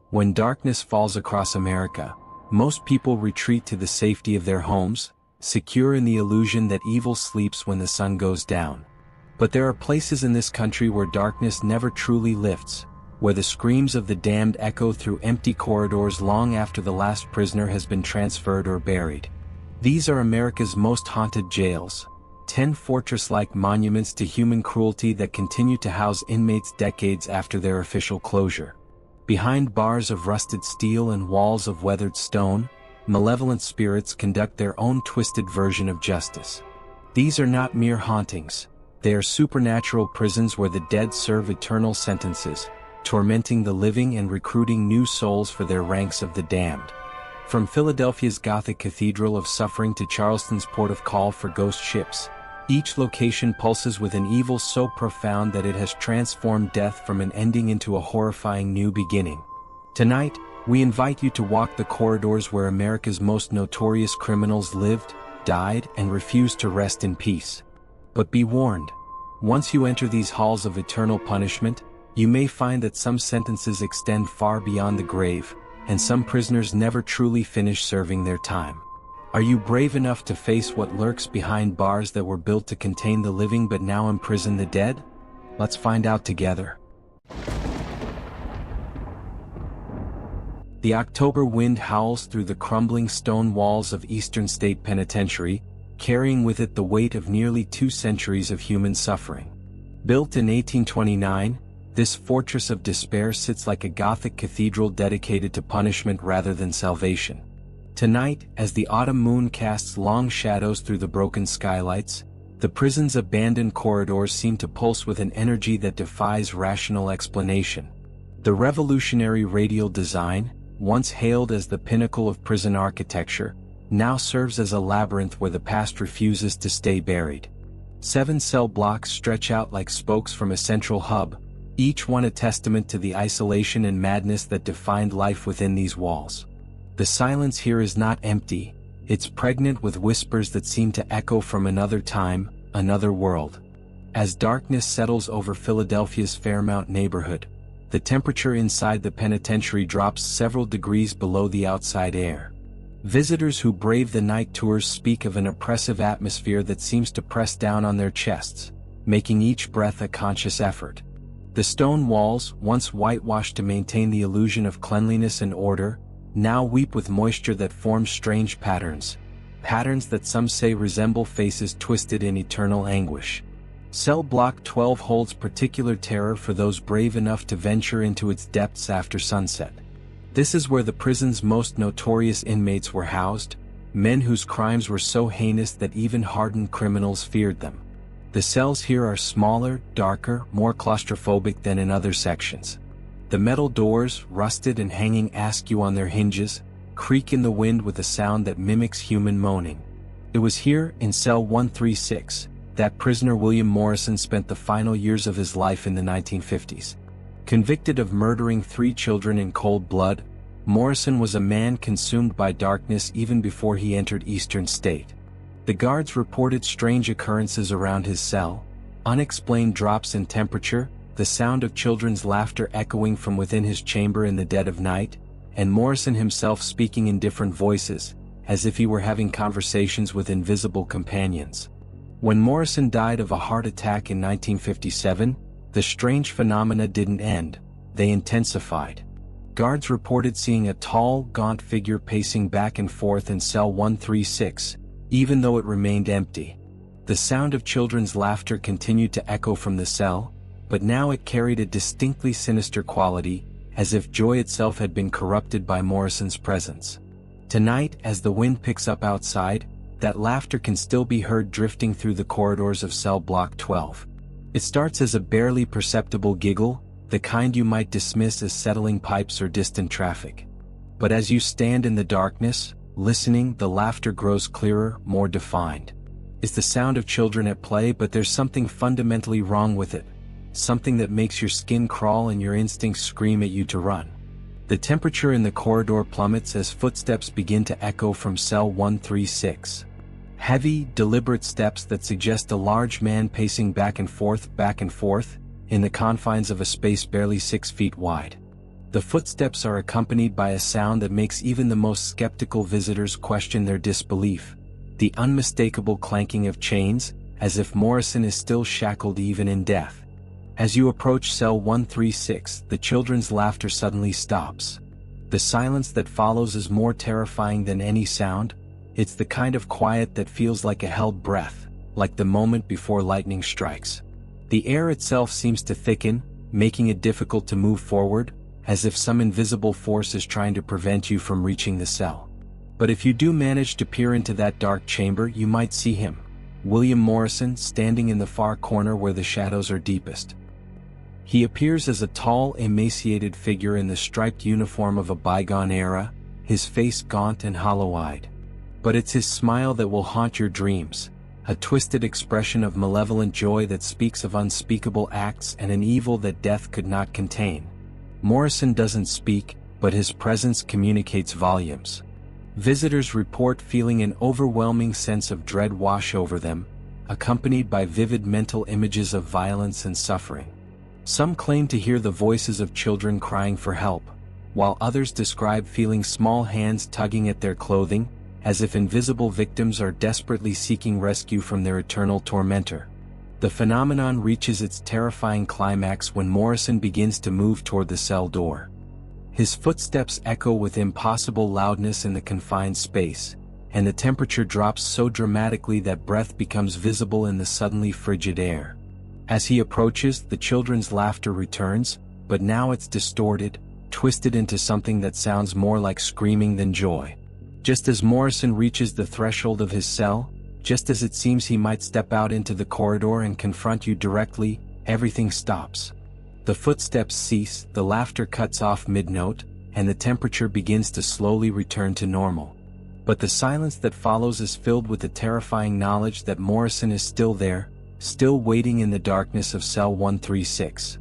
When darkness falls across America, most people retreat to the safety of their homes, secure in the illusion that evil sleeps when the sun goes down. But there are places in this country where darkness never truly lifts, where the screams of the damned echo through empty corridors long after the last prisoner has been transferred or buried. These are America's most haunted jails, 10 fortress-like monuments to human cruelty that continue to house inmates decades after their official closure. Behind bars of rusted steel and walls of weathered stone, malevolent spirits conduct their own twisted version of justice. These are not mere hauntings. They are supernatural prisons where the dead serve eternal sentences, tormenting the living and recruiting new souls for their ranks of the damned. From Philadelphia's Gothic Cathedral of Suffering to Charleston's port of call for ghost ships, each location pulses with an evil so profound that it has transformed death from an ending into a horrifying new beginning. Tonight, we invite you to walk the corridors where America's most notorious criminals lived, died, and refused to rest in peace. But be warned, once you enter these halls of eternal punishment, you may find that some sentences extend far beyond the grave, and some prisoners never truly finish serving their time. Are you brave enough to face what lurks behind bars that were built to contain the living but now imprison the dead? Let's find out together. The October wind howls through the crumbling stone walls of Eastern State Penitentiary, carrying with it the weight of nearly 2 centuries of human suffering. Built in 1829, this fortress of despair sits like a Gothic cathedral dedicated to punishment rather than salvation. Tonight, as the autumn moon casts long shadows through the broken skylights, the prison's abandoned corridors seem to pulse with an energy that defies rational explanation. The revolutionary radial design, once hailed as the pinnacle of prison architecture, now serves as a labyrinth where the past refuses to stay buried. 7 cell blocks stretch out like spokes from a central hub, each one a testament to the isolation and madness that defined life within these walls. The silence here is not empty, it's pregnant with whispers that seem to echo from another time, another world. As darkness settles over Philadelphia's Fairmount neighborhood, the temperature inside the penitentiary drops several degrees below the outside air. Visitors who brave the night tours speak of an oppressive atmosphere that seems to press down on their chests, making each breath a conscious effort. The stone walls, once whitewashed to maintain the illusion of cleanliness and order, now weep with moisture that forms strange patterns that some say resemble faces twisted in eternal anguish. Cell Block 12 holds particular terror for those brave enough to venture into its depths after sunset. This is where the prison's most notorious inmates were housed, men whose crimes were so heinous that even hardened criminals feared them. The cells here are smaller, darker, more claustrophobic than in other sections. The metal doors, rusted and hanging askew on their hinges, creak in the wind with a sound that mimics human moaning. It was here, in cell 136, that prisoner William Morrison spent the final years of his life in the 1950s. Convicted of murdering 3 children in cold blood, Morrison was a man consumed by darkness even before he entered Eastern State. The guards reported strange occurrences around his cell, unexplained drops in temperature, the sound of children's laughter echoing from within his chamber in the dead of night, and Morrison himself speaking in different voices, as if he were having conversations with invisible companions. When Morrison died of a heart attack in 1957, the strange phenomena didn't end, they intensified. Guards reported seeing a tall, gaunt figure pacing back and forth in cell 136, even though it remained empty. The sound of children's laughter continued to echo from the cell, but now it carried a distinctly sinister quality, as if joy itself had been corrupted by Morrison's presence. Tonight, as the wind picks up outside, that laughter can still be heard drifting through the corridors of cell block 12. It starts as a barely perceptible giggle, the kind you might dismiss as settling pipes or distant traffic. But as you stand in the darkness, listening, the laughter grows clearer, more defined. It's the sound of children at play, but there's something fundamentally wrong with it. Something that makes your skin crawl and your instincts scream at you to run. The temperature in the corridor plummets as footsteps begin to echo from cell 136. Heavy, deliberate steps that suggest a large man pacing back and forth, in the confines of a space barely 6 feet wide. The footsteps are accompanied by a sound that makes even the most skeptical visitors question their disbelief. The unmistakable clanking of chains, as if Morrison is still shackled even in death. As you approach cell 136, the children's laughter suddenly stops. The silence that follows is more terrifying than any sound. It's the kind of quiet that feels like a held breath, like the moment before lightning strikes. The air itself seems to thicken, making it difficult to move forward, as if some invisible force is trying to prevent you from reaching the cell. But if you do manage to peer into that dark chamber, you might see him, William Morrison, standing in the far corner where the shadows are deepest. He appears as a tall, emaciated figure in the striped uniform of a bygone era, his face gaunt and hollow-eyed. But it's his smile that will haunt your dreams, a twisted expression of malevolent joy that speaks of unspeakable acts and an evil that death could not contain. Morrison doesn't speak, but his presence communicates volumes. Visitors report feeling an overwhelming sense of dread wash over them, accompanied by vivid mental images of violence and suffering. Some claim to hear the voices of children crying for help, while others describe feeling small hands tugging at their clothing, as if invisible victims are desperately seeking rescue from their eternal tormentor. The phenomenon reaches its terrifying climax when Morrison begins to move toward the cell door. His footsteps echo with impossible loudness in the confined space, and the temperature drops so dramatically that breath becomes visible in the suddenly frigid air. As he approaches, the children's laughter returns, but now it's distorted, twisted into something that sounds more like screaming than joy. Just as Morrison reaches the threshold of his cell, just as it seems he might step out into the corridor and confront you directly, everything stops. The footsteps cease, the laughter cuts off mid-note, and the temperature begins to slowly return to normal. But the silence that follows is filled with the terrifying knowledge that Morrison is still there, still waiting in the darkness of cell 136.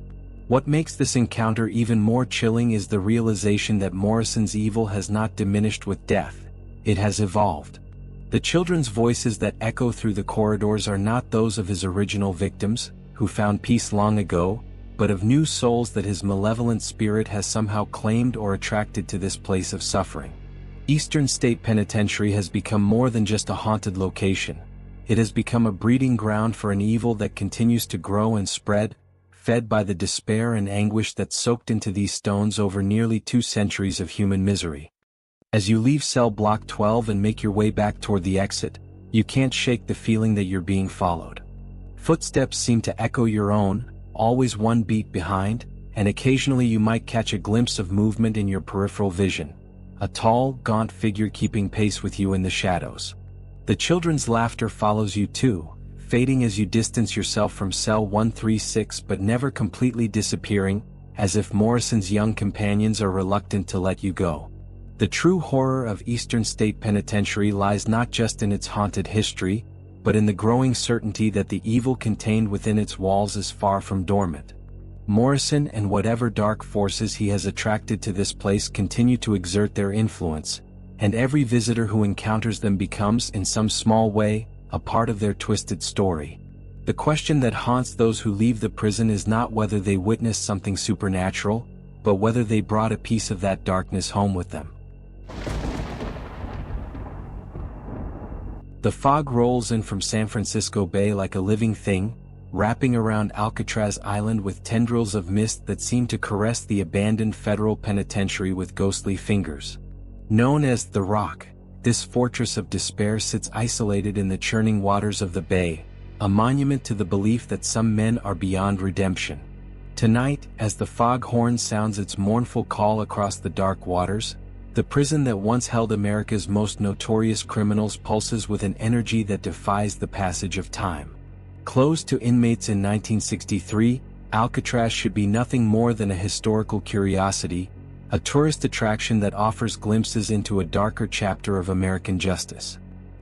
What makes this encounter even more chilling is the realization that Morrison's evil has not diminished with death, it has evolved. The children's voices that echo through the corridors are not those of his original victims, who found peace long ago, but of new souls that his malevolent spirit has somehow claimed or attracted to this place of suffering. Eastern State Penitentiary has become more than just a haunted location. It has become a breeding ground for an evil that continues to grow and spread, fed by the despair and anguish that soaked into these stones over nearly 2 centuries of human misery. As you leave cell block 12 and make your way back toward the exit, you can't shake the feeling that you're being followed. Footsteps seem to echo your own, always one beat behind, and occasionally you might catch a glimpse of movement in your peripheral vision, a tall, gaunt figure keeping pace with you in the shadows. The children's laughter follows you too, fading as you distance yourself from cell 136 but never completely disappearing, as if Morrison's young companions are reluctant to let you go. The true horror of Eastern State Penitentiary lies not just in its haunted history, but in the growing certainty that the evil contained within its walls is far from dormant. Morrison and whatever dark forces he has attracted to this place continue to exert their influence, and every visitor who encounters them becomes, in some small way, a part of their twisted story. The question that haunts those who leave the prison is not whether they witnessed something supernatural, but whether they brought a piece of that darkness home with them. The fog rolls in from San Francisco Bay like a living thing, wrapping around Alcatraz Island with tendrils of mist that seem to caress the abandoned federal penitentiary with ghostly fingers. Known as The Rock, this fortress of despair sits isolated in the churning waters of the bay, a monument to the belief that some men are beyond redemption. Tonight, as the foghorn sounds its mournful call across the dark waters, the prison that once held America's most notorious criminals pulses with an energy that defies the passage of time. Closed to inmates in 1963, Alcatraz should be nothing more than a historical curiosity, a tourist attraction that offers glimpses into a darker chapter of American justice.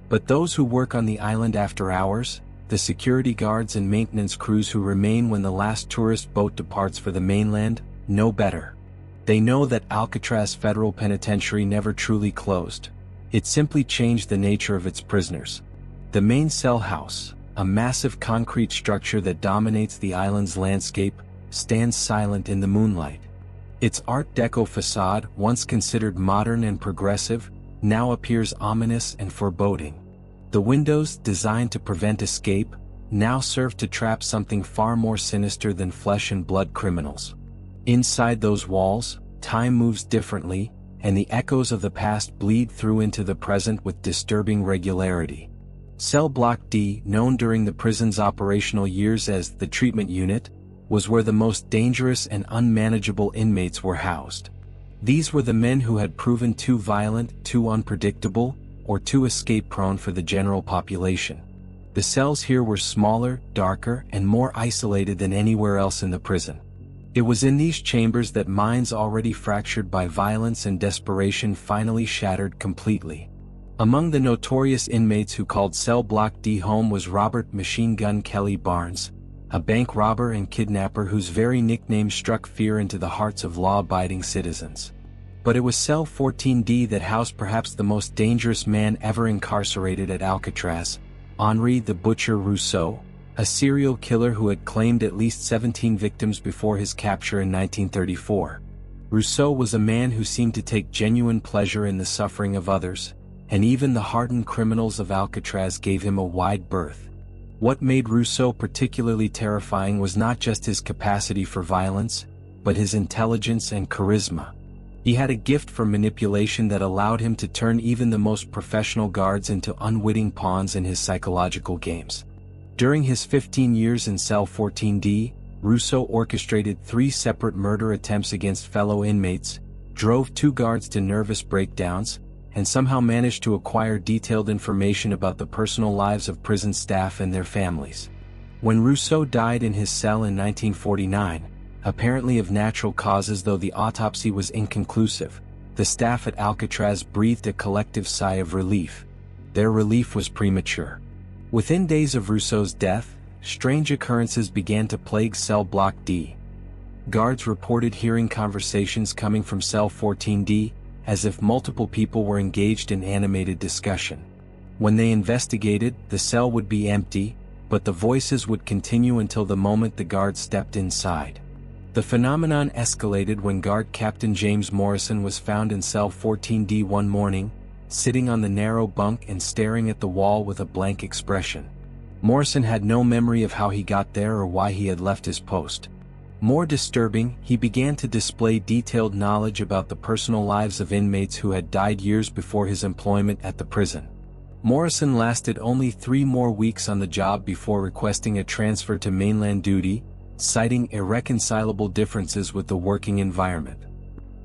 But those who work on the island after hours, the security guards and maintenance crews who remain when the last tourist boat departs for the mainland, know better. They know that Alcatraz Federal Penitentiary never truly closed. It simply changed the nature of its prisoners. The main cell house, a massive concrete structure that dominates the island's landscape, stands silent in the moonlight. Its Art Deco facade, once considered modern and progressive, now appears ominous and foreboding. The windows, designed to prevent escape, now serve to trap something far more sinister than flesh and blood criminals. Inside those walls, time moves differently, and the echoes of the past bleed through into the present with disturbing regularity. Cell Block D, known during the prison's operational years as the treatment unit, was where the most dangerous and unmanageable inmates were housed. These were the men who had proven too violent, too unpredictable, or too escape-prone for the general population. The cells here were smaller, darker, and more isolated than anywhere else in the prison. It was in these chambers that minds already fractured by violence and desperation finally shattered completely. Among the notorious inmates who called Cell Block D home was Robert "Machine Gun" Kelly Barnes, a bank robber and kidnapper whose very nickname struck fear into the hearts of law-abiding citizens. But it was Cell 14D that housed perhaps the most dangerous man ever incarcerated at Alcatraz, Henri the Butcher Rousseau, a serial killer who had claimed at least 17 victims before his capture in 1934. Rousseau was a man who seemed to take genuine pleasure in the suffering of others, and even the hardened criminals of Alcatraz gave him a wide berth. What made Rousseau particularly terrifying was not just his capacity for violence, but his intelligence and charisma. He had a gift for manipulation that allowed him to turn even the most professional guards into unwitting pawns in his psychological games. During his 15 years in Cell 14D, Rousseau orchestrated 3 separate murder attempts against fellow inmates, drove 2 guards to nervous breakdowns, and somehow managed to acquire detailed information about the personal lives of prison staff and their families. When Rousseau died in his cell in 1949, apparently of natural causes though the autopsy was inconclusive, the staff at Alcatraz breathed a collective sigh of relief. Their relief was premature. Within days of Rousseau's death, strange occurrences began to plague Cell Block D. Guards reported hearing conversations coming from Cell 14D, as if multiple people were engaged in animated discussion. When they investigated, the cell would be empty, but the voices would continue until the moment the guard stepped inside. The phenomenon escalated when guard Captain James Morrison was found in Cell 14D one morning, sitting on the narrow bunk and staring at the wall with a blank expression. Morrison had no memory of how he got there or why he had left his post. More disturbing, he began to display detailed knowledge about the personal lives of inmates who had died years before his employment at the prison. Morrison lasted only 3 more weeks on the job before requesting a transfer to mainland duty, citing irreconcilable differences with the working environment.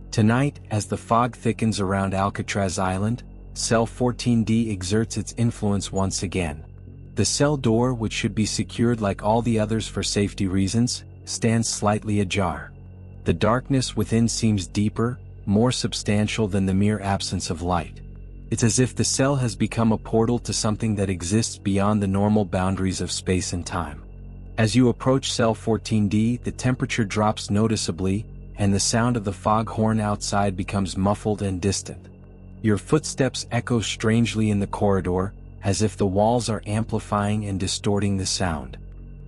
Tonight, as the fog thickens around Alcatraz Island, Cell 14D exerts its influence once again. The cell door, which should be secured like all the others for safety reasons, stands slightly ajar. The darkness within seems deeper, more substantial than the mere absence of light. It's as if the cell has become a portal to something that exists beyond the normal boundaries of space and time. As you approach Cell 14D, the temperature drops noticeably, and the sound of the foghorn outside becomes muffled and distant. Your footsteps echo strangely in the corridor, as if the walls are amplifying and distorting the sound.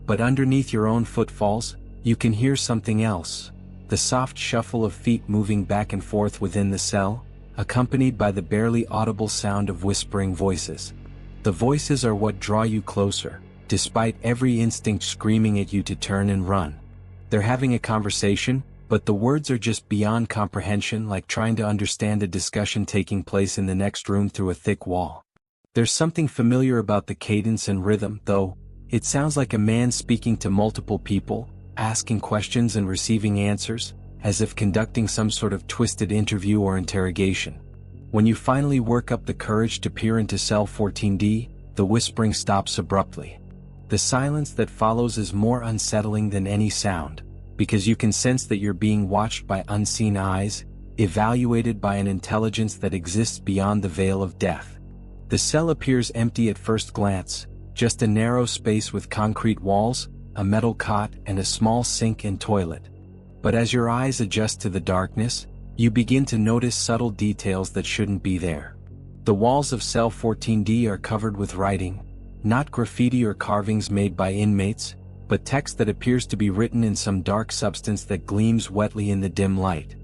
But underneath your own footfalls, you can hear something else, the soft shuffle of feet moving back and forth within the cell, accompanied by the barely audible sound of whispering voices. The voices are what draw you closer, despite every instinct screaming at you to turn and run. They're having a conversation, but the words are just beyond comprehension, like trying to understand a discussion taking place in the next room through a thick wall. There's something familiar about the cadence and rhythm, though. It sounds like a man speaking to multiple people, asking questions and receiving answers, as if conducting some sort of twisted interview or interrogation. When you finally work up the courage to peer into Cell 14D, the whispering stops abruptly. The silence that follows is more unsettling than any sound, because you can sense that you're being watched by unseen eyes, evaluated by an intelligence that exists beyond the veil of death. The cell appears empty at first glance, just a narrow space with concrete walls, a metal cot, and a small sink and toilet. But as your eyes adjust to the darkness, you begin to notice subtle details that shouldn't be there. The walls of Cell 14D are covered with writing, not graffiti or carvings made by inmates, but text that appears to be written in some dark substance that gleams wetly in the dim light.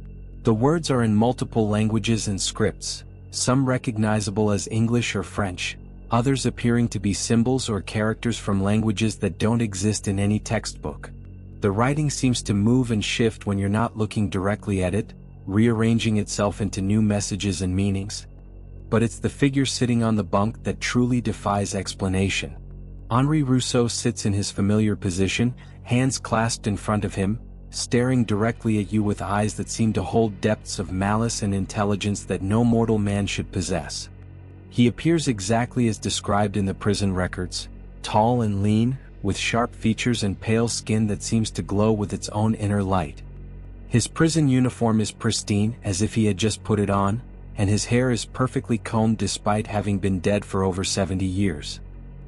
The words are in multiple languages and scripts, some recognizable as English or French, others appearing to be symbols or characters from languages that don't exist in any textbook. The writing seems to move and shift when you're not looking directly at it, rearranging itself into new messages and meanings. But it's the figure sitting on the bunk that truly defies explanation. Henri Rousseau sits in his familiar position, hands clasped in front of him, staring directly at you with eyes that seem to hold depths of malice and intelligence that no mortal man should possess. He appears exactly as described in the prison records, tall and lean, with sharp features and pale skin that seems to glow with its own inner light. His prison uniform is pristine, as if he had just put it on, and his hair is perfectly combed despite having been dead for over 70 years.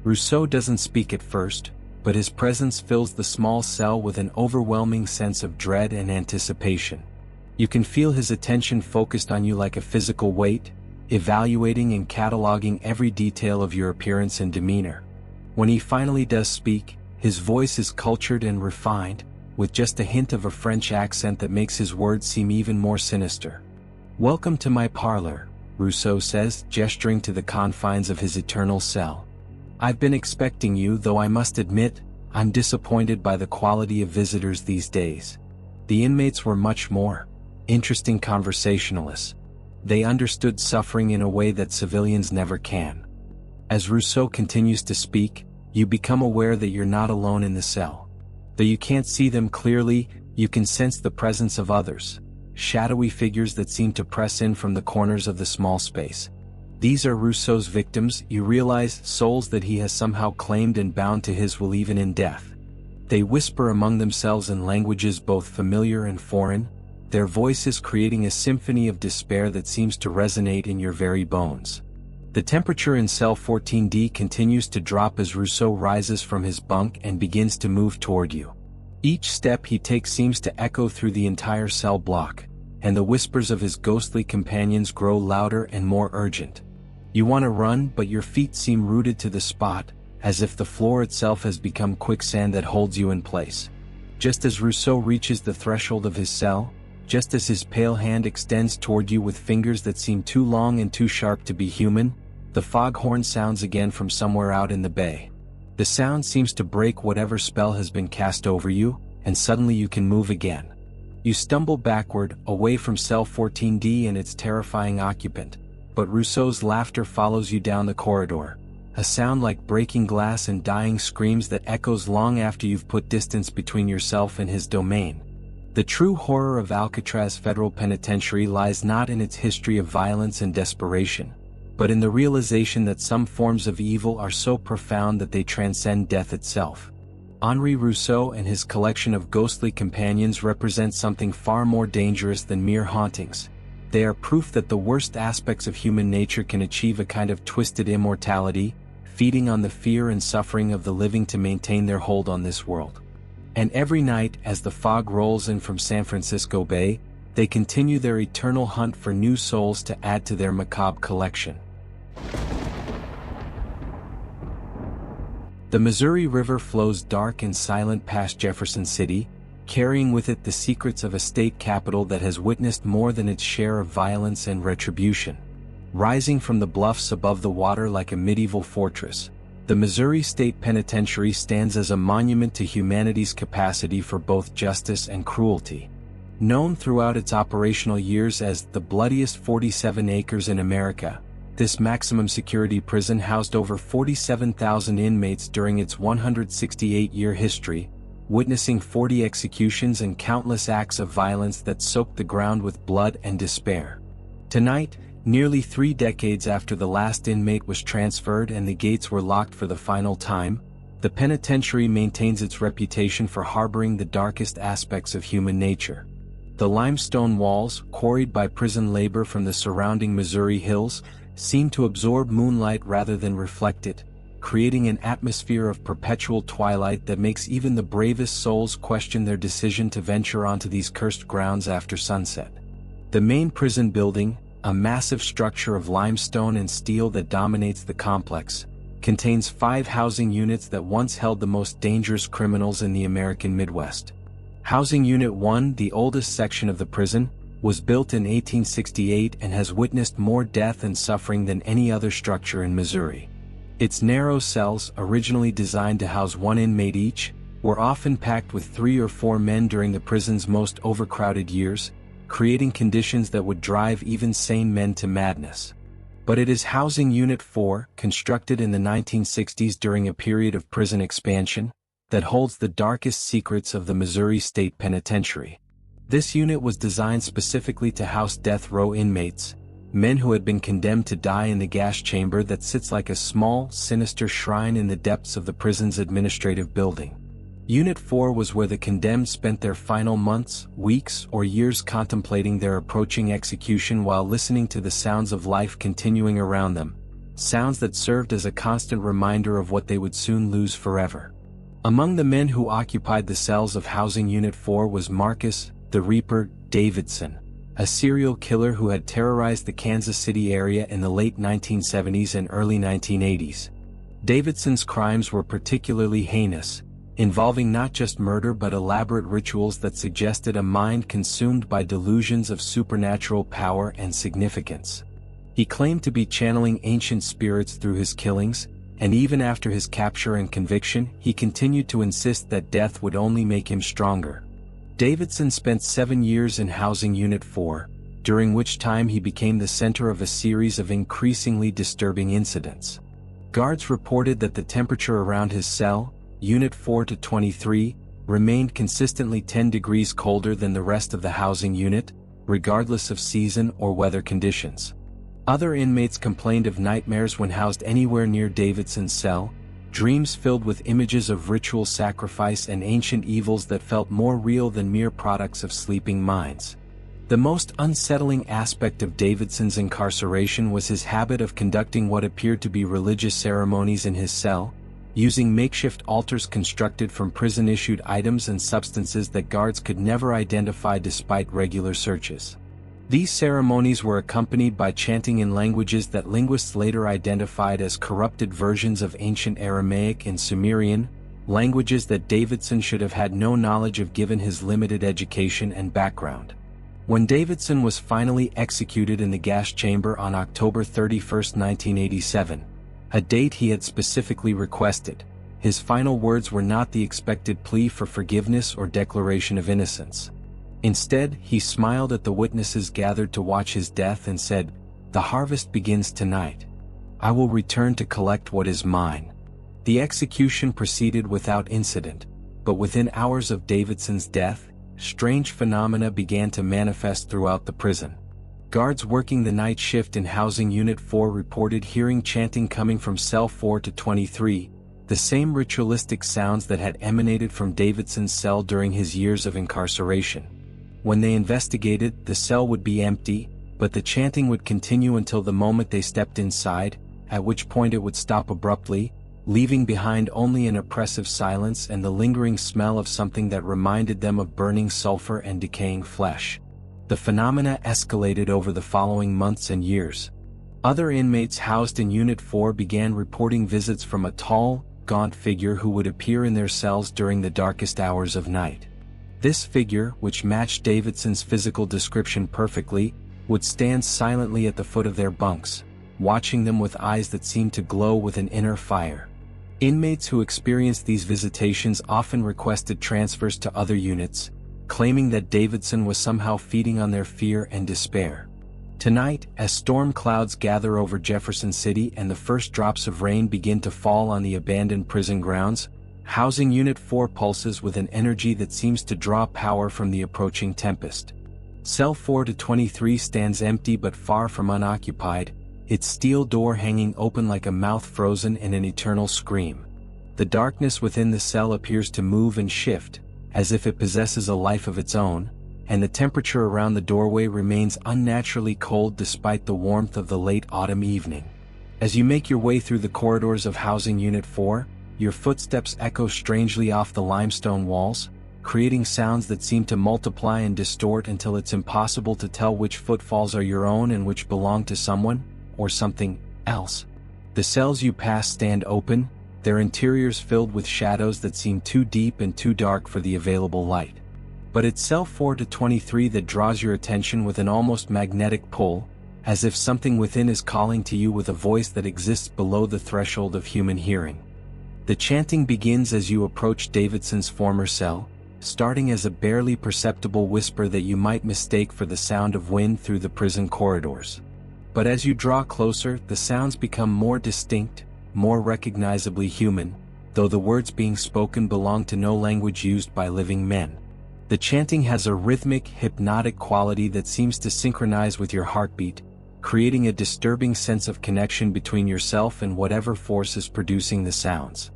Rousseau doesn't speak at first, but his presence fills the small cell with an overwhelming sense of dread and anticipation. You can feel his attention focused on you like a physical weight, evaluating and cataloging every detail of your appearance and demeanor. When he finally does speak, his voice is cultured and refined, with just a hint of a French accent that makes his words seem even more sinister. "Welcome to my parlor," Rousseau says, gesturing to the confines of his eternal cell. "I've been expecting you, though I must admit, I'm disappointed by the quality of visitors these days. The inmates were much more interesting conversationalists. They understood suffering in a way that civilians never can." As Rousseau continues to speak, you become aware that you're not alone in the cell. Though you can't see them clearly, you can sense the presence of others, shadowy figures that seem to press in from the corners of the small space. These are Rousseau's victims, you realize, souls that he has somehow claimed and bound to his will even in death. They whisper among themselves in languages both familiar and foreign, their voices creating a symphony of despair that seems to resonate in your very bones. The temperature in cell 14D continues to drop as Rousseau rises from his bunk and begins to move toward you. Each step he takes seems to echo through the entire cell block, and the whispers of his ghostly companions grow louder and more urgent. You want to run, but your feet seem rooted to the spot, as if the floor itself has become quicksand that holds you in place. Just as Rousseau reaches the threshold of his cell, just as his pale hand extends toward you with fingers that seem too long and too sharp to be human, the foghorn sounds again from somewhere out in the bay. The sound seems to break whatever spell has been cast over you, and suddenly you can move again. You stumble backward, away from cell 14D and its terrifying occupant, but Rousseau's laughter follows you down the corridor, a sound like breaking glass and dying screams that echoes long after you've put distance between yourself and his domain. The true horror of Alcatraz Federal Penitentiary lies not in its history of violence and desperation, but in the realization that some forms of evil are so profound that they transcend death itself. Henri Rousseau and his collection of ghostly companions represent something far more dangerous than mere hauntings. They are proof that the worst aspects of human nature can achieve a kind of twisted immortality, feeding on the fear and suffering of the living to maintain their hold on this world. And every night, as the fog rolls in from San Francisco Bay, they continue their eternal hunt for new souls to add to their macabre collection. The Missouri River flows dark and silent past Jefferson City, carrying with it the secrets of a state capital that has witnessed more than its share of violence and retribution. Rising from the bluffs above the water like a medieval fortress, the Missouri State Penitentiary stands as a monument to humanity's capacity for both justice and cruelty. Known throughout its operational years as the bloodiest 47 acres in America, this maximum security prison housed over 47,000 inmates during its 168-year history, witnessing 40 executions and countless acts of violence that soaked the ground with blood and despair. Tonight, nearly 3 decades after the last inmate was transferred and the gates were locked for the final time, the penitentiary maintains its reputation for harboring the darkest aspects of human nature. The limestone walls, quarried by prison labor from the surrounding Missouri hills, seem to absorb moonlight rather than reflect it, creating an atmosphere of perpetual twilight that makes even the bravest souls question their decision to venture onto these cursed grounds after sunset. The main prison building, a massive structure of limestone and steel that dominates the complex, contains 5 housing units that once held the most dangerous criminals in the American Midwest. Housing Unit 1, the oldest section of the prison, was built in 1868 and has witnessed more death and suffering than any other structure in Missouri. Its narrow cells, originally designed to house one inmate each, were often packed with 3 or 4 men during the prison's most overcrowded years, creating conditions that would drive even sane men to madness. But it is Housing Unit 4, constructed in the 1960s during a period of prison expansion, that holds the darkest secrets of the Missouri State Penitentiary. This unit was designed specifically to house death row inmates, men who had been condemned to die in the gas chamber that sits like a small, sinister shrine in the depths of the prison's administrative building. Unit 4 was where the condemned spent their final months, weeks, or years contemplating their approaching execution while listening to the sounds of life continuing around them, sounds that served as a constant reminder of what they would soon lose forever. Among the men who occupied the cells of Housing Unit 4 was Marcus, the Reaper, Davidson, a serial killer who had terrorized the Kansas City area in the late 1970s and early 1980s. Davidson's crimes were particularly heinous, involving not just murder but elaborate rituals that suggested a mind consumed by delusions of supernatural power and significance. He claimed to be channeling ancient spirits through his killings, and even after his capture and conviction, he continued to insist that death would only make him stronger. Davidson spent 7 years in Housing Unit 4, during which time he became the center of a series of increasingly disturbing incidents. Guards reported that the temperature around his cell, Unit 4 to 23, remained consistently 10 degrees colder than the rest of the housing unit, regardless of season or weather conditions. Other inmates complained of nightmares when housed anywhere near Davidson's cell, dreams filled with images of ritual sacrifice and ancient evils that felt more real than mere products of sleeping minds. The most unsettling aspect of Davidson's incarceration was his habit of conducting what appeared to be religious ceremonies in his cell, using makeshift altars constructed from prison-issued items and substances that guards could never identify despite regular searches. These ceremonies were accompanied by chanting in languages that linguists later identified as corrupted versions of ancient Aramaic and Sumerian, languages that Davidson should have had no knowledge of given his limited education and background. When Davidson was finally executed in the gas chamber on October 31, 1987, a date he had specifically requested, his final words were not the expected plea for forgiveness or declaration of innocence. Instead, he smiled at the witnesses gathered to watch his death and said, "The harvest begins tonight. I will return to collect what is mine." The execution proceeded without incident, but within hours of Davidson's death, strange phenomena began to manifest throughout the prison. Guards working the night shift in Housing Unit 4 reported hearing chanting coming from cell 4 to 23, the same ritualistic sounds that had emanated from Davidson's cell during his years of incarceration. When they investigated, the cell would be empty, but the chanting would continue until the moment they stepped inside, at which point it would stop abruptly, leaving behind only an oppressive silence and the lingering smell of something that reminded them of burning sulfur and decaying flesh. The phenomena escalated over the following months and years. Other inmates housed in Unit 4 began reporting visits from a tall, gaunt figure who would appear in their cells during the darkest hours of night. This figure, which matched Davidson's physical description perfectly, would stand silently at the foot of their bunks, watching them with eyes that seemed to glow with an inner fire. Inmates who experienced these visitations often requested transfers to other units, claiming that Davidson was somehow feeding on their fear and despair. Tonight, as storm clouds gather over Jefferson City and the first drops of rain begin to fall on the abandoned prison grounds, Housing Unit 4 pulses with an energy that seems to draw power from the approaching tempest. Cell 4 to 23 stands empty but far from unoccupied, its steel door hanging open like a mouth frozen in an eternal scream. The darkness within the cell appears to move and shift, as if it possesses a life of its own, and the temperature around the doorway remains unnaturally cold despite the warmth of the late autumn evening. As you make your way through the corridors of Housing Unit 4, your footsteps echo strangely off the limestone walls, creating sounds that seem to multiply and distort until it's impossible to tell which footfalls are your own and which belong to someone, or something, else. The cells you pass stand open, their interiors filled with shadows that seem too deep and too dark for the available light. But it's cell 4 to 23 that draws your attention with an almost magnetic pull, as if something within is calling to you with a voice that exists below the threshold of human hearing. The chanting begins as you approach Davidson's former cell, starting as a barely perceptible whisper that you might mistake for the sound of wind through the prison corridors. But as you draw closer, the sounds become more distinct, more recognizably human, though the words being spoken belong to no language used by living men. The chanting has a rhythmic, hypnotic quality that seems to synchronize with your heartbeat, creating a disturbing sense of connection between yourself and whatever force is producing the sounds.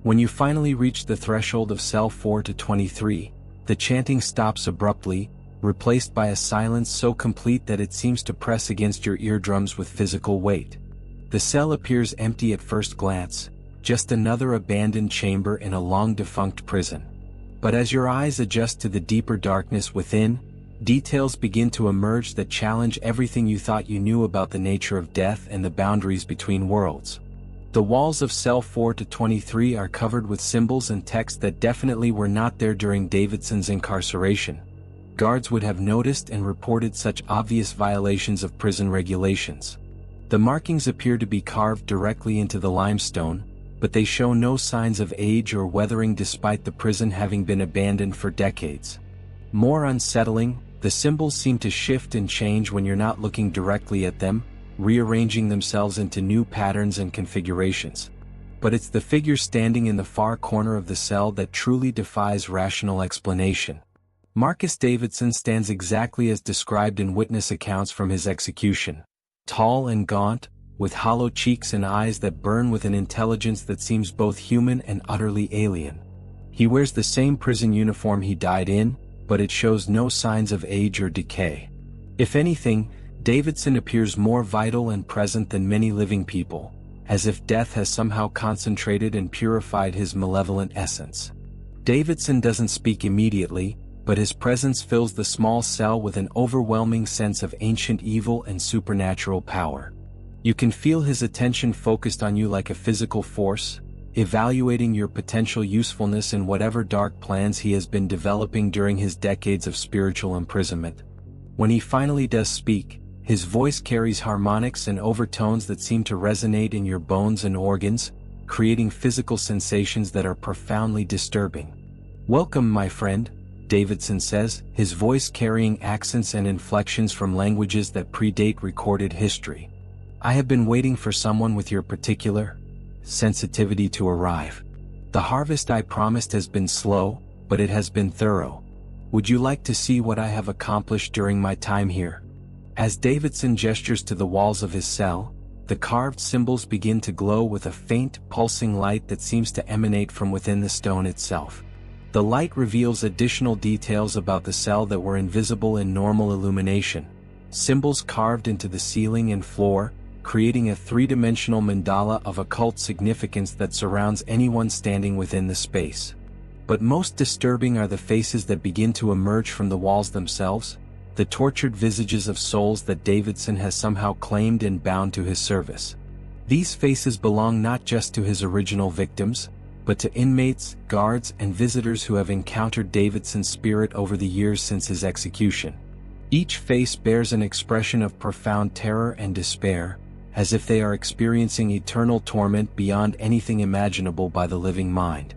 When you finally reach the threshold of cell 4 to 23, the chanting stops abruptly, replaced by a silence so complete that it seems to press against your eardrums with physical weight. The cell appears empty at first glance, just another abandoned chamber in a long-defunct prison. But as your eyes adjust to the deeper darkness within, details begin to emerge that challenge everything you thought you knew about the nature of death and the boundaries between worlds. The walls of cell 4 to 23 are covered with symbols and text that definitely were not there during Davidson's incarceration. Guards would have noticed and reported such obvious violations of prison regulations. The markings appear to be carved directly into the limestone, but they show no signs of age or weathering despite the prison having been abandoned for decades. More unsettling, the symbols seem to shift and change when you're not looking directly at them, rearranging themselves into new patterns and configurations. But it's the figure standing in the far corner of the cell that truly defies rational explanation. Marcus Davidson stands exactly as described in witness accounts from his execution. Tall and gaunt, with hollow cheeks and eyes that burn with an intelligence that seems both human and utterly alien. He wears the same prison uniform he died in, but it shows no signs of age or decay. If anything, Davidson appears more vital and present than many living people, as if death has somehow concentrated and purified his malevolent essence. Davidson doesn't speak immediately, but his presence fills the small cell with an overwhelming sense of ancient evil and supernatural power. You can feel his attention focused on you like a physical force, evaluating your potential usefulness in whatever dark plans he has been developing during his decades of spiritual imprisonment. When he finally does speak, his voice carries harmonics and overtones that seem to resonate in your bones and organs, creating physical sensations that are profoundly disturbing. "Welcome, my friend," Davidson says, his voice carrying accents and inflections from languages that predate recorded history. "I have been waiting for someone with your particular sensitivity to arrive. The harvest I promised has been slow, but it has been thorough. Would you like to see what I have accomplished during my time here?" As Davidson gestures to the walls of his cell, the carved symbols begin to glow with a faint, pulsing light that seems to emanate from within the stone itself. The light reveals additional details about the cell that were invisible in normal illumination. Symbols carved into the ceiling and floor, creating a three-dimensional mandala of occult significance that surrounds anyone standing within the space. But most disturbing are the faces that begin to emerge from the walls themselves, the tortured visages of souls that Davidson has somehow claimed and bound to his service. These faces belong not just to his original victims, but to inmates, guards, and visitors who have encountered Davidson's spirit over the years since his execution. Each face bears an expression of profound terror and despair, as if they are experiencing eternal torment beyond anything imaginable by the living mind.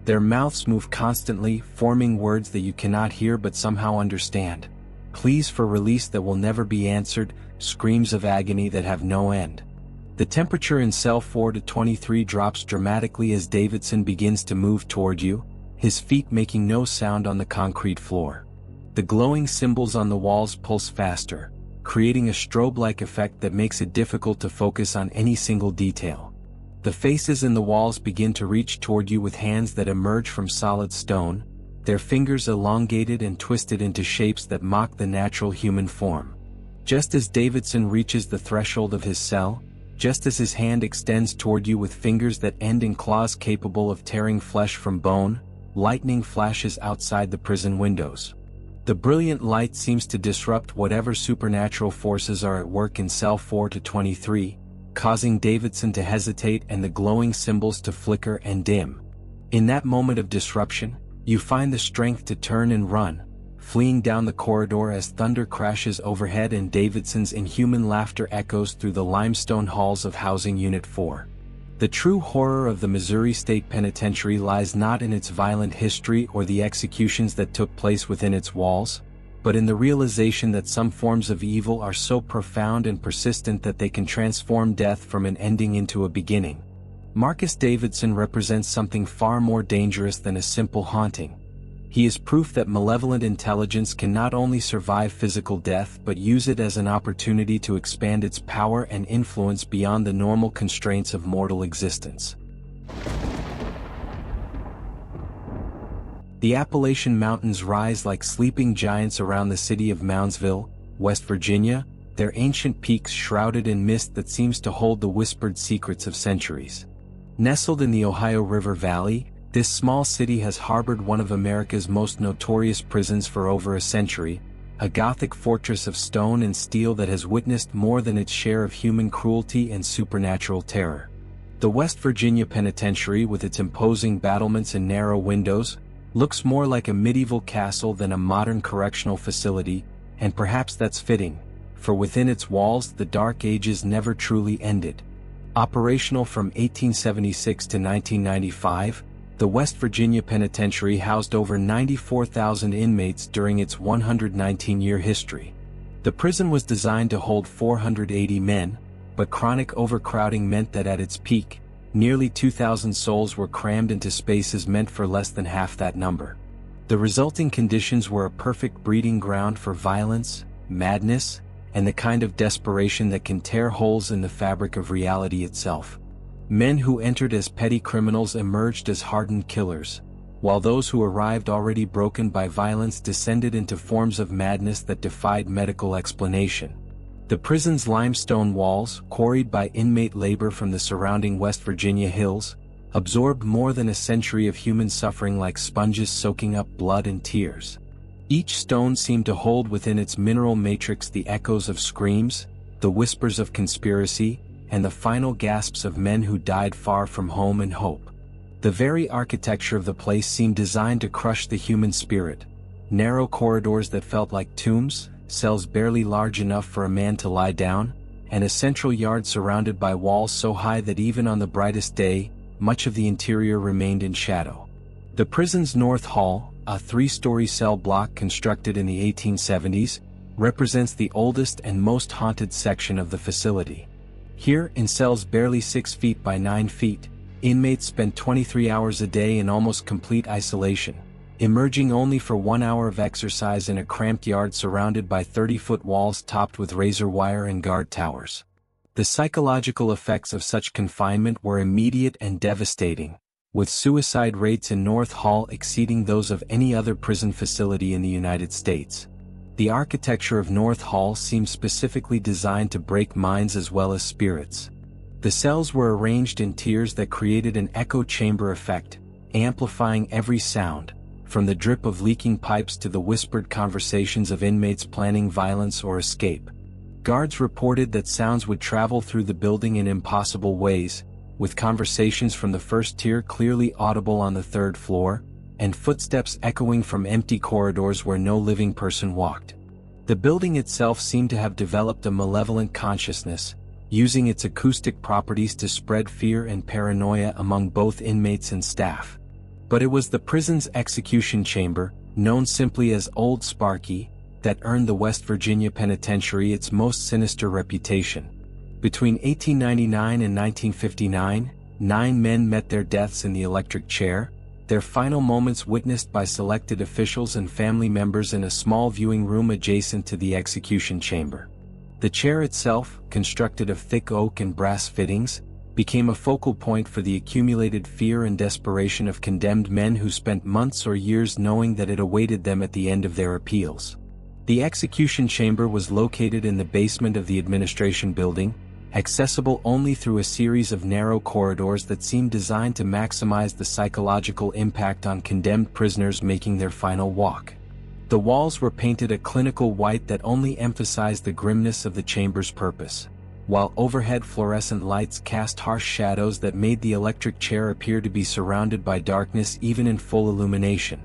Their mouths move constantly, forming words that you cannot hear but somehow understand. Pleas for release that will never be answered, screams of agony that have no end. The temperature in cell 4 to 23 drops dramatically as Davidson begins to move toward you, his feet making no sound on the concrete floor. The glowing symbols on the walls pulse faster, creating a strobe-like effect that makes it difficult to focus on any single detail. The faces in the walls begin to reach toward you with hands that emerge from solid stone, their fingers elongated and twisted into shapes that mock the natural human form. Just as Davidson reaches the threshold of his cell, just as his hand extends toward you with fingers that end in claws capable of tearing flesh from bone, lightning flashes outside the prison windows. The brilliant light seems to disrupt whatever supernatural forces are at work in cell 4 to 23, causing Davidson to hesitate and the glowing symbols to flicker and dim. In that moment of disruption, you find the strength to turn and run, fleeing down the corridor as thunder crashes overhead and Davidson's inhuman laughter echoes through the limestone halls of Housing Unit 4. The true horror of the Missouri State Penitentiary lies not in its violent history or the executions that took place within its walls, but in the realization that some forms of evil are so profound and persistent that they can transform death from an ending into a beginning. Marcus Davidson represents something far more dangerous than a simple haunting. He is proof that malevolent intelligence can not only survive physical death but use it as an opportunity to expand its power and influence beyond the normal constraints of mortal existence. The Appalachian Mountains rise like sleeping giants around the city of Moundsville, West Virginia, their ancient peaks shrouded in mist that seems to hold the whispered secrets of centuries. Nestled in the Ohio River Valley, this small city has harbored one of America's most notorious prisons for over a century, a Gothic fortress of stone and steel that has witnessed more than its share of human cruelty and supernatural terror. The West Virginia Penitentiary, with its imposing battlements and narrow windows, looks more like a medieval castle than a modern correctional facility, and perhaps that's fitting, for within its walls the Dark Ages never truly ended. Operational from 1876 to 1995, the West Virginia Penitentiary housed over 94,000 inmates during its 119-year history. The prison was designed to hold 480 men, but chronic overcrowding meant that at its peak, nearly 2,000 souls were crammed into spaces meant for less than half that number. The resulting conditions were a perfect breeding ground for violence, madness, and the kind of desperation that can tear holes in the fabric of reality itself. Men who entered as petty criminals emerged as hardened killers, while those who arrived already broken by violence descended into forms of madness that defied medical explanation. The prison's limestone walls, quarried by inmate labor from the surrounding West Virginia hills, absorbed more than a century of human suffering like sponges soaking up blood and tears. Each stone seemed to hold within its mineral matrix the echoes of screams, the whispers of conspiracy, and the final gasps of men who died far from home and hope. The very architecture of the place seemed designed to crush the human spirit. Narrow corridors that felt like tombs, cells barely large enough for a man to lie down, and a central yard surrounded by walls so high that even on the brightest day, much of the interior remained in shadow. The prison's North Hall, a 3-story cell block constructed in the 1870s, represents the oldest and most haunted section of the facility. Here, in cells barely 6 feet by 9 feet, inmates spent 23 hours a day in almost complete isolation, emerging only for 1 hour of exercise in a cramped yard surrounded by 30-foot walls topped with razor wire and guard towers. The psychological effects of such confinement were immediate and devastating, with suicide rates in North Hall exceeding those of any other prison facility in the United States. The architecture of North Hall seems specifically designed to break minds as well as spirits. The cells were arranged in tiers that created an echo chamber effect, amplifying every sound, from the drip of leaking pipes to the whispered conversations of inmates planning violence or escape. Guards reported that sounds would travel through the building in impossible ways, with conversations from the first tier clearly audible on the 3rd floor, and footsteps echoing from empty corridors where no living person walked. The building itself seemed to have developed a malevolent consciousness, using its acoustic properties to spread fear and paranoia among both inmates and staff. But it was the prison's execution chamber, known simply as Old Sparky, that earned the West Virginia Penitentiary its most sinister reputation. Between 1899 and 1959, 9 men met their deaths in the electric chair, their final moments witnessed by selected officials and family members in a small viewing room adjacent to the execution chamber. The chair itself, constructed of thick oak and brass fittings, became a focal point for the accumulated fear and desperation of condemned men who spent months or years knowing that it awaited them at the end of their appeals. The execution chamber was located in the basement of the administration building, accessible only through a series of narrow corridors that seemed designed to maximize the psychological impact on condemned prisoners making their final walk. The walls were painted a clinical white that only emphasized the grimness of the chamber's purpose, while overhead fluorescent lights cast harsh shadows that made the electric chair appear to be surrounded by darkness even in full illumination.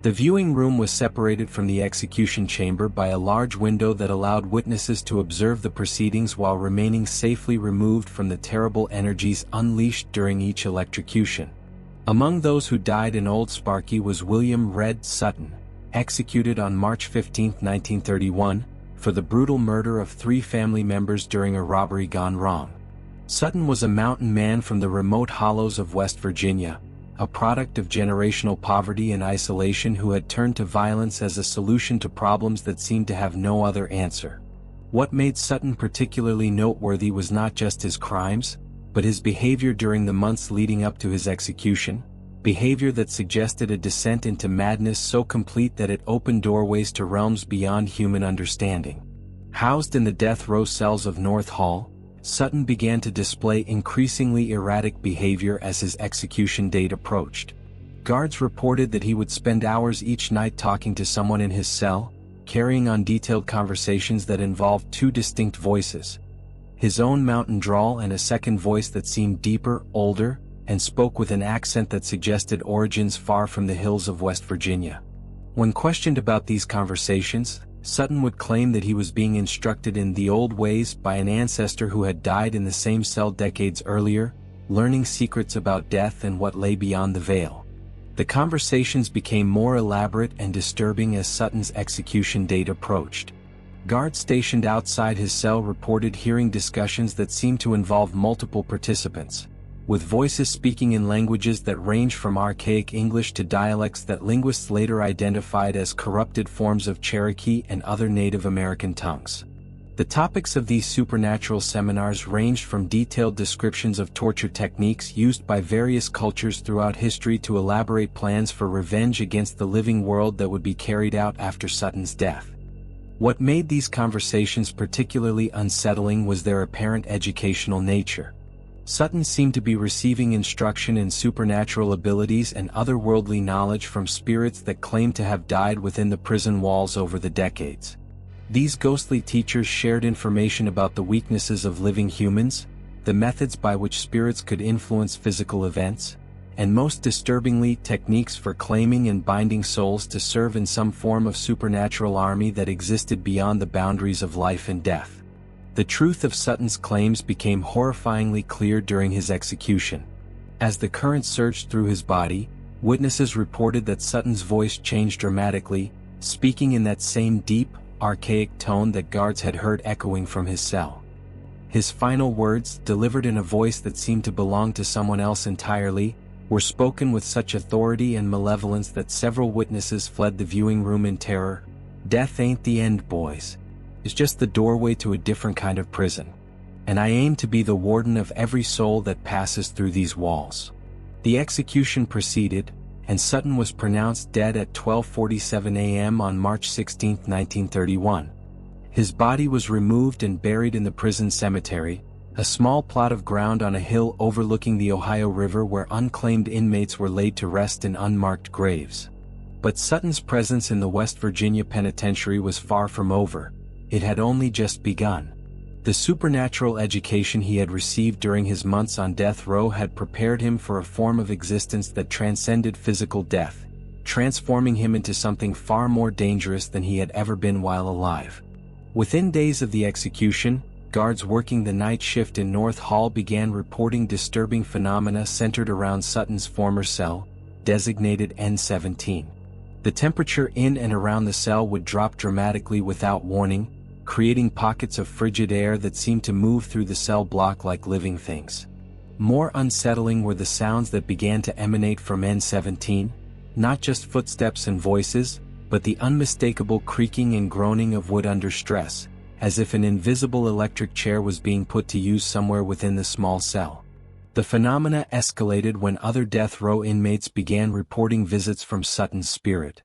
The viewing room was separated from the execution chamber by a large window that allowed witnesses to observe the proceedings while remaining safely removed from the terrible energies unleashed during each electrocution. Among those who died in Old Sparky was William "Red" Sutton, executed on March 15, 1931, for the brutal murder of 3 family members during a robbery gone wrong. Sutton was a mountain man from the remote hollows of West Virginia, a product of generational poverty and isolation who had turned to violence as a solution to problems that seemed to have no other answer. What made Sutton particularly noteworthy was not just his crimes, but his behavior during the months leading up to his execution, behavior that suggested a descent into madness so complete that it opened doorways to realms beyond human understanding. Housed in the death row cells of North Hall, Sutton began to display increasingly erratic behavior as his execution date approached. Guards reported that he would spend hours each night talking to someone in his cell, carrying on detailed conversations that involved 2 distinct voices: his own mountain drawl and a second voice that seemed deeper, older, and spoke with an accent that suggested origins far from the hills of West Virginia. When questioned about these conversations, Sutton would claim that he was being instructed in the old ways by an ancestor who had died in the same cell decades earlier, learning secrets about death and what lay beyond the veil. The conversations became more elaborate and disturbing as Sutton's execution date approached. Guards stationed outside his cell reported hearing discussions that seemed to involve multiple participants, with voices speaking in languages that range from archaic English to dialects that linguists later identified as corrupted forms of Cherokee and other Native American tongues. The topics of these supernatural seminars ranged from detailed descriptions of torture techniques used by various cultures throughout history to elaborate plans for revenge against the living world that would be carried out after Sutton's death. What made these conversations particularly unsettling was their apparent educational nature. Sutton seemed to be receiving instruction in supernatural abilities and otherworldly knowledge from spirits that claimed to have died within the prison walls over the decades. These ghostly teachers shared information about the weaknesses of living humans, the methods by which spirits could influence physical events, and most disturbingly, techniques for claiming and binding souls to serve in some form of supernatural army that existed beyond the boundaries of life and death. The truth of Sutton's claims became horrifyingly clear during his execution. As the current surged through his body, witnesses reported that Sutton's voice changed dramatically, speaking in that same deep, archaic tone that guards had heard echoing from his cell. His final words, delivered in a voice that seemed to belong to someone else entirely, were spoken with such authority and malevolence that several witnesses fled the viewing room in terror. "Death ain't the end, boys. It's just the doorway to a different kind of prison. And I aim to be the warden of every soul that passes through these walls." The execution proceeded, and Sutton was pronounced dead at 12:47 a.m. on March 16, 1931. His body was removed and buried in the prison cemetery, a small plot of ground on a hill overlooking the Ohio River where unclaimed inmates were laid to rest in unmarked graves. But Sutton's presence in the West Virginia Penitentiary was far from over. It had only just begun. The supernatural education he had received during his months on death row had prepared him for a form of existence that transcended physical death, transforming him into something far more dangerous than he had ever been while alive. Within days of the execution, guards working the night shift in North Hall began reporting disturbing phenomena centered around Sutton's former cell, designated N17. The temperature in and around the cell would drop dramatically without warning, creating pockets of frigid air that seemed to move through the cell block like living things. More unsettling were the sounds that began to emanate from N17, not just footsteps and voices, but the unmistakable creaking and groaning of wood under stress, as if an invisible electric chair was being put to use somewhere within the small cell. The phenomena escalated when other death row inmates began reporting visits from Sutton's spirit.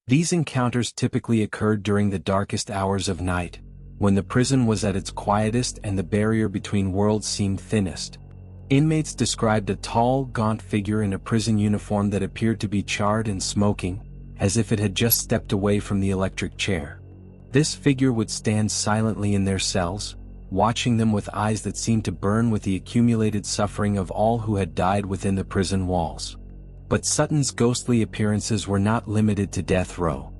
These encounters typically occurred during the darkest hours of night, when the prison was at its quietest and the barrier between worlds seemed thinnest. Inmates described a tall, gaunt figure in a prison uniform that appeared to be charred and smoking, as if it had just stepped away from the electric chair. This figure would stand silently in their cells, watching them with eyes that seemed to burn with the accumulated suffering of all who had died within the prison walls. But Sutton's ghostly appearances were not limited to death row.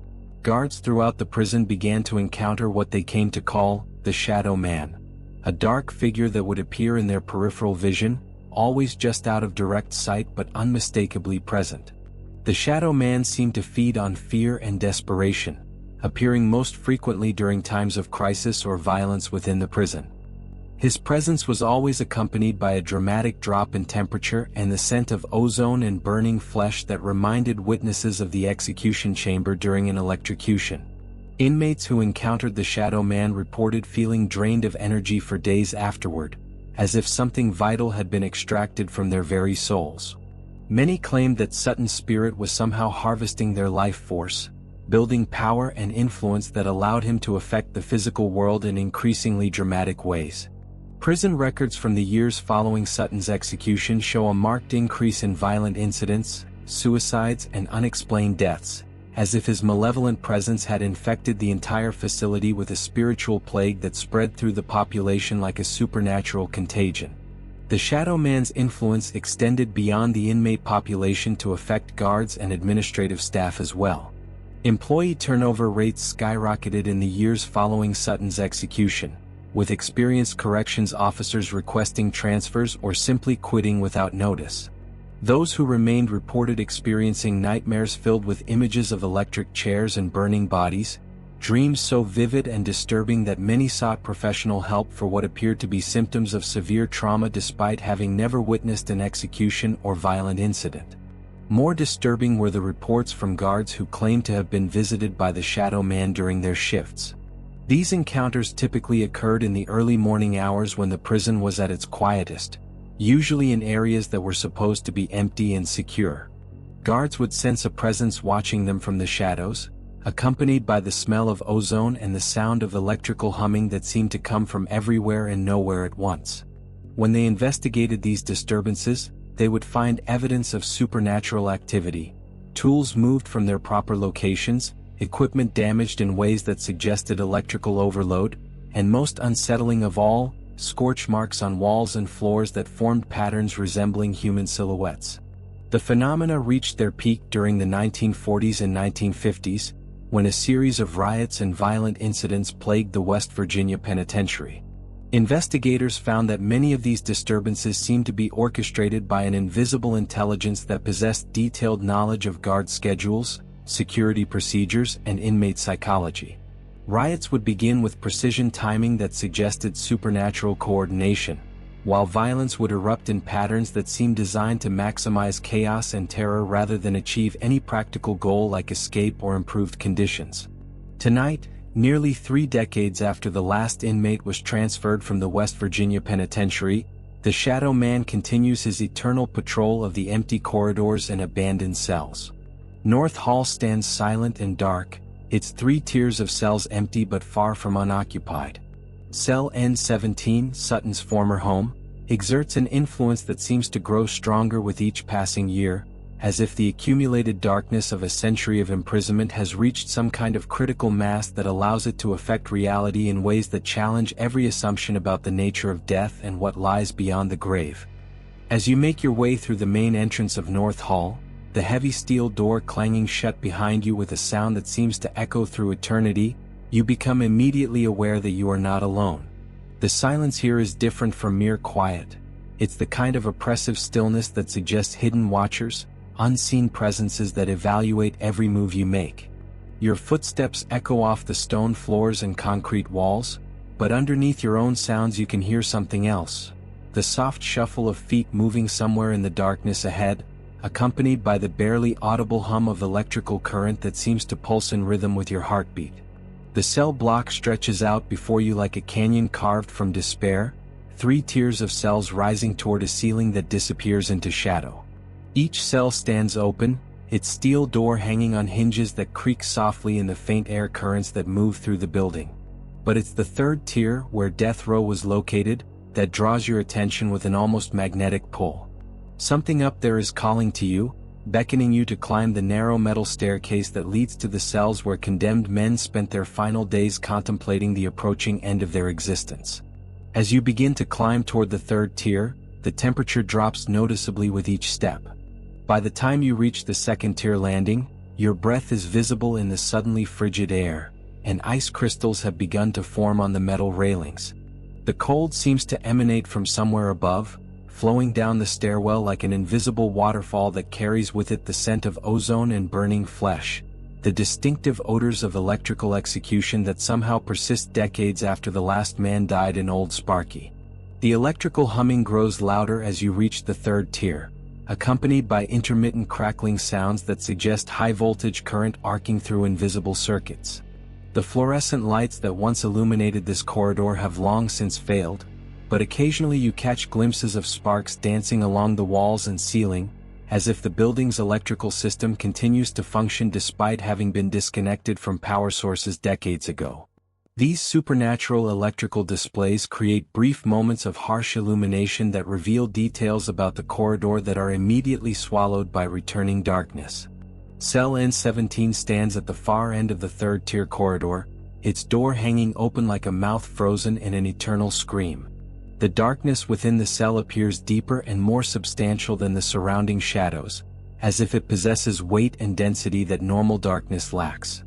Guards throughout the prison began to encounter what they came to call the Shadow Man, a dark figure that would appear in their peripheral vision, always just out of direct sight but unmistakably present. The Shadow Man seemed to feed on fear and desperation, appearing most frequently during times of crisis or violence within the prison. His presence was always accompanied by a dramatic drop in temperature and the scent of ozone and burning flesh that reminded witnesses of the execution chamber during an electrocution. Inmates who encountered the Shadow Man reported feeling drained of energy for days afterward, as if something vital had been extracted from their very souls. Many claimed that Sutton's spirit was somehow harvesting their life force, building power and influence that allowed him to affect the physical world in increasingly dramatic ways. Prison records from the years following Sutton's execution show a marked increase in violent incidents, suicides, and unexplained deaths, as if his malevolent presence had infected the entire facility with a spiritual plague that spread through the population like a supernatural contagion. The Shadow Man's influence extended beyond the inmate population to affect guards and administrative staff as well. Employee turnover rates skyrocketed in the years following Sutton's execution, with experienced corrections officers requesting transfers or simply quitting without notice. Those who remained reported experiencing nightmares filled with images of electric chairs and burning bodies, dreams so vivid and disturbing that many sought professional help for what appeared to be symptoms of severe trauma despite having never witnessed an execution or violent incident. More disturbing were the reports from guards who claimed to have been visited by the Shadow Man during their shifts. These encounters typically occurred in the early morning hours when the prison was at its quietest, usually in areas that were supposed to be empty and secure. Guards would sense a presence watching them from the shadows, accompanied by the smell of ozone and the sound of electrical humming that seemed to come from everywhere and nowhere at once. When they investigated these disturbances, they would find evidence of supernatural activity, tools moved from their proper locations, equipment damaged in ways that suggested electrical overload, and most unsettling of all, scorch marks on walls and floors that formed patterns resembling human silhouettes. The phenomena reached their peak during the 1940s and 1950s, when a series of riots and violent incidents plagued the West Virginia Penitentiary. Investigators found that many of these disturbances seemed to be orchestrated by an invisible intelligence that possessed detailed knowledge of guard schedules, security procedures, and inmate psychology. Riots would begin with precision timing that suggested supernatural coordination, while violence would erupt in patterns that seemed designed to maximize chaos and terror rather than achieve any practical goal like escape or improved conditions. Tonight, nearly 3 decades after the last inmate was transferred from the West Virginia Penitentiary, the Shadow Man continues his eternal patrol of the empty corridors and abandoned cells. North Hall stands silent and dark, its 3 tiers of cells empty but far from unoccupied. Cell N17, Sutton's former home, exerts an influence that seems to grow stronger with each passing year, as if the accumulated darkness of a century of imprisonment has reached some kind of critical mass that allows it to affect reality in ways that challenge every assumption about the nature of death and what lies beyond the grave. As you make your way through the main entrance of North Hall, the heavy steel door clanging shut behind you with a sound that seems to echo through eternity, you become immediately aware that you are not alone. The silence here is different from mere quiet. It's the kind of oppressive stillness that suggests hidden watchers, unseen presences that evaluate every move you make. Your footsteps echo off the stone floors and concrete walls, but underneath your own sounds you can hear something else. The soft shuffle of feet moving somewhere in the darkness ahead, accompanied by the barely audible hum of electrical current that seems to pulse in rhythm with your heartbeat. The cell block stretches out before you like a canyon carved from despair, 3 tiers of cells rising toward a ceiling that disappears into shadow. Each cell stands open, its steel door hanging on hinges that creak softly in the faint air currents that move through the building. But it's the 3rd tier, where death row was located, that draws your attention with an almost magnetic pull. Something up there is calling to you, beckoning you to climb the narrow metal staircase that leads to the cells where condemned men spent their final days contemplating the approaching end of their existence. As you begin to climb toward the 3rd tier, the temperature drops noticeably with each step. By the time you reach the second-tier landing, your breath is visible in the suddenly frigid air, and ice crystals have begun to form on the metal railings. The cold seems to emanate from somewhere above, flowing down the stairwell like an invisible waterfall that carries with it the scent of ozone and burning flesh, the distinctive odors of electrical execution that somehow persist decades after the last man died in Old Sparky. The electrical humming grows louder as you reach the third tier, accompanied by intermittent crackling sounds that suggest high-voltage current arcing through invisible circuits. The fluorescent lights that once illuminated this corridor have long since failed, but occasionally you catch glimpses of sparks dancing along the walls and ceiling, as if the building's electrical system continues to function despite having been disconnected from power sources decades ago. These supernatural electrical displays create brief moments of harsh illumination that reveal details about the corridor that are immediately swallowed by returning darkness. Cell N17 stands at the far end of the third-tier corridor, its door hanging open like a mouth frozen in an eternal scream. The darkness within the cell appears deeper and more substantial than the surrounding shadows, as if it possesses weight and density that normal darkness lacks.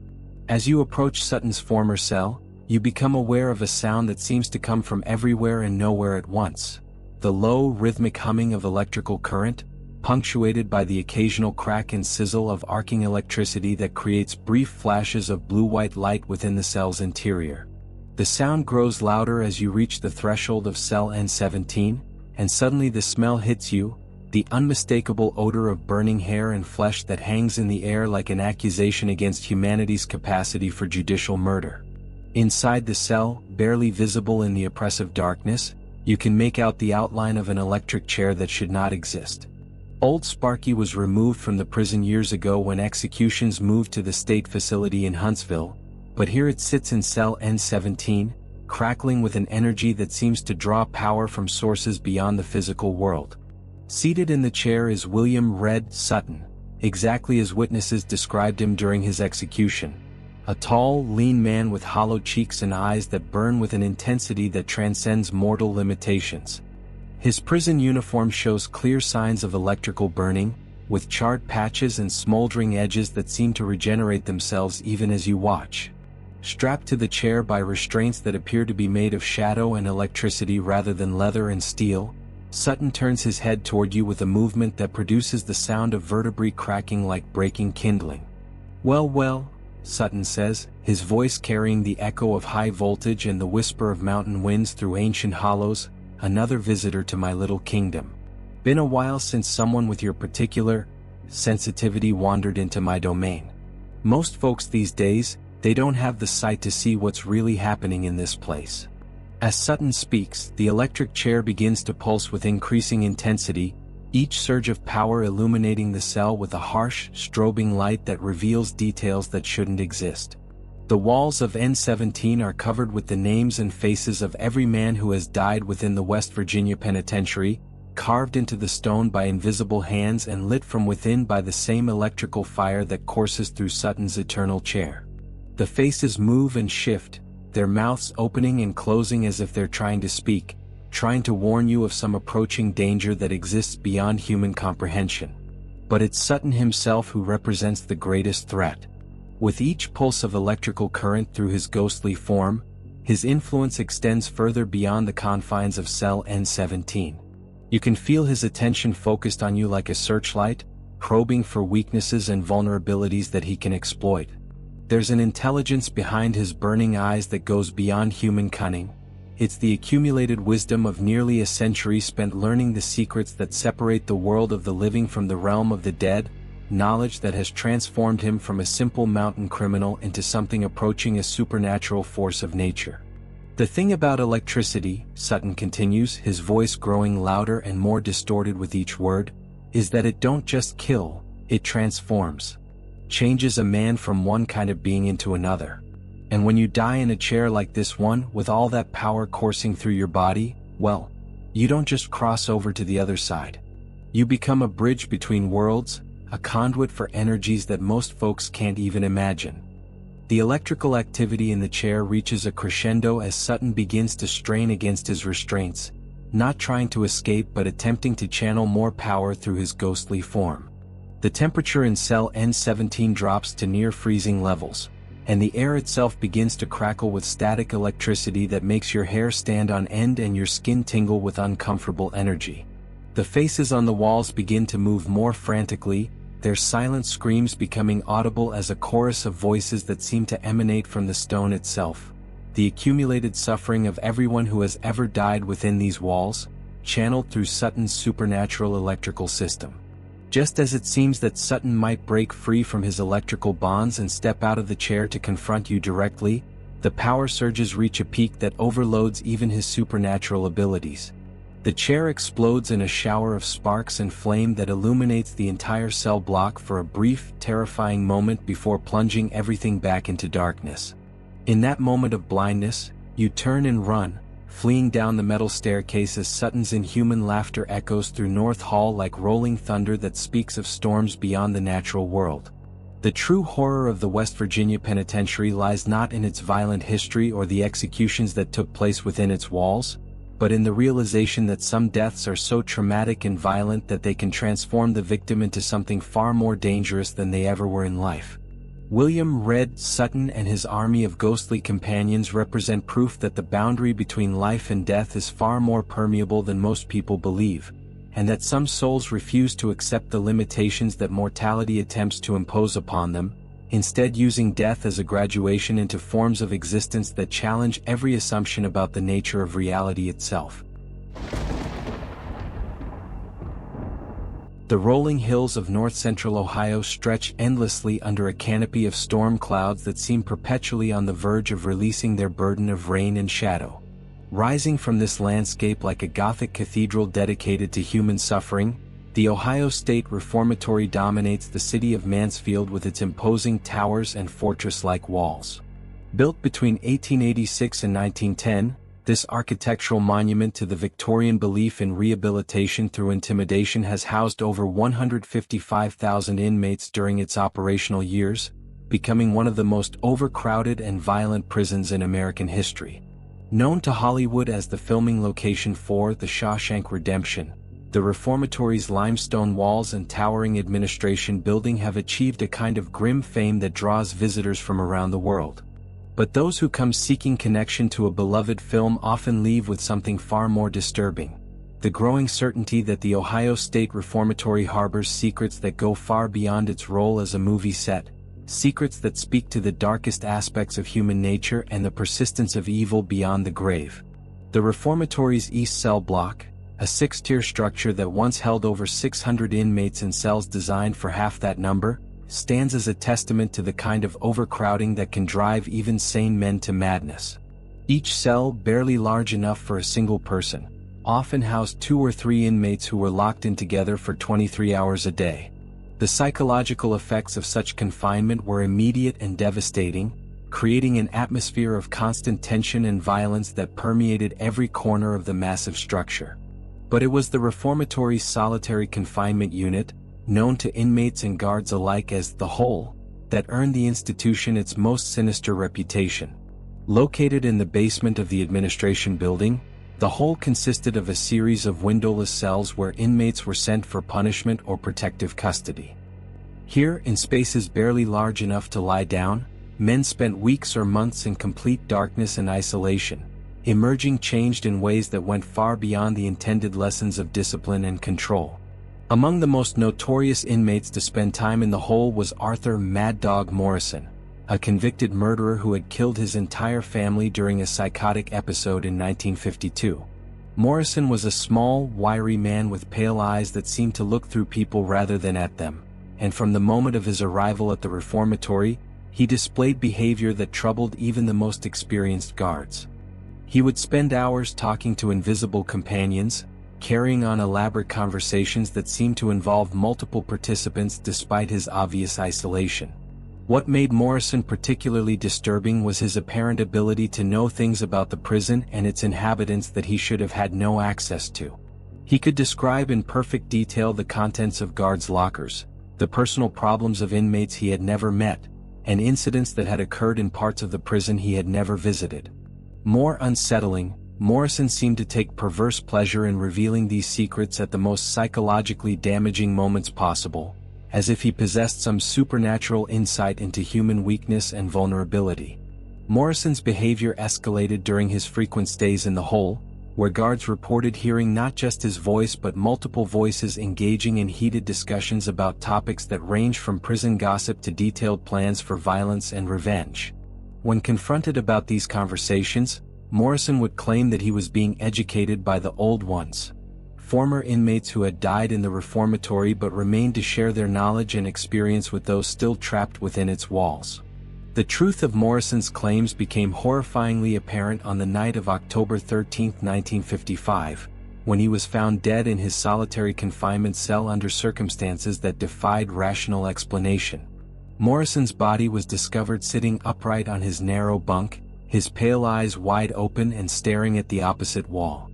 As you approach Sutton's former cell, you become aware of a sound that seems to come from everywhere and nowhere at once. The low, rhythmic humming of electrical current, punctuated by the occasional crack and sizzle of arcing electricity that creates brief flashes of blue-white light within the cell's interior. The sound grows louder as you reach the threshold of cell N17, and suddenly the smell hits you, the unmistakable odor of burning hair and flesh that hangs in the air like an accusation against humanity's capacity for judicial murder. Inside the cell, barely visible in the oppressive darkness, you can make out the outline of an electric chair that should not exist. Old Sparky was removed from the prison years ago when executions moved to the state facility in Huntsville, but here it sits in cell N17, crackling with an energy that seems to draw power from sources beyond the physical world. Seated in the chair is William "Red" Sutton, exactly as witnesses described him during his execution. A tall, lean man with hollow cheeks and eyes that burn with an intensity that transcends mortal limitations. His prison uniform shows clear signs of electrical burning, with charred patches and smoldering edges that seem to regenerate themselves even as you watch. Strapped to the chair by restraints that appear to be made of shadow and electricity rather than leather and steel, Sutton turns his head toward you with a movement that produces the sound of vertebrae cracking like breaking kindling. "Well, well," Sutton says, his voice carrying the echo of high voltage and the whisper of mountain winds through ancient hollows, "another visitor to my little kingdom. Been a while since someone with your particular sensitivity wandered into my domain. Most folks these days, they don't have the sight to see what's really happening in this place." As Sutton speaks, the electric chair begins to pulse with increasing intensity, each surge of power illuminating the cell with a harsh, strobing light that reveals details that shouldn't exist. The walls of N17 are covered with the names and faces of every man who has died within the West Virginia Penitentiary, carved into the stone by invisible hands and lit from within by the same electrical fire that courses through Sutton's eternal chair. The faces move and shift, their mouths opening and closing as if they're trying to speak, trying to warn you of some approaching danger that exists beyond human comprehension. But it's Sutton himself who represents the greatest threat. With each pulse of electrical current through his ghostly form, his influence extends further beyond the confines of cell N17. You can feel his attention focused on you like a searchlight, probing for weaknesses and vulnerabilities that he can exploit. There's an intelligence behind his burning eyes that goes beyond human cunning. It's the accumulated wisdom of nearly a century spent learning the secrets that separate the world of the living from the realm of the dead, knowledge that has transformed him from a simple mountain criminal into something approaching a supernatural force of nature. "The thing about electricity," Sutton continues, his voice growing louder and more distorted with each word, "is that it don't just kill, it transforms. Changes a man from one kind of being into another. And when you die in a chair like this one, with all that power coursing through your body, well, you don't just cross over to the other side. You become a bridge between worlds, a conduit for energies that most folks can't even imagine." The electrical activity in the chair reaches a crescendo as Sutton begins to strain against his restraints, not trying to escape but attempting to channel more power through his ghostly form. The temperature in cell N17 drops to near freezing levels, and the air itself begins to crackle with static electricity that makes your hair stand on end and your skin tingle with uncomfortable energy. The faces on the walls begin to move more frantically, their silent screams becoming audible as a chorus of voices that seem to emanate from the stone itself. The accumulated suffering of everyone who has ever died within these walls, channeled through Sutton's supernatural electrical system. Just as it seems that Sutton might break free from his electrical bonds and step out of the chair to confront you directly, the power surges reach a peak that overloads even his supernatural abilities. The chair explodes in a shower of sparks and flame that illuminates the entire cell block for a brief, terrifying moment before plunging everything back into darkness. In that moment of blindness, you turn and run, fleeing down the metal staircase as Sutton's inhuman laughter echoes through North Hall like rolling thunder that speaks of storms beyond the natural world. The true horror of the West Virginia Penitentiary lies not in its violent history or the executions that took place within its walls, but in the realization that some deaths are so traumatic and violent that they can transform the victim into something far more dangerous than they ever were in life. William Red Sutton and his army of ghostly companions represent proof that the boundary between life and death is far more permeable than most people believe, and that some souls refuse to accept the limitations that mortality attempts to impose upon them, instead using death as a graduation into forms of existence that challenge every assumption about the nature of reality itself. The rolling hills of north-central Ohio stretch endlessly under a canopy of storm clouds that seem perpetually on the verge of releasing their burden of rain and shadow. Rising from this landscape like a Gothic cathedral dedicated to human suffering, the Ohio State Reformatory dominates the city of Mansfield with its imposing towers and fortress-like walls. Built between 1886 and 1910, this architectural monument to the Victorian belief in rehabilitation through intimidation has housed over 155,000 inmates during its operational years, becoming one of the most overcrowded and violent prisons in American history. Known to Hollywood as the filming location for The Shawshank Redemption, the Reformatory's limestone walls and towering administration building have achieved a kind of grim fame that draws visitors from around the world. But those who come seeking connection to a beloved film often leave with something far more disturbing: the growing certainty that the Ohio State Reformatory harbors secrets that go far beyond its role as a movie set, secrets that speak to the darkest aspects of human nature and the persistence of evil beyond the grave. The Reformatory's East Cell Block, a 6-tier structure that once held over 600 inmates in cells designed for half that number, stands as a testament to the kind of overcrowding that can drive even sane men to madness. Each cell, barely large enough for a single person, often housed 2 or 3 inmates who were locked in together for 23 hours a day. The psychological effects of such confinement were immediate and devastating, creating an atmosphere of constant tension and violence that permeated every corner of the massive structure. But it was the Reformatory's solitary confinement unit, known to inmates and guards alike as the Hole, that earned the institution its most sinister reputation. Located in the basement of the administration building, the Hole consisted of a series of windowless cells where inmates were sent for punishment or protective custody. Here, in spaces barely large enough to lie down, men spent weeks or months in complete darkness and isolation, emerging changed in ways that went far beyond the intended lessons of discipline and control. Among the most notorious inmates to spend time in the Hole was Arthur Mad Dog Morrison, a convicted murderer who had killed his entire family during a psychotic episode in 1952. Morrison was a small, wiry man with pale eyes that seemed to look through people rather than at them, and from the moment of his arrival at the Reformatory, he displayed behavior that troubled even the most experienced guards. He would spend hours talking to invisible companions, carrying on elaborate conversations that seemed to involve multiple participants despite his obvious isolation. What made Morrison particularly disturbing was his apparent ability to know things about the prison and its inhabitants that he should have had no access to. He could describe in perfect detail the contents of guards' lockers, the personal problems of inmates he had never met, and incidents that had occurred in parts of the prison he had never visited. More unsettling, Morrison seemed to take perverse pleasure in revealing these secrets at the most psychologically damaging moments possible, as if he possessed some supernatural insight into human weakness and vulnerability. Morrison's behavior escalated during his frequent stays in the hole, where guards reported hearing not just his voice but multiple voices engaging in heated discussions about topics that range from prison gossip to detailed plans for violence and revenge. When confronted about these conversations, Morrison would claim that he was being educated by the old ones, former inmates who had died in the reformatory but remained to share their knowledge and experience with those still trapped within its walls. The truth of Morrison's claims became horrifyingly apparent on the night of October 13, 1955, when he was found dead in his solitary confinement cell under circumstances that defied rational explanation. Morrison's body was discovered sitting upright on his narrow bunk, his pale eyes wide open and staring at the opposite wall.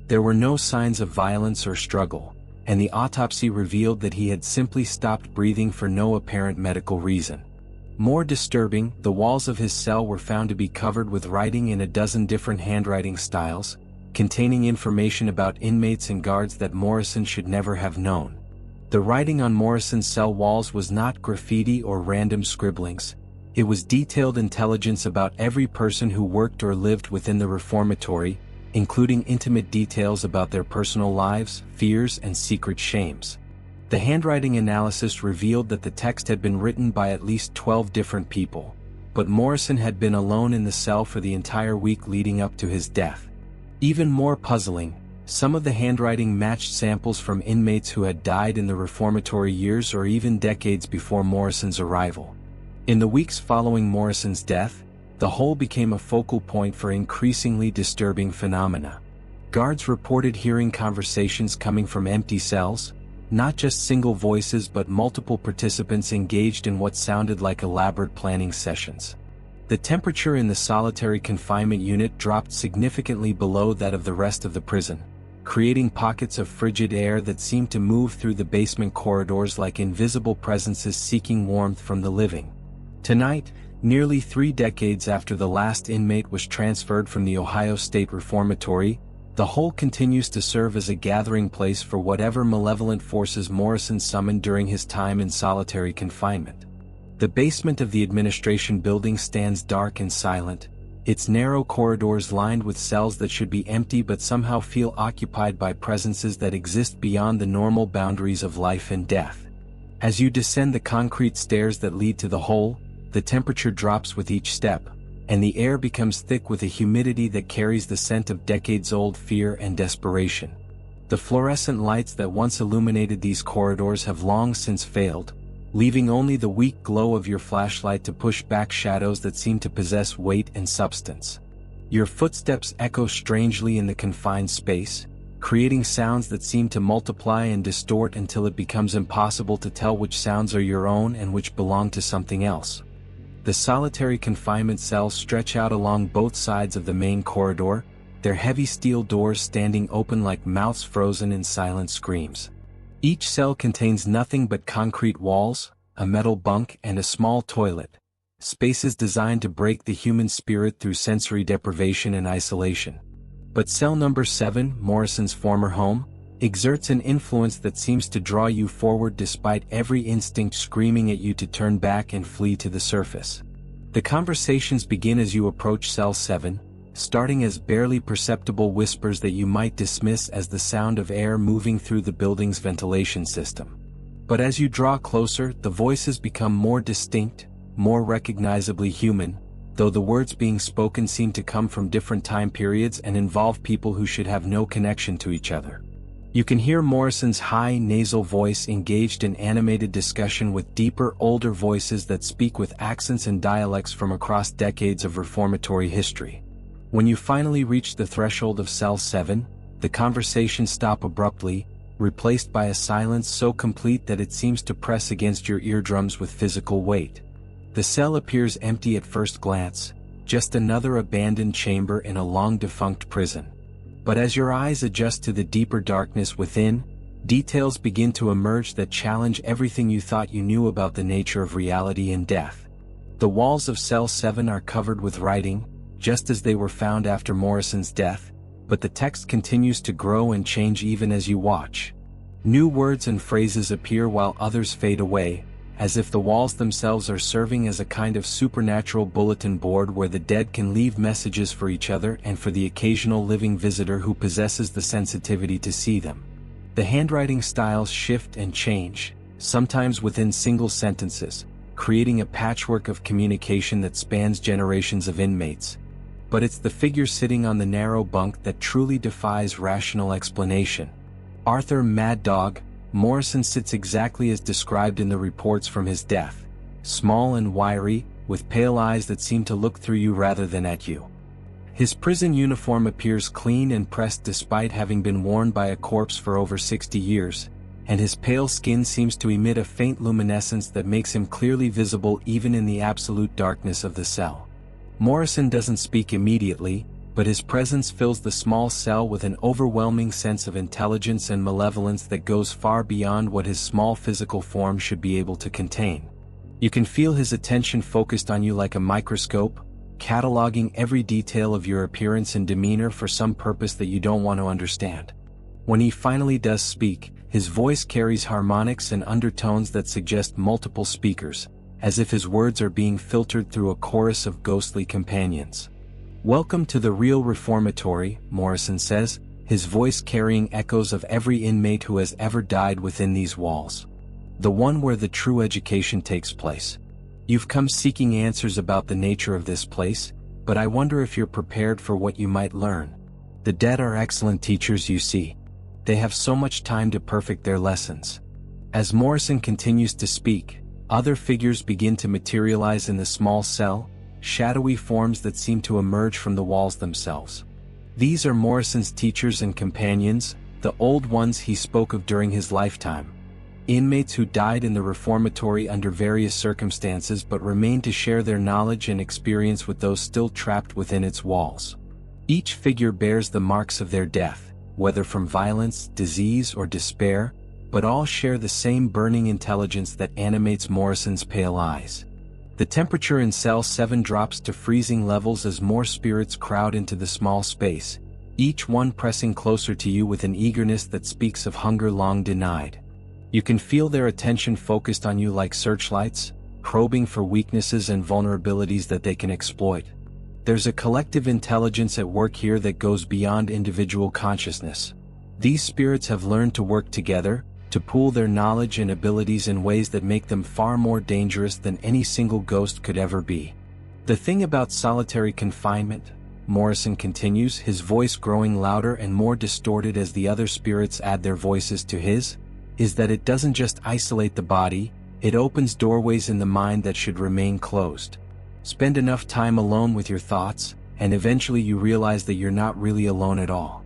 There were no signs of violence or struggle, and the autopsy revealed that he had simply stopped breathing for no apparent medical reason. More disturbing, the walls of his cell were found to be covered with writing in a dozen different handwriting styles, containing information about inmates and guards that Morrison should never have known. The writing on Morrison's cell walls was not graffiti or random scribblings. It was detailed intelligence about every person who worked or lived within the reformatory, including intimate details about their personal lives, fears, and secret shames. The handwriting analysis revealed that the text had been written by at least 12 different people, but Morrison had been alone in the cell for the entire week leading up to his death. Even more puzzling, some of the handwriting matched samples from inmates who had died in the reformatory years or even decades before Morrison's arrival. In the weeks following Morrison's death, the hole became a focal point for increasingly disturbing phenomena. Guards reported hearing conversations coming from empty cells, not just single voices but multiple participants engaged in what sounded like elaborate planning sessions. The temperature in the solitary confinement unit dropped significantly below that of the rest of the prison, creating pockets of frigid air that seemed to move through the basement corridors like invisible presences seeking warmth from the living. Tonight, nearly 3 decades after the last inmate was transferred from the Ohio State Reformatory, the hole continues to serve as a gathering place for whatever malevolent forces Morrison summoned during his time in solitary confinement. The basement of the administration building stands dark and silent, its narrow corridors lined with cells that should be empty but somehow feel occupied by presences that exist beyond the normal boundaries of life and death. As you descend the concrete stairs that lead to the hole, the temperature drops with each step, and the air becomes thick with a humidity that carries the scent of decades-old fear and desperation. The fluorescent lights that once illuminated these corridors have long since failed, leaving only the weak glow of your flashlight to push back shadows that seem to possess weight and substance. Your footsteps echo strangely in the confined space, creating sounds that seem to multiply and distort until it becomes impossible to tell which sounds are your own and which belong to something else. The solitary confinement cells stretch out along both sides of the main corridor, their heavy steel doors standing open like mouths frozen in silent screams. Each cell contains nothing but concrete walls, a metal bunk, and a small toilet, spaces designed to break the human spirit through sensory deprivation and isolation. But cell number 7, Morrison's former home, exerts an influence that seems to draw you forward despite every instinct screaming at you to turn back and flee to the surface. The conversations begin as you approach cell 7, starting as barely perceptible whispers that you might dismiss as the sound of air moving through the building's ventilation system. But as you draw closer, the voices become more distinct, more recognizably human, though the words being spoken seem to come from different time periods and involve people who should have no connection to each other. You can hear Morrison's high nasal voice engaged in animated discussion with deeper, older voices that speak with accents and dialects from across decades of reformatory history. When you finally reach the threshold of cell 7, the conversations stop abruptly, replaced by a silence so complete that it seems to press against your eardrums with physical weight. The cell appears empty at first glance, just another abandoned chamber in a long-defunct prison. But as your eyes adjust to the deeper darkness within, details begin to emerge that challenge everything you thought you knew about the nature of reality and death. The walls of cell 7 are covered with writing, just as they were found after Morrison's death, but the text continues to grow and change even as you watch. New words and phrases appear while others fade away, as if the walls themselves are serving as a kind of supernatural bulletin board where the dead can leave messages for each other and for the occasional living visitor who possesses the sensitivity to see them. The handwriting styles shift and change, sometimes within single sentences, creating a patchwork of communication that spans generations of inmates. But it's the figure sitting on the narrow bunk that truly defies rational explanation. Arthur Mad Dog Morrison sits exactly as described in the reports from his death, small and wiry, with pale eyes that seem to look through you rather than at you. His prison uniform appears clean and pressed despite having been worn by a corpse for over 60 years, and his pale skin seems to emit a faint luminescence that makes him clearly visible even in the absolute darkness of the cell. Morrison doesn't speak immediately, but his presence fills the small cell with an overwhelming sense of intelligence and malevolence that goes far beyond what his small physical form should be able to contain. You can feel his attention focused on you like a microscope, cataloging every detail of your appearance and demeanor for some purpose that you don't want to understand. When he finally does speak, his voice carries harmonics and undertones that suggest multiple speakers, as if his words are being filtered through a chorus of ghostly companions. "Welcome to the real Reformatory," Morrison says, his voice carrying echoes of every inmate who has ever died within these walls. "The one where the true education takes place. You've come seeking answers about the nature of this place, but I wonder if you're prepared for what you might learn. The dead are excellent teachers, you see. They have so much time to perfect their lessons." As Morrison continues to speak, other figures begin to materialize in the small cell, shadowy forms that seem to emerge from the walls themselves. These are Morrison's teachers and companions, the old ones he spoke of during his lifetime. Inmates who died in the Reformatory under various circumstances but remained to share their knowledge and experience with those still trapped within its walls. Each figure bears the marks of their death, whether from violence, disease, or despair, but all share the same burning intelligence that animates Morrison's pale eyes. The temperature in Cell 7 drops to freezing levels as more spirits crowd into the small space, each one pressing closer to you with an eagerness that speaks of hunger long denied. You can feel their attention focused on you like searchlights, probing for weaknesses and vulnerabilities that they can exploit. There's a collective intelligence at work here that goes beyond individual consciousness. These spirits have learned to work together, to pool their knowledge and abilities in ways that make them far more dangerous than any single ghost could ever be. "The thing about solitary confinement," Morrison continues, his voice growing louder and more distorted as the other spirits add their voices to his, "is that it doesn't just isolate the body, it opens doorways in the mind that should remain closed. Spend enough time alone with your thoughts, and eventually you realize that you're not really alone at all.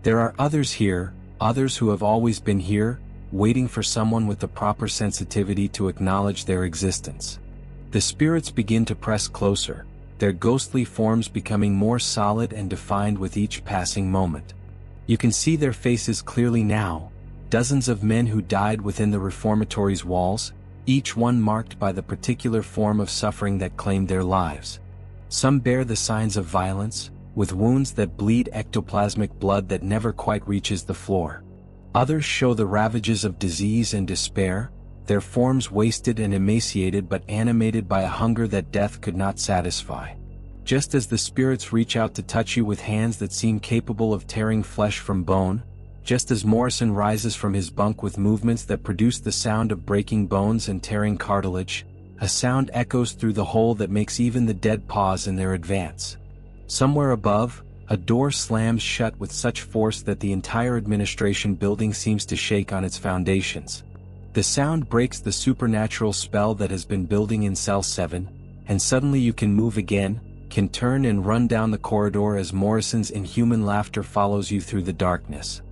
There are others here, others who have always been here, waiting for someone with the proper sensitivity to acknowledge their existence." The spirits begin to press closer, their ghostly forms becoming more solid and defined with each passing moment. You can see their faces clearly now, dozens of men who died within the Reformatory's walls, each one marked by the particular form of suffering that claimed their lives. Some bear the signs of violence, with wounds that bleed ectoplasmic blood that never quite reaches the floor. Others show the ravages of disease and despair, their forms wasted and emaciated but animated by a hunger that death could not satisfy. Just as the spirits reach out to touch you with hands that seem capable of tearing flesh from bone, just as Morrison rises from his bunk with movements that produce the sound of breaking bones and tearing cartilage, a sound echoes through the hole that makes even the dead pause in their advance. Somewhere above, a door slams shut with such force that the entire administration building seems to shake on its foundations. The sound breaks the supernatural spell that has been building in Cell 7, and suddenly you can move again, can turn and run down the corridor as Morrison's inhuman laughter follows you through the darkness.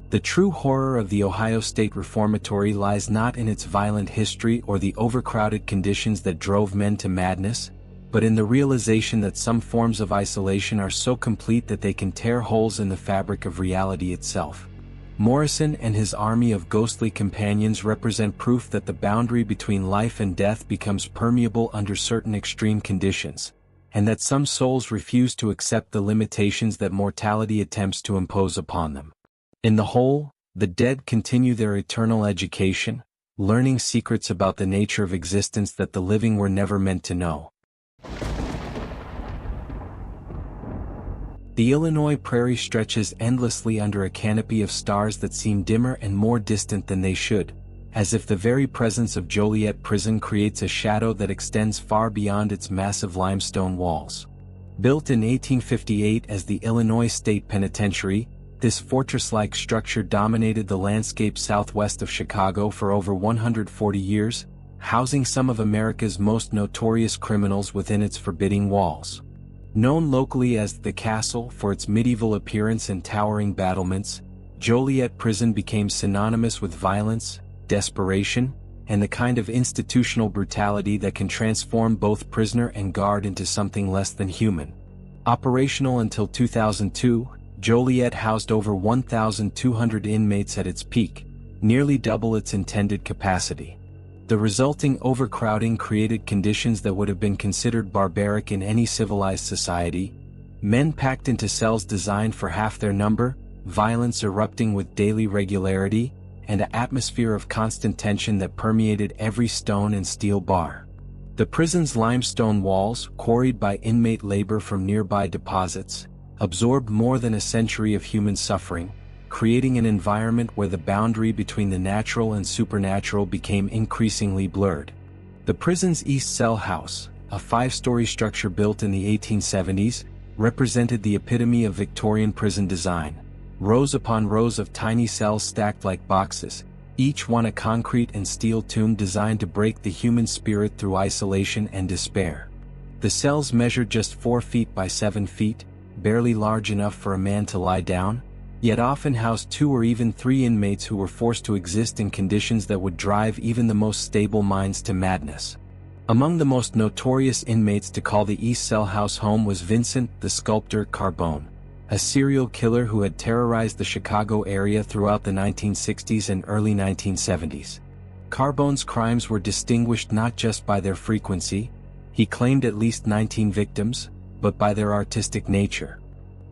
The true horror of the Ohio State Reformatory lies not in its violent history or the overcrowded conditions that drove men to madness, but in the realization that some forms of isolation are so complete that they can tear holes in the fabric of reality itself. Morrison and his army of ghostly companions represent proof that the boundary between life and death becomes permeable under certain extreme conditions, and that some souls refuse to accept the limitations that mortality attempts to impose upon them. In the whole, The dead continue their eternal education, learning secrets about the nature of existence that the living were never meant to know. The Illinois prairie stretches endlessly under a canopy of stars that seem dimmer and more distant than they should, as if the very presence of Joliet prison creates a shadow that extends far beyond its massive limestone walls. Built in 1858 as the Illinois State Penitentiary, this fortress-like structure dominated the landscape southwest of Chicago for over 140 years, housing some of America's most notorious criminals within its forbidding walls. Known locally as the Castle for its medieval appearance and towering battlements, Joliet Prison became synonymous with violence, desperation, and the kind of institutional brutality that can transform both prisoner and guard into something less than human. Operational until 2002, Joliet housed over 1,200 inmates at its peak, nearly double its intended capacity. The resulting overcrowding created conditions that would have been considered barbaric in any civilized society: men packed into cells designed for half their number, violence erupting with daily regularity, and an atmosphere of constant tension that permeated every stone and steel bar. The prison's limestone walls, quarried by inmate labor from nearby deposits, absorbed more than a century of human suffering, creating an environment where the boundary between the natural and supernatural became increasingly blurred. The prison's East Cell House, a 5-story structure built in the 1870s, represented the epitome of Victorian prison design. Rows upon rows of tiny cells stacked like boxes, each one a concrete and steel tomb designed to break the human spirit through isolation and despair. The cells measured just 4 feet by 7 feet, barely large enough for a man to lie down, yet often housed 2 or even 3 inmates who were forced to exist in conditions that would drive even the most stable minds to madness. Among the most notorious inmates to call the East Cell House home was Vincent the Sculptor Carbone, a serial killer who had terrorized the Chicago area throughout the 1960s and early 1970s. Carbone's crimes were distinguished not just by their frequency — he claimed at least 19 victims — but by their artistic nature.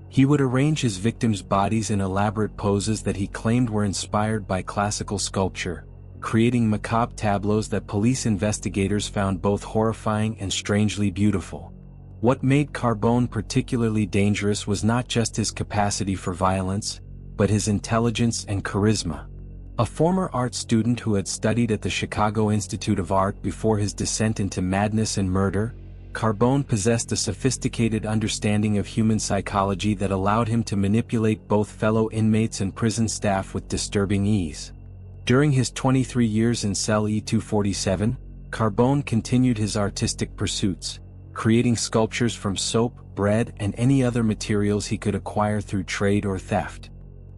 He would arrange his victims' bodies in elaborate poses that he claimed were inspired by classical sculpture, creating macabre tableaux that police investigators found both horrifying and strangely beautiful. What made Carbone particularly dangerous was not just his capacity for violence, but his intelligence and charisma. A former art student who had studied at the Chicago Institute of Art before his descent into madness and murder, Carbone possessed a sophisticated understanding of human psychology that allowed him to manipulate both fellow inmates and prison staff with disturbing ease. During his 23 years in cell E247, Carbone continued his artistic pursuits, creating sculptures from soap, bread, and any other materials he could acquire through trade or theft.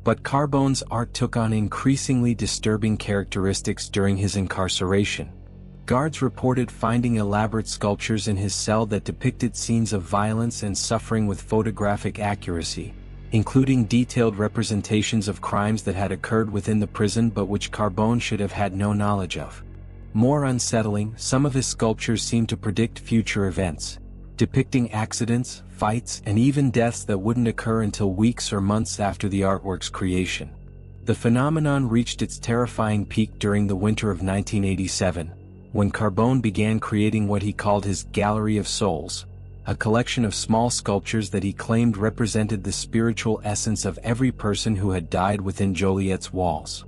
But Carbone's art took on increasingly disturbing characteristics during his incarceration. Guards reported finding elaborate sculptures in his cell that depicted scenes of violence and suffering with photographic accuracy, including detailed representations of crimes that had occurred within the prison but which Carbone should have had no knowledge of. More unsettling, some of his sculptures seemed to predict future events, depicting accidents, fights, and even deaths that wouldn't occur until weeks or months after the artwork's creation. The phenomenon reached its terrifying peak during the winter of 1987, when Carbone began creating what he called his Gallery of Souls, a collection of small sculptures that he claimed represented the spiritual essence of every person who had died within Joliet's walls.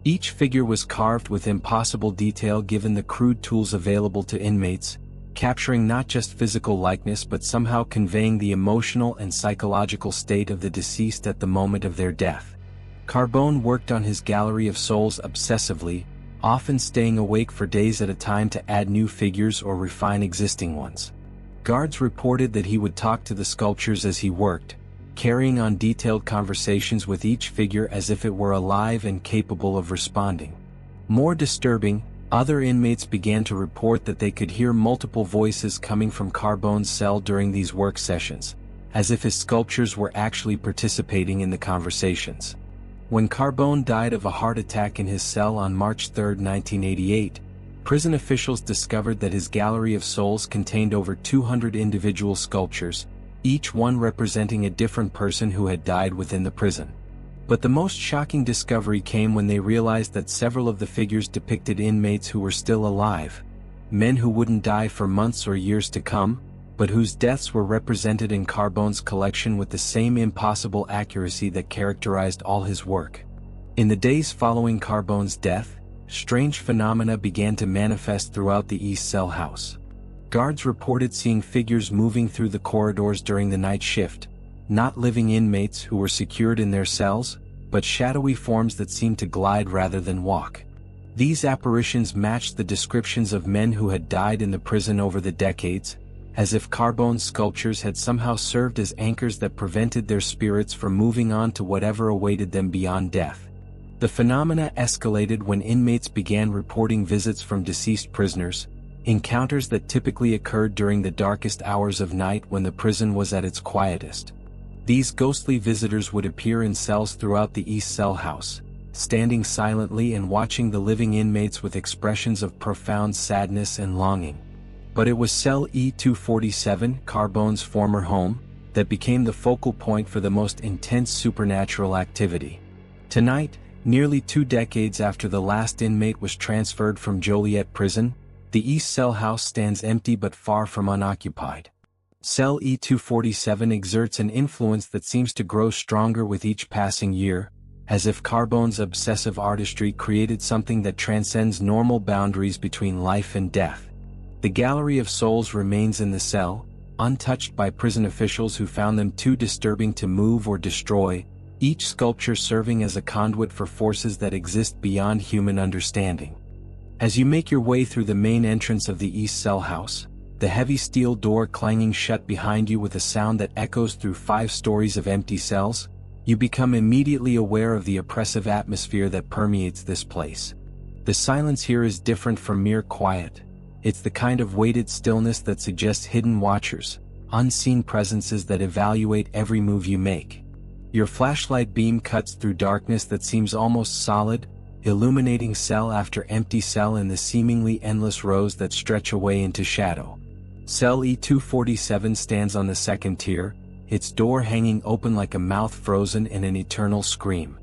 Each figure was carved with impossible detail given the crude tools available to inmates, capturing not just physical likeness but somehow conveying the emotional and psychological state of the deceased at the moment of their death. Carbone worked on his Gallery of Souls obsessively, often staying awake for days at a time to add new figures or refine existing ones. Guards reported that he would talk to the sculptures as he worked, carrying on detailed conversations with each figure as if it were alive and capable of responding. More disturbing, other inmates began to report that they could hear multiple voices coming from Carbone's cell during these work sessions, as if his sculptures were actually participating in the conversations. When Carbone died of a heart attack in his cell on March 3, 1988, prison officials discovered that his Gallery of Souls contained over 200 individual sculptures, each one representing a different person who had died within the prison. But the most shocking discovery came when they realized that several of the figures depicted inmates who were still alive, men who wouldn't die for months or years to come, but whose deaths were represented in Carbone's collection with the same impossible accuracy that characterized all his work. In the days following Carbone's death, strange phenomena began to manifest throughout the East Cell House. Guards reported seeing figures moving through the corridors during the night shift, not living inmates who were secured in their cells, but shadowy forms that seemed to glide rather than walk. These apparitions matched the descriptions of men who had died in the prison over the decades, as if Carbone's sculptures had somehow served as anchors that prevented their spirits from moving on to whatever awaited them beyond death. The phenomena escalated when inmates began reporting visits from deceased prisoners, encounters that typically occurred during the darkest hours of night when the prison was at its quietest. These ghostly visitors would appear in cells throughout the East Cell House, standing silently and watching the living inmates with expressions of profound sadness and longing. But it was cell E247, Carbone's former home, that became the focal point for the most intense supernatural activity. Tonight, nearly 2 decades after the last inmate was transferred from Joliet prison, the East Cell House stands empty but far from unoccupied. Cell E247 exerts an influence that seems to grow stronger with each passing year, as if Carbone's obsessive artistry created something that transcends normal boundaries between life and death. The Gallery of Souls remains in the cell, untouched by prison officials who found them too disturbing to move or destroy, each sculpture serving as a conduit for forces that exist beyond human understanding. As you make your way through the main entrance of the East Cell House, the heavy steel door clanging shut behind you with a sound that echoes through 5 stories of empty cells, you become immediately aware of the oppressive atmosphere that permeates this place. The silence here is different from mere quiet. It's the kind of weighted stillness that suggests hidden watchers, unseen presences that evaluate every move you make. Your flashlight beam cuts through darkness that seems almost solid, illuminating cell after empty cell in the seemingly endless rows that stretch away into shadow. Cell E247 stands on the second tier, its door hanging open like a mouth frozen in an eternal scream.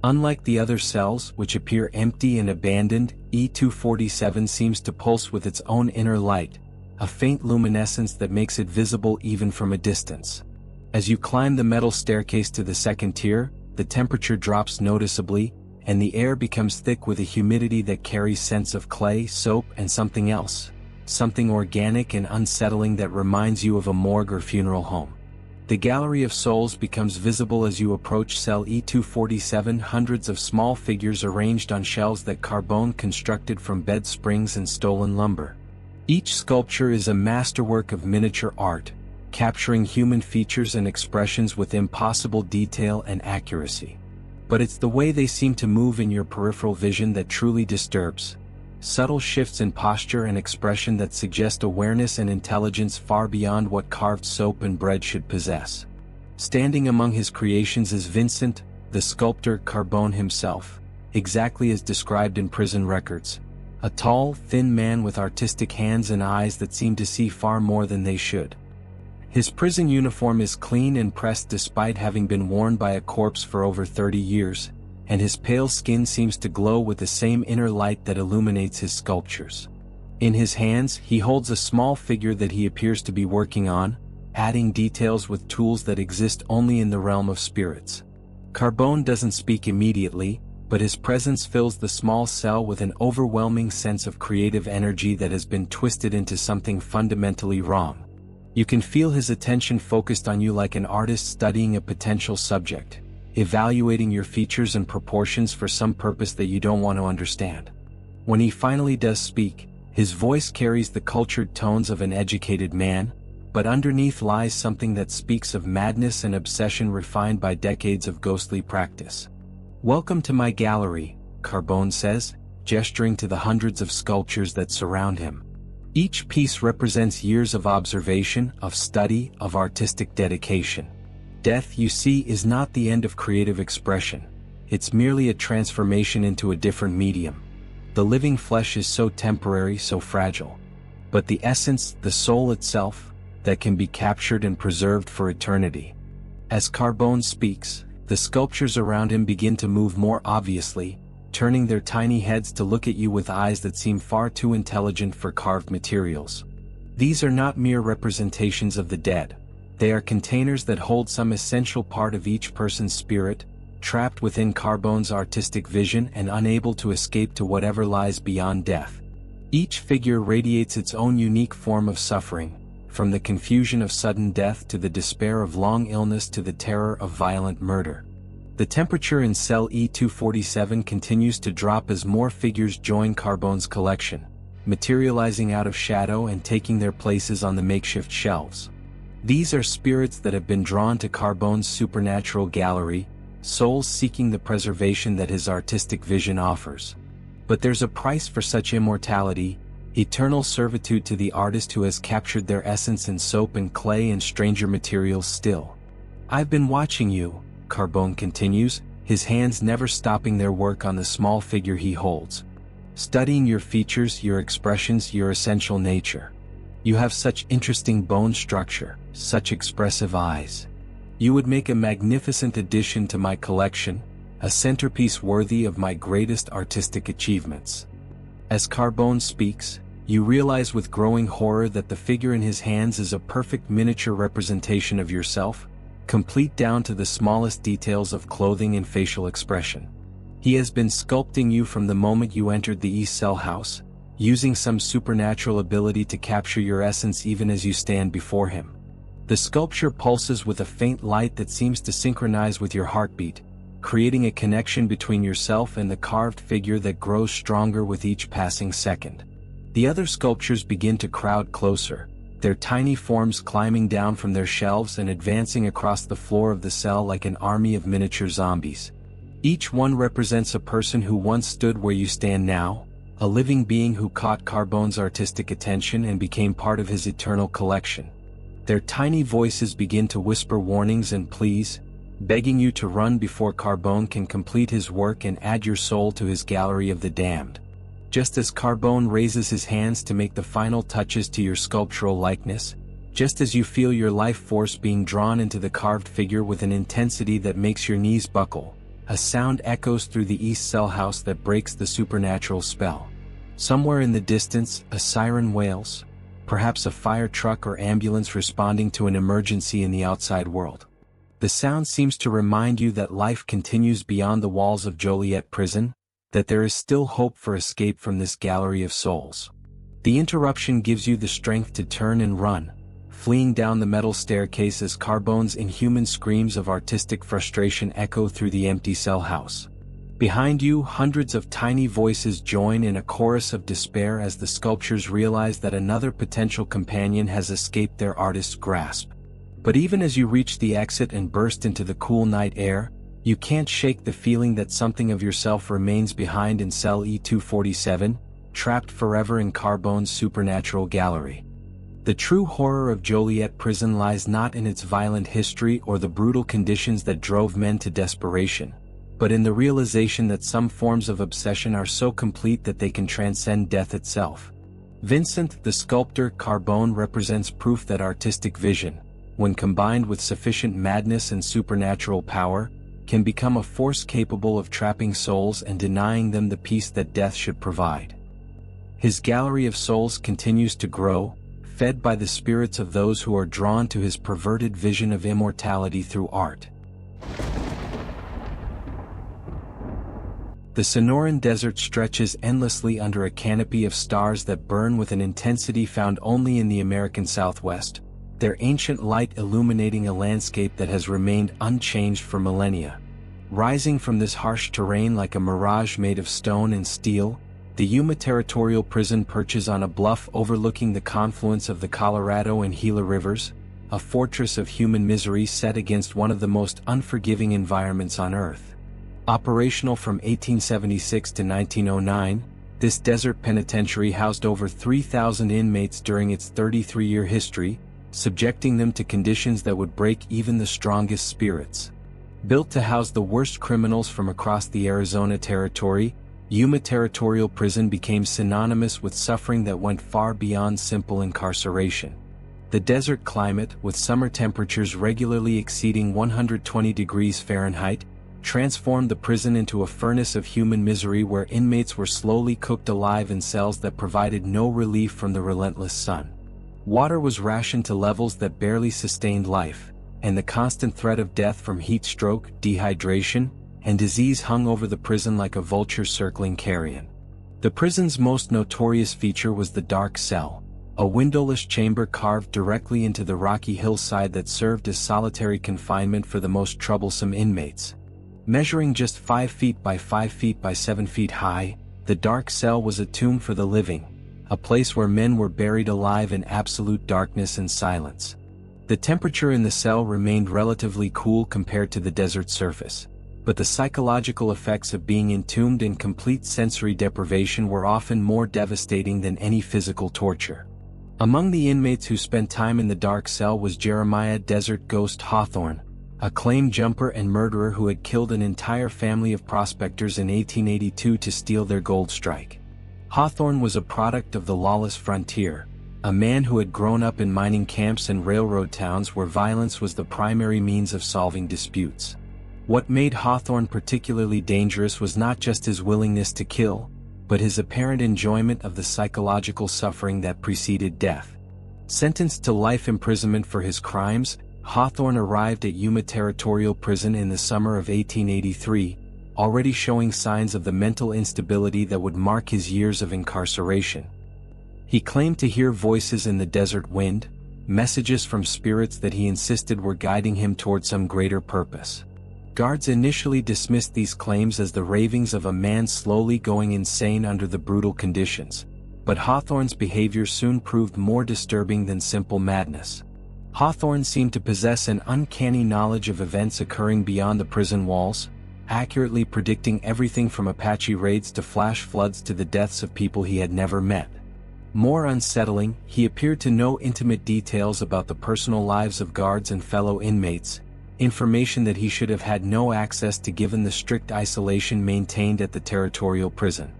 Unlike the other cells, which appear empty and abandoned, E247 seems to pulse with its own inner light, a faint luminescence that makes it visible even from a distance. As you climb the metal staircase to the second tier, the temperature drops noticeably, and the air becomes thick with a humidity that carries scents of clay, soap, and something else, something organic and unsettling that reminds you of a morgue or funeral home. The Gallery of Souls becomes visible as you approach cell E247, hundreds of small figures arranged on shelves that Carbone constructed from bed springs and stolen lumber. Each sculpture is a masterwork of miniature art, capturing human features and expressions with impossible detail and accuracy. But it's the way they seem to move in your peripheral vision that truly disturbs. Subtle shifts in posture and expression that suggest awareness and intelligence far beyond what carved soap and bread should possess. Standing among his creations is Vincent, the sculptor Carbone himself, exactly as described in prison records. A tall, thin man with artistic hands and eyes that seem to see far more than they should. His prison uniform is clean and pressed despite having been worn by a corpse for over 30 years, and his pale skin seems to glow with the same inner light that illuminates his sculptures. In his hands, he holds a small figure that he appears to be working on, adding details with tools that exist only in the realm of spirits. Carbone doesn't speak immediately, but his presence fills the small cell with an overwhelming sense of creative energy that has been twisted into something fundamentally wrong. You can feel his attention focused on you like an artist studying a potential subject, evaluating your features and proportions for some purpose that you don't want to understand. When he finally does speak, his voice carries the cultured tones of an educated man, but underneath lies something that speaks of madness and obsession refined by decades of ghostly practice. "Welcome to my gallery," Carbone says, gesturing to the hundreds of sculptures that surround him. Each piece represents years of observation, of study, of artistic dedication. Death, you see, is not the end of creative expression. It's merely a transformation into a different medium. The living flesh is so temporary, so fragile. But the essence, the soul itself, that can be captured and preserved for eternity. As Carbone speaks, The sculptures around him begin to move more obviously, turning their tiny heads to look at you with eyes that seem far too intelligent for carved materials. These are not mere representations of the dead. They are containers that hold some essential part of each person's spirit, trapped within Carbone's artistic vision and unable to escape to whatever lies beyond death. Each figure radiates its own unique form of suffering, from the confusion of sudden death to the despair of long illness to the terror of violent murder. The temperature in cell E247 continues to drop as more figures join Carbone's collection, materializing out of shadow and taking their places on the makeshift shelves. These are spirits that have been drawn to Carbone's supernatural gallery, souls seeking the preservation that his artistic vision offers. But there's a price for such immortality: eternal servitude to the artist who has captured their essence in soap and clay and stranger materials still. "I've been watching you," Carbone continues, his hands never stopping their work on the small figure he holds. "Studying your features, your expressions, your essential nature. You have such interesting bone structure, such expressive eyes. You would make a magnificent addition to my collection, a centerpiece worthy of my greatest artistic achievements." As Carbone speaks, you realize with growing horror that the figure in his hands is a perfect miniature representation of yourself, complete down to the smallest details of clothing and facial expression. He has been sculpting you from the moment you entered the East Cell House, using some supernatural ability to capture your essence even as you stand before him. The sculpture pulses with a faint light that seems to synchronize with your heartbeat, creating a connection between yourself and the carved figure that grows stronger with each passing second. The other sculptures begin to crowd closer, their tiny forms climbing down from their shelves and advancing across the floor of the cell like an army of miniature zombies. Each one represents a person who once stood where you stand now, a living being who caught Carbone's artistic attention and became part of his eternal collection. Their tiny voices begin to whisper warnings and pleas, begging you to run before Carbone can complete his work and add your soul to his gallery of the damned. Just as Carbone raises his hands to make the final touches to your sculptural likeness, just as you feel your life force being drawn into the carved figure with an intensity that makes your knees buckle, a sound echoes through the East Cell House that breaks the supernatural spell. Somewhere in the distance, a siren wails, perhaps a fire truck or ambulance responding to an emergency in the outside world. The sound seems to remind you that life continues beyond the walls of Joliet prison, that there is still hope for escape from this gallery of souls. The interruption gives you the strength to turn and run, fleeing down the metal staircase as Carbone's inhuman screams of artistic frustration echo through the empty cell house. Behind you, hundreds of tiny voices join in a chorus of despair as the sculptures realize that another potential companion has escaped their artist's grasp. But even as you reach the exit and burst into the cool night air, you can't shake the feeling that something of yourself remains behind in cell E247, trapped forever in Carbone's supernatural gallery. The true horror of Joliet prison lies not in its violent history or the brutal conditions that drove men to desperation, but in the realization that some forms of obsession are so complete that they can transcend death itself. Vincent, the sculptor Carbone represents proof that artistic vision, when combined with sufficient madness and supernatural power, can become a force capable of trapping souls and denying them the peace that death should provide. His gallery of souls continues to grow, fed by the spirits of those who are drawn to his perverted vision of immortality through art. The Sonoran Desert stretches endlessly under a canopy of stars that burn with an intensity found only in the American Southwest, their ancient light illuminating a landscape that has remained unchanged for millennia. Rising from this harsh terrain like a mirage made of stone and steel, the Yuma Territorial Prison perches on a bluff overlooking the confluence of the Colorado and Gila rivers, a fortress of human misery set against one of the most unforgiving environments on Earth. Operational from 1876 to 1909, this desert penitentiary housed over 3,000 inmates during its 33-year history, subjecting them to conditions that would break even the strongest spirits. Built to house the worst criminals from across the Arizona Territory, Yuma Territorial Prison became synonymous with suffering that went far beyond simple incarceration. The desert climate, with summer temperatures regularly exceeding 120 degrees Fahrenheit, transformed the prison into a furnace of human misery where inmates were slowly cooked alive in cells that provided no relief from the relentless sun. Water was rationed to levels that barely sustained life, and the constant threat of death from heat stroke, dehydration, and disease hung over the prison like a vulture circling carrion. The prison's most notorious feature was the dark cell, a windowless chamber carved directly into the rocky hillside that served as solitary confinement for the most troublesome inmates. Measuring just 5 feet by 5 feet by 7 feet high, the dark cell was a tomb for the living, a place where men were buried alive in absolute darkness and silence. The temperature in the cell remained relatively cool compared to the desert surface, but the psychological effects of being entombed in complete sensory deprivation were often more devastating than any physical torture. Among the inmates who spent time in the dark cell was Jeremiah "Desert Ghost" Hawthorne, a claim jumper and murderer who had killed an entire family of prospectors in 1882 to steal their gold strike. Hawthorne was a product of the lawless frontier, a man who had grown up in mining camps and railroad towns where violence was the primary means of solving disputes. What made Hawthorne particularly dangerous was not just his willingness to kill, but his apparent enjoyment of the psychological suffering that preceded death. Sentenced to life imprisonment for his crimes, Hawthorne arrived at Yuma Territorial Prison in the summer of 1883, already showing signs of the mental instability that would mark his years of incarceration. He claimed to hear voices in the desert wind, messages from spirits that he insisted were guiding him toward some greater purpose. Guards initially dismissed these claims as the ravings of a man slowly going insane under the brutal conditions, but Hawthorne's behavior soon proved more disturbing than simple madness. Hawthorne seemed to possess an uncanny knowledge of events occurring beyond the prison walls, accurately predicting everything from Apache raids to flash floods to the deaths of people he had never met. More unsettling, he appeared to know intimate details about the personal lives of guards and fellow inmates, information that he should have had no access to given the strict isolation maintained at the Territorial prison.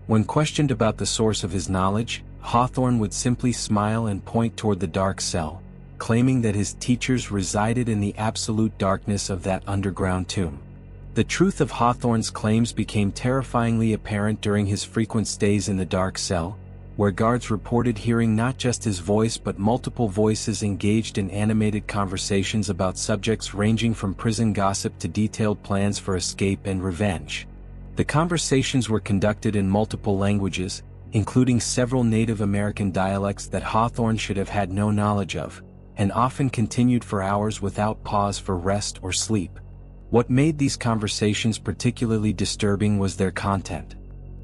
When questioned about the source of his knowledge, Hawthorne would simply smile and point toward the dark cell, claiming that his teachers resided in the absolute darkness of that underground tomb. The truth of Hawthorne's claims became terrifyingly apparent during his frequent stays in the dark cell, where guards reported hearing not just his voice but multiple voices engaged in animated conversations about subjects ranging from prison gossip to detailed plans for escape and revenge. The conversations were conducted in multiple languages, including several Native American dialects that Hawthorne should have had no knowledge of, and often continued for hours without pause for rest or sleep. What made these conversations particularly disturbing was their content.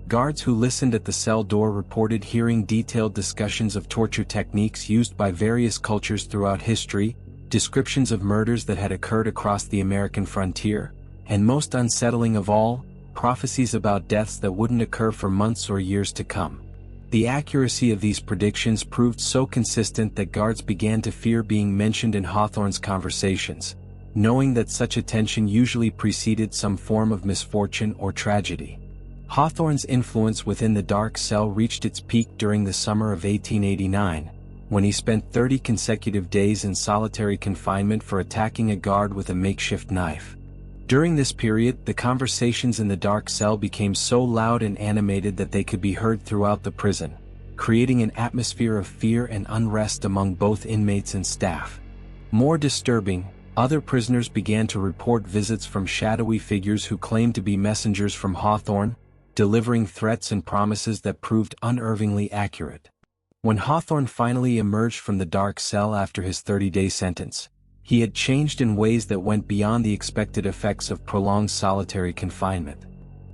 Guards who listened at the cell door reported hearing detailed discussions of torture techniques used by various cultures throughout history, descriptions of murders that had occurred across the American frontier, and most unsettling of all, prophecies about deaths that wouldn't occur for months or years to come. The accuracy of these predictions proved so consistent that guards began to fear being mentioned in Hawthorne's conversations, knowing that such attention usually preceded some form of misfortune or tragedy. Hawthorne's influence within the dark cell reached its peak during the summer of 1889, when he spent 30 consecutive days in solitary confinement for attacking a guard with a makeshift knife. During this period, the conversations in the dark cell became so loud and animated that they could be heard throughout the prison, creating an atmosphere of fear and unrest among both inmates and staff. More disturbing, other prisoners began to report visits from shadowy figures who claimed to be messengers from Hawthorne, delivering threats and promises that proved unerringly accurate. When Hawthorne finally emerged from the dark cell after his 30-day sentence, he had changed in ways that went beyond the expected effects of prolonged solitary confinement.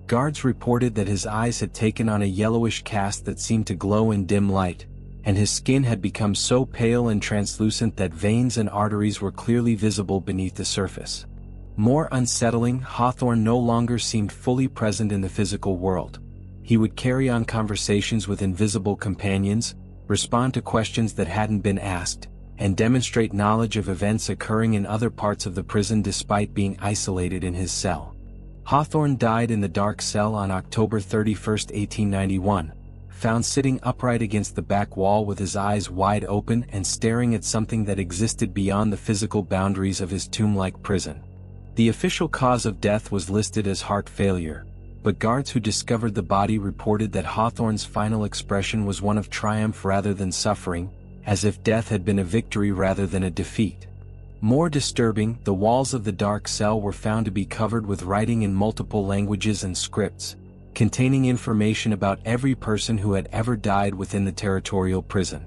Guards reported that his eyes had taken on a yellowish cast that seemed to glow in dim light, and his skin had become so pale and translucent that veins and arteries were clearly visible beneath the surface. More unsettling, Hawthorne no longer seemed fully present in the physical world. He would carry on conversations with invisible companions, respond to questions that hadn't been asked, and demonstrate knowledge of events occurring in other parts of the prison despite being isolated in his cell. Hawthorne died in the dark cell on October 31, 1891, found sitting upright against the back wall with his eyes wide open and staring at something that existed beyond the physical boundaries of his tomb-like prison. The official cause of death was listed as heart failure, but guards who discovered the body reported that Hawthorne's final expression was one of triumph rather than suffering, as if death had been a victory rather than a defeat. More disturbing, the walls of the dark cell were found to be covered with writing in multiple languages and scripts, containing information about every person who had ever died within the Territorial prison.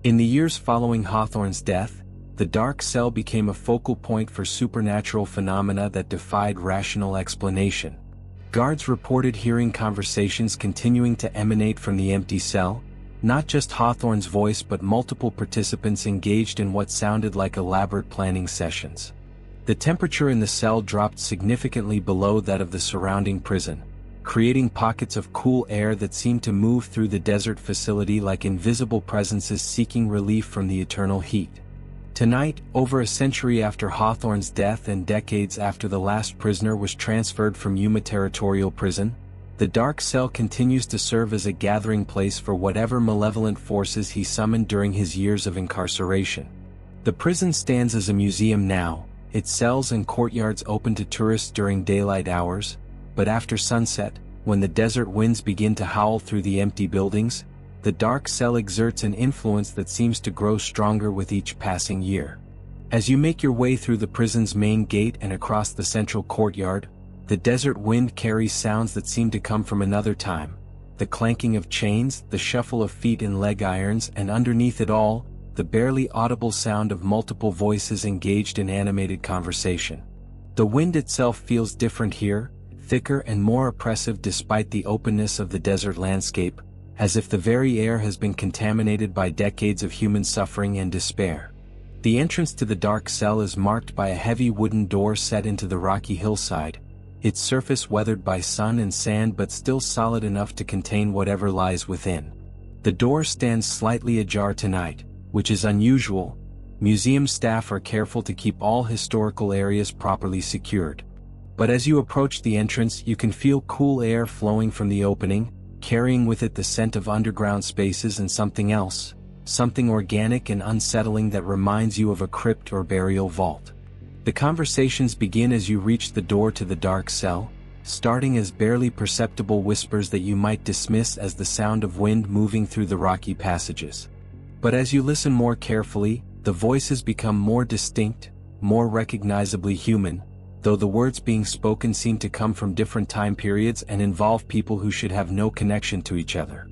In the years following Hawthorne's death, the dark cell became a focal point for supernatural phenomena that defied rational explanation. Guards reported hearing conversations continuing to emanate from the empty cell, not just Hawthorne's voice but multiple participants engaged in what sounded like elaborate planning sessions. The temperature in the cell dropped significantly below that of the surrounding prison, creating pockets of cool air that seemed to move through the desert facility like invisible presences seeking relief from the eternal heat. Tonight, over a century after Hawthorne's death and decades after the last prisoner was transferred from Yuma Territorial Prison, the dark cell continues to serve as a gathering place for whatever malevolent forces he summoned during his years of incarceration. The prison stands as a museum now, its cells and courtyards open to tourists during daylight hours, but after sunset, when the desert winds begin to howl through the empty buildings, the dark cell exerts an influence that seems to grow stronger with each passing year. As you make your way through the prison's main gate and across the central courtyard, the desert wind carries sounds that seem to come from another time, the clanking of chains, the shuffle of feet in leg irons, and underneath it all, the barely audible sound of multiple voices engaged in animated conversation. The wind itself feels different here, thicker and more oppressive despite the openness of the desert landscape, as if the very air has been contaminated by decades of human suffering and despair. The entrance to the dark cell is marked by a heavy wooden door set into the rocky hillside, its surface weathered by sun and sand but still solid enough to contain whatever lies within. The door stands slightly ajar tonight, which is unusual. Museum staff are careful to keep all historical areas properly secured. But as you approach the entrance, you can feel cool air flowing from the opening, carrying with it the scent of underground spaces and something else, something organic and unsettling that reminds you of a crypt or burial vault. The conversations begin as you reach the door to the dark cell, starting as barely perceptible whispers that you might dismiss as the sound of wind moving through the rocky passages. But as you listen more carefully, the voices become more distinct, more recognizably human, though the words being spoken seem to come from different time periods and involve people who should have no connection to each other.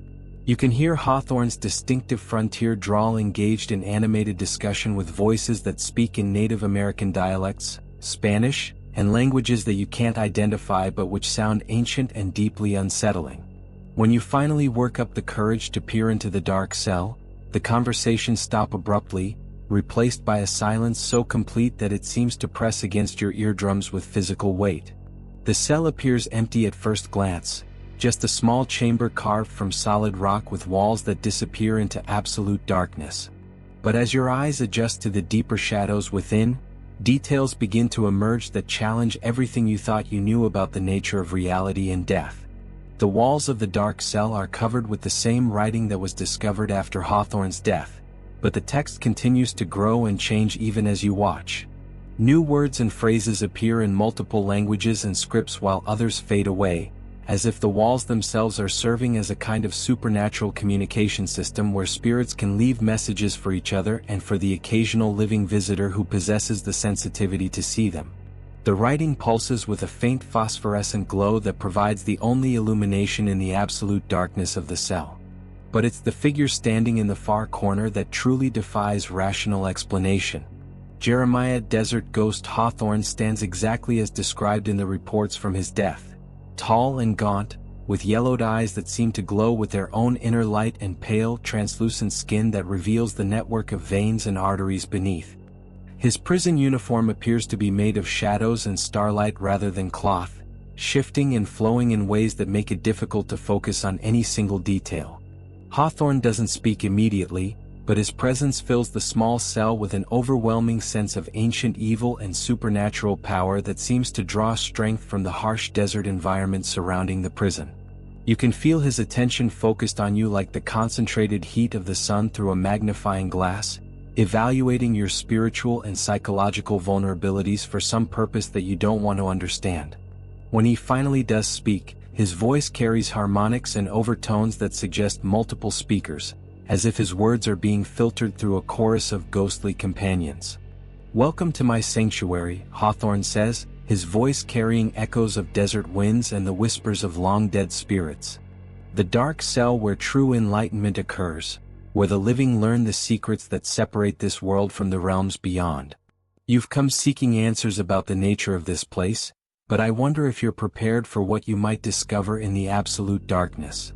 You can hear Hawthorne's distinctive frontier drawl engaged in animated discussion with voices that speak in Native American dialects, Spanish, and languages that you can't identify but which sound ancient and deeply unsettling. When you finally work up the courage to peer into the dark cell, the conversations stop abruptly, replaced by a silence so complete that it seems to press against your eardrums with physical weight. The cell appears empty at first glance, just a small chamber carved from solid rock with walls that disappear into absolute darkness. But as your eyes adjust to the deeper shadows within, details begin to emerge that challenge everything you thought you knew about the nature of reality and death. The walls of the dark cell are covered with the same writing that was discovered after Hawthorne's death, but the text continues to grow and change even as you watch. New words and phrases appear in multiple languages and scripts while others fade away, as if the walls themselves are serving as a kind of supernatural communication system where spirits can leave messages for each other and for the occasional living visitor who possesses the sensitivity to see them. The writing pulses with a faint phosphorescent glow that provides the only illumination in the absolute darkness of the cell. But it's the figure standing in the far corner that truly defies rational explanation. Jeremiah Desert Ghost Hawthorne stands exactly as described in the reports from his death. Tall and gaunt, with yellowed eyes that seem to glow with their own inner light and pale, translucent skin that reveals the network of veins and arteries beneath. His prison uniform appears to be made of shadows and starlight rather than cloth, shifting and flowing in ways that make it difficult to focus on any single detail. Hawthorne doesn't speak immediately, but his presence fills the small cell with an overwhelming sense of ancient evil and supernatural power that seems to draw strength from the harsh desert environment surrounding the prison. You can feel his attention focused on you like the concentrated heat of the sun through a magnifying glass, evaluating your spiritual and psychological vulnerabilities for some purpose that you don't want to understand. When he finally does speak, his voice carries harmonics and overtones that suggest multiple speakers, as if his words are being filtered through a chorus of ghostly companions. "Welcome to my sanctuary," Hawthorne says, his voice carrying echoes of desert winds and the whispers of long-dead spirits. "The dark cell where true enlightenment occurs, where the living learn the secrets that separate this world from the realms beyond. You've come seeking answers about the nature of this place, but I wonder if you're prepared for what you might discover in the absolute darkness."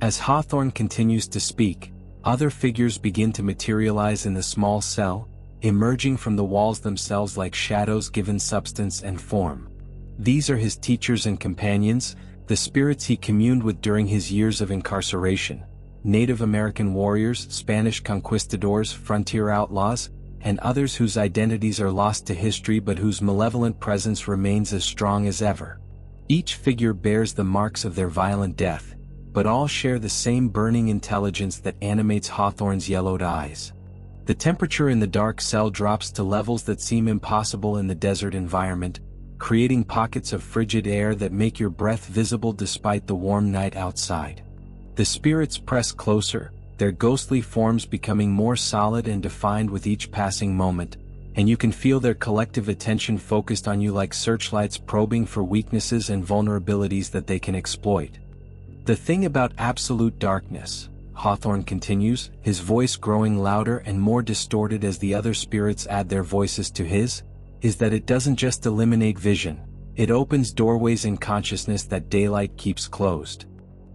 As Hawthorne continues to speak, other figures begin to materialize in the small cell, emerging from the walls themselves like shadows given substance and form. These are his teachers and companions, the spirits he communed with during his years of incarceration: Native American warriors, Spanish conquistadors, frontier outlaws, and others whose identities are lost to history but whose malevolent presence remains as strong as ever. Each figure bears the marks of their violent death, but all share the same burning intelligence that animates Hawthorne's yellowed eyes. The temperature in the dark cell drops to levels that seem impossible in the desert environment, creating pockets of frigid air that make your breath visible despite the warm night outside. The spirits press closer, their ghostly forms becoming more solid and defined with each passing moment, and you can feel their collective attention focused on you like searchlights probing for weaknesses and vulnerabilities that they can exploit. "The thing about absolute darkness," Hawthorne continues, his voice growing louder and more distorted as the other spirits add their voices to his, "is that it doesn't just eliminate vision, it opens doorways in consciousness that daylight keeps closed.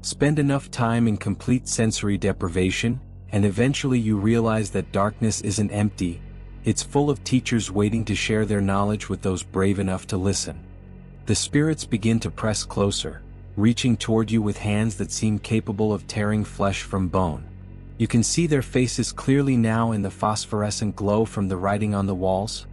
Spend enough time in complete sensory deprivation, and eventually you realize that darkness isn't empty, it's full of teachers waiting to share their knowledge with those brave enough to listen." The spirits begin to press closer, reaching toward you with hands that seem capable of tearing flesh from bone. You can see their faces clearly now in the phosphorescent glow from the writing on the walls.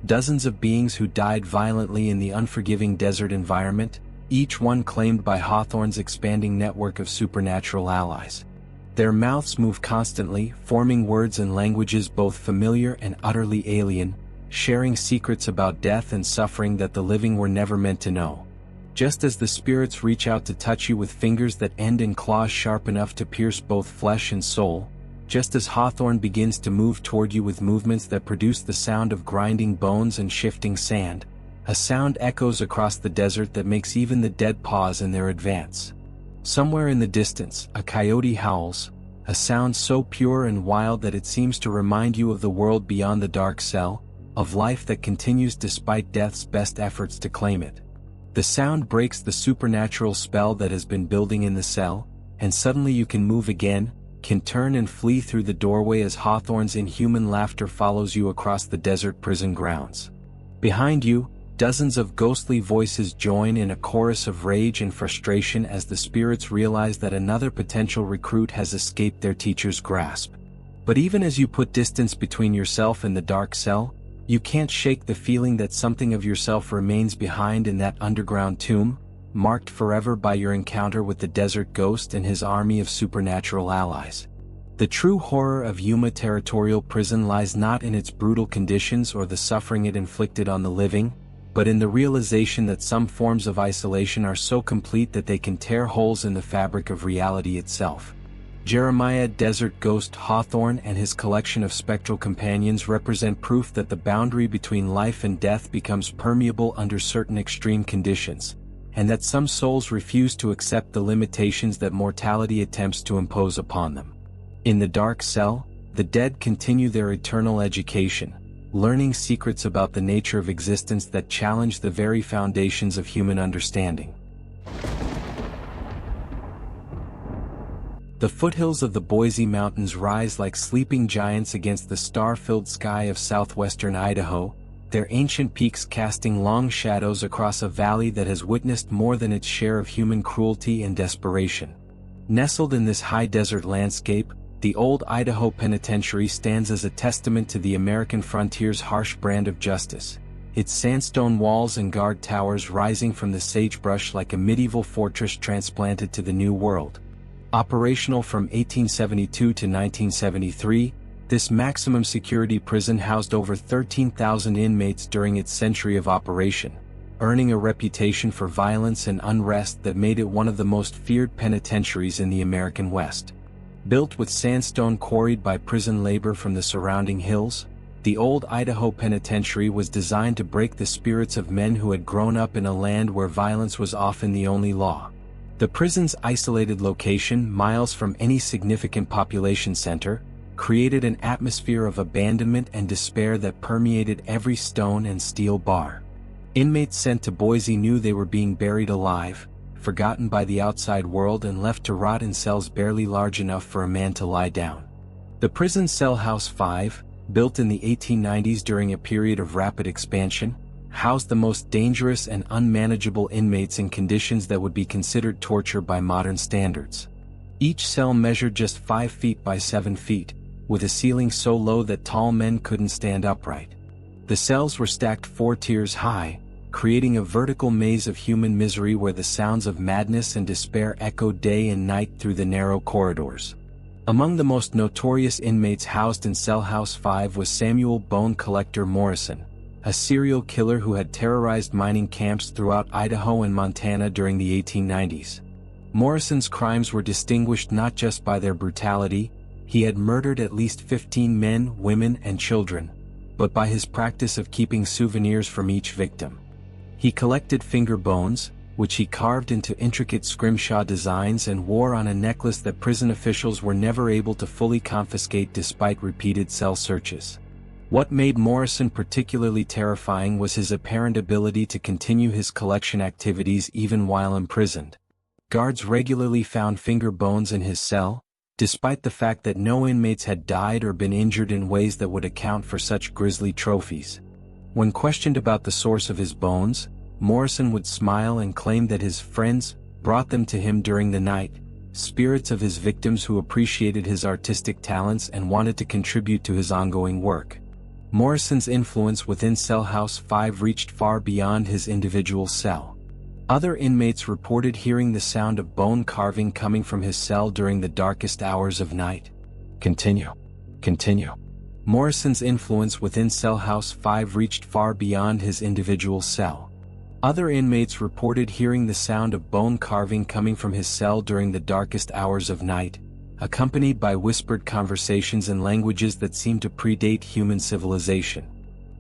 Dozens of beings who died violently in the unforgiving desert environment, each one claimed by Hawthorne's expanding network of supernatural allies. Their mouths move constantly, forming words and languages both familiar and utterly alien, sharing secrets about death and suffering that the living were never meant to know. Just as the spirits reach out to touch you with fingers that end in claws sharp enough to pierce both flesh and soul, just as Hawthorne begins to move toward you with movements that produce the sound of grinding bones and shifting sand, a sound echoes across the desert that makes even the dead pause in their advance. Somewhere in the distance, a coyote howls, a sound so pure and wild that it seems to remind you of the world beyond the dark cell, of life that continues despite death's best efforts to claim it. The sound breaks the supernatural spell that has been building in the cell, and suddenly you can move again, can turn and flee through the doorway as Hawthorne's inhuman laughter follows you across the desert prison grounds. Behind you, dozens of ghostly voices join in a chorus of rage and frustration as the spirits realize that another potential recruit has escaped their teacher's grasp. But even as you put distance between yourself and the dark cell, you can't shake the feeling that something of yourself remains behind in that underground tomb, marked forever by your encounter with the desert ghost and his army of supernatural allies. The true horror of Yuma Territorial Prison lies not in its brutal conditions or the suffering it inflicted on the living, but in the realization that some forms of isolation are so complete that they can tear holes in the fabric of reality itself. Jeremiah Desert Ghost Hawthorne and his collection of spectral companions represent proof that the boundary between life and death becomes permeable under certain extreme conditions, and that some souls refuse to accept the limitations that mortality attempts to impose upon them. In the dark cell, the dead continue their eternal education, learning secrets about the nature of existence that challenge the very foundations of human understanding. The foothills of the Boise Mountains rise like sleeping giants against the star-filled sky of southwestern Idaho, their ancient peaks casting long shadows across a valley that has witnessed more than its share of human cruelty and desperation. Nestled in this high desert landscape, the old Idaho Penitentiary stands as a testament to the American frontier's harsh brand of justice. its sandstone walls and guard towers rising from the sagebrush like a medieval fortress transplanted to the New World. Operational from 1872 to 1973, this maximum security prison housed over 13,000 inmates during its century of operation, earning a reputation for violence and unrest that made it one of the most feared penitentiaries in the American West. Built with sandstone quarried by prison labor from the surrounding hills, the old Idaho Penitentiary was designed to break the spirits of men who had grown up in a land where violence was often the only law. The prison's isolated location, miles from any significant population center, created an atmosphere of abandonment and despair that permeated every stone and steel bar. Inmates sent to Boise knew they were being buried alive, forgotten by the outside world and left to rot in cells barely large enough for a man to lie down. The prison cell House 5, built in the 1890s during a period of rapid expansion, housed the most dangerous and unmanageable inmates in conditions that would be considered torture by modern standards. Each cell measured just 5 feet by 7 feet, with a ceiling so low that tall men couldn't stand upright. The cells were stacked 4 tiers high, creating a vertical maze of human misery where the sounds of madness and despair echoed day and night through the narrow corridors. Among the most notorious inmates housed in Cell House 5 was Samuel Bone Collector Morrison, a serial killer who had terrorized mining camps throughout Idaho and Montana during the 1890s. Morrison's crimes were distinguished not just by their brutality, he had murdered at least 15 men, women, and children, but by his practice of keeping souvenirs from each victim. He collected finger bones, which he carved into intricate scrimshaw designs and wore on a necklace that prison officials were never able to fully confiscate despite repeated cell searches. What made Morrison particularly terrifying was his apparent ability to continue his collection activities even while imprisoned. Guards regularly found finger bones in his cell, despite the fact that no inmates had died or been injured in ways that would account for such grisly trophies. When questioned about the source of his bones, Morrison would smile and claim that his friends brought them to him during the night, spirits of his victims who appreciated his artistic talents and wanted to contribute to his ongoing work. Morrison's influence within Cell House 5 reached far beyond his individual cell. Other inmates reported hearing the sound of bone carving coming from his cell during the darkest hours of night. Continue. Morrison's influence within Cell House 5 reached far beyond his individual cell. Other inmates reported hearing the sound of bone carving coming from his cell during the darkest hours of night, accompanied by whispered conversations in languages that seemed to predate human civilization.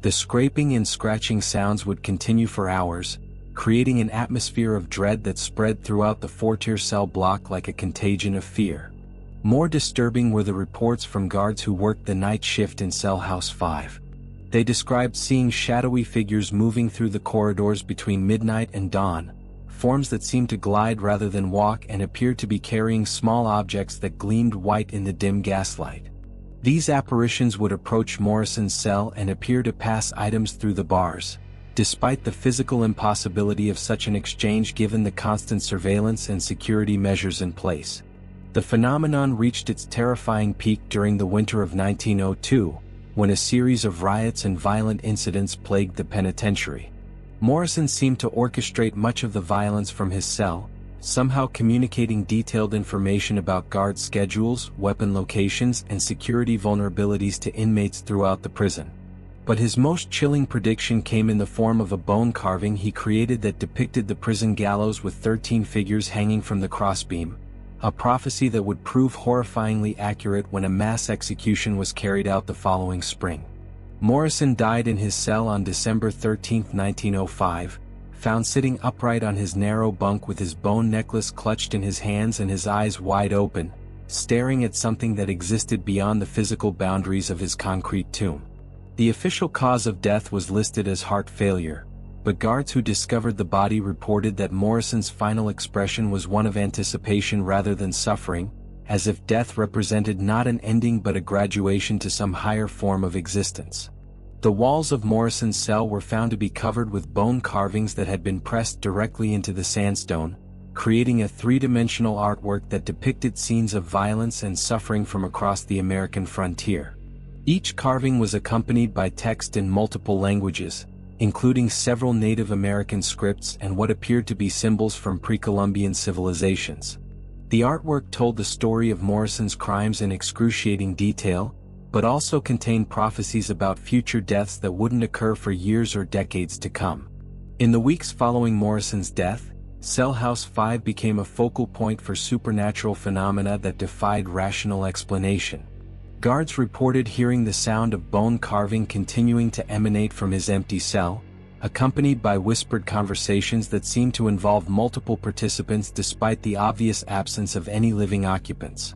The scraping and scratching sounds would continue for hours, creating an atmosphere of dread that spread throughout the 4-tier cell block like a contagion of fear. More disturbing were the reports from guards who worked the night shift in Cell House 5. They described seeing shadowy figures moving through the corridors between midnight and dawn, forms that seemed to glide rather than walk and appeared to be carrying small objects that gleamed white in the dim gaslight. These apparitions would approach Morrison's cell and appear to pass items through the bars, despite the physical impossibility of such an exchange given the constant surveillance and security measures in place. The phenomenon reached its terrifying peak during the winter of 1902, when a series of riots and violent incidents plagued the penitentiary. Morrison seemed to orchestrate much of the violence from his cell, somehow communicating detailed information about guard schedules, weapon locations, and security vulnerabilities to inmates throughout the prison. But his most chilling prediction came in the form of a bone carving he created that depicted the prison gallows with 13 figures hanging from the crossbeam, a prophecy that would prove horrifyingly accurate when a mass execution was carried out the following spring. Morrison died in his cell on December 13, 1905, found sitting upright on his narrow bunk with his bone necklace clutched in his hands and his eyes wide open, staring at something that existed beyond the physical boundaries of his concrete tomb. The official cause of death was listed as heart failure, but guards who discovered the body reported that Morrison's final expression was one of anticipation rather than suffering, as if death represented not an ending but a graduation to some higher form of existence. The walls of Morrison's cell were found to be covered with bone carvings that had been pressed directly into the sandstone, creating a three-dimensional artwork that depicted scenes of violence and suffering from across the American frontier. Each carving was accompanied by text in multiple languages, including several Native American scripts and what appeared to be symbols from pre-Columbian civilizations. The artwork told the story of Morrison's crimes in excruciating detail, but also contained prophecies about future deaths that wouldn't occur for years or decades to come. In the weeks following Morrison's death, Cell House 5 became a focal point for supernatural phenomena that defied rational explanation. Guards reported hearing the sound of bone carving continuing to emanate from his empty cell, accompanied by whispered conversations that seemed to involve multiple participants despite the obvious absence of any living occupants.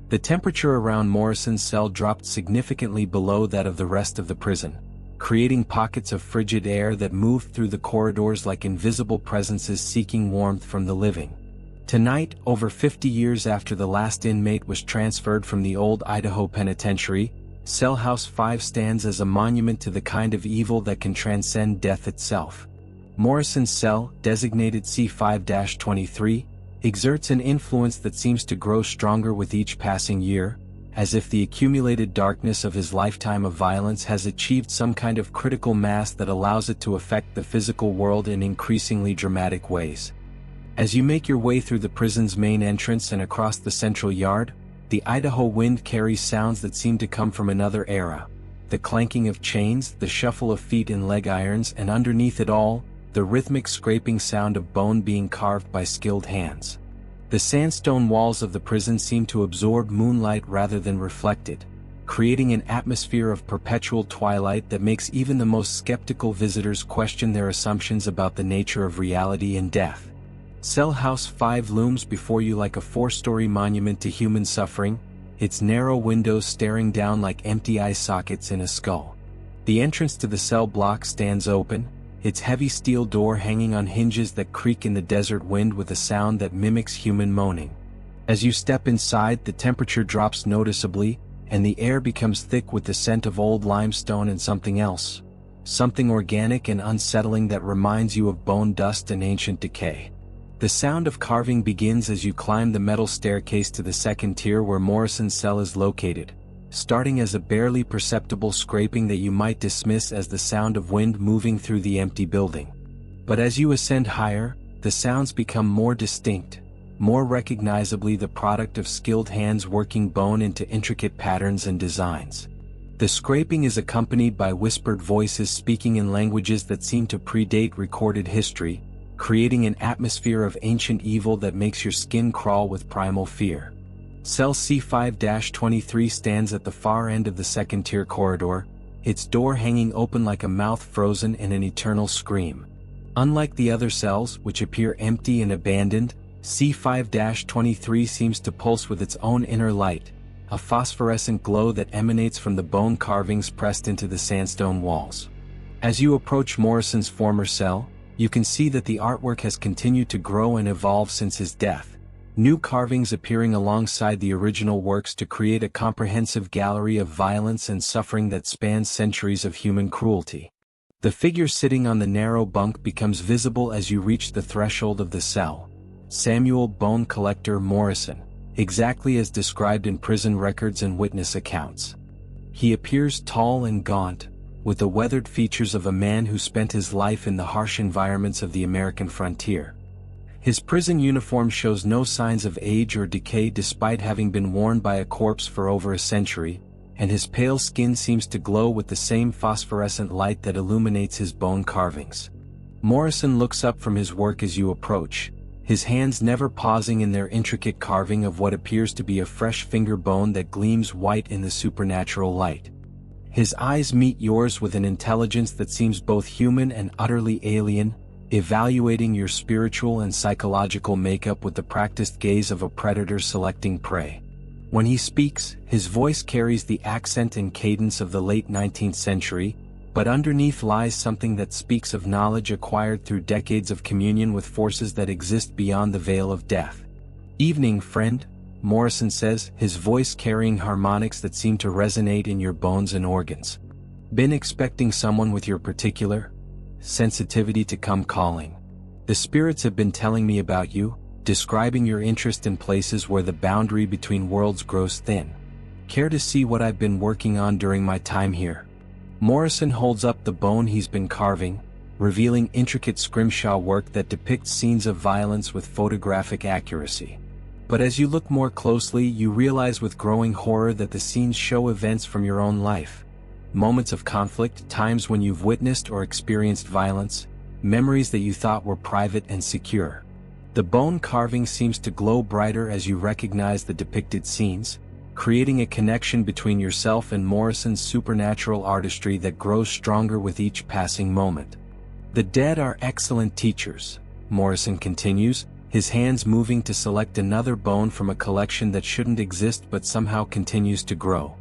The temperature around Morrison's cell dropped significantly below that of the rest of the prison, creating pockets of frigid air that moved through the corridors like invisible presences seeking warmth from the living. Tonight, over 50 years after the last inmate was transferred from the old Idaho Penitentiary, Cell House 5 stands as a monument to the kind of evil that can transcend death itself. Morrison's cell, designated C5-23, exerts an influence that seems to grow stronger with each passing year, as if the accumulated darkness of his lifetime of violence has achieved some kind of critical mass that allows it to affect the physical world in increasingly dramatic ways. As you make your way through the prison's main entrance and across the central yard, the Idaho wind carries sounds that seem to come from another era. The clanking of chains, the shuffle of feet in leg irons, and underneath it all, the rhythmic scraping sound of bone being carved by skilled hands. The sandstone walls of the prison seem to absorb moonlight rather than reflect it, creating an atmosphere of perpetual twilight that makes even the most skeptical visitors question their assumptions about the nature of reality and death. Cell House 5 looms before you like a 4-story monument to human suffering, its narrow windows staring down like empty eye sockets in a skull. The entrance to the cell block stands open, its heavy steel door hanging on hinges that creak in the desert wind with a sound that mimics human moaning. As you step inside, the temperature drops noticeably, and the air becomes thick with the scent of old limestone and something else. Something organic and unsettling that reminds you of bone dust and ancient decay. The sound of carving begins as you climb the metal staircase to the second tier where Morrison's cell is located, starting as a barely perceptible scraping that you might dismiss as the sound of wind moving through the empty building. But as you ascend higher, the sounds become more distinct, more recognizably the product of skilled hands working bone into intricate patterns and designs. The scraping is accompanied by whispered voices speaking in languages that seem to predate recorded history, creating an atmosphere of ancient evil that makes your skin crawl with primal fear. Cell C5-23 stands at the far end of the second-tier corridor, its door hanging open like a mouth frozen in an eternal scream. Unlike the other cells, which appear empty and abandoned, C5-23 seems to pulse with its own inner light, a phosphorescent glow that emanates from the bone carvings pressed into the sandstone walls. As you approach Morrison's former cell, you can see that the artwork has continued to grow and evolve since his death, new carvings appearing alongside the original works to create a comprehensive gallery of violence and suffering that spans centuries of human cruelty. The figure sitting on the narrow bunk becomes visible as you reach the threshold of the cell. Samuel Bone Collector Morrison, exactly as described in prison records and witness accounts. He appears tall and gaunt, with the weathered features of a man who spent his life in the harsh environments of the American frontier. His prison uniform shows no signs of age or decay despite having been worn by a corpse for over a century, and his pale skin seems to glow with the same phosphorescent light that illuminates his bone carvings. Morrison looks up from his work as you approach, his hands never pausing in their intricate carving of what appears to be a fresh finger bone that gleams white in the supernatural light. His eyes meet yours with an intelligence that seems both human and utterly alien, evaluating your spiritual and psychological makeup with the practiced gaze of a predator selecting prey. When he speaks, his voice carries the accent and cadence of the late 19th century, but underneath lies something that speaks of knowledge acquired through decades of communion with forces that exist beyond the veil of death. "Evening, friend," Morrison says, his voice carrying harmonics that seem to resonate in your bones and organs. "Been expecting someone with your particular sensitivity to come calling. The spirits have been telling me about you, describing your interest in places where the boundary between worlds grows thin. Care to see what I've been working on during my time here?" Morrison holds up the bone he's been carving, revealing intricate scrimshaw work that depicts scenes of violence with photographic accuracy. But as you look more closely, you realize with growing horror that the scenes show events from your own life. Moments of conflict, times when you've witnessed or experienced violence, memories that you thought were private and secure. The bone carving seems to glow brighter as you recognize the depicted scenes, creating a connection between yourself and Morrison's supernatural artistry that grows stronger with each passing moment. The dead are excellent teachers, Morrison continues, his hands moving to select another bone from a collection that shouldn't exist but somehow continues to grow.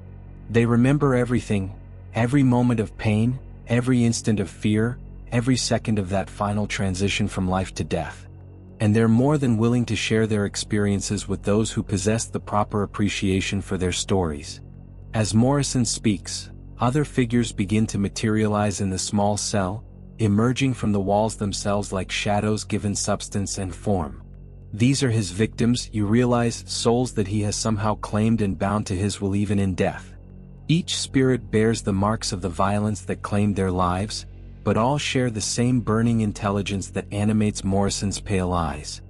They remember everything, every moment of pain, every instant of fear, every second of that final transition from life to death. And they're more than willing to share their experiences with those who possess the proper appreciation for their stories. As Morrison speaks, other figures begin to materialize in the small cell, emerging from the walls themselves like shadows given substance and form. These are his victims, you realize, souls that he has somehow claimed and bound to his will even in death. Each spirit bears the marks of the violence that claimed their lives, but all share the same burning intelligence that animates Morrison's pale eyes.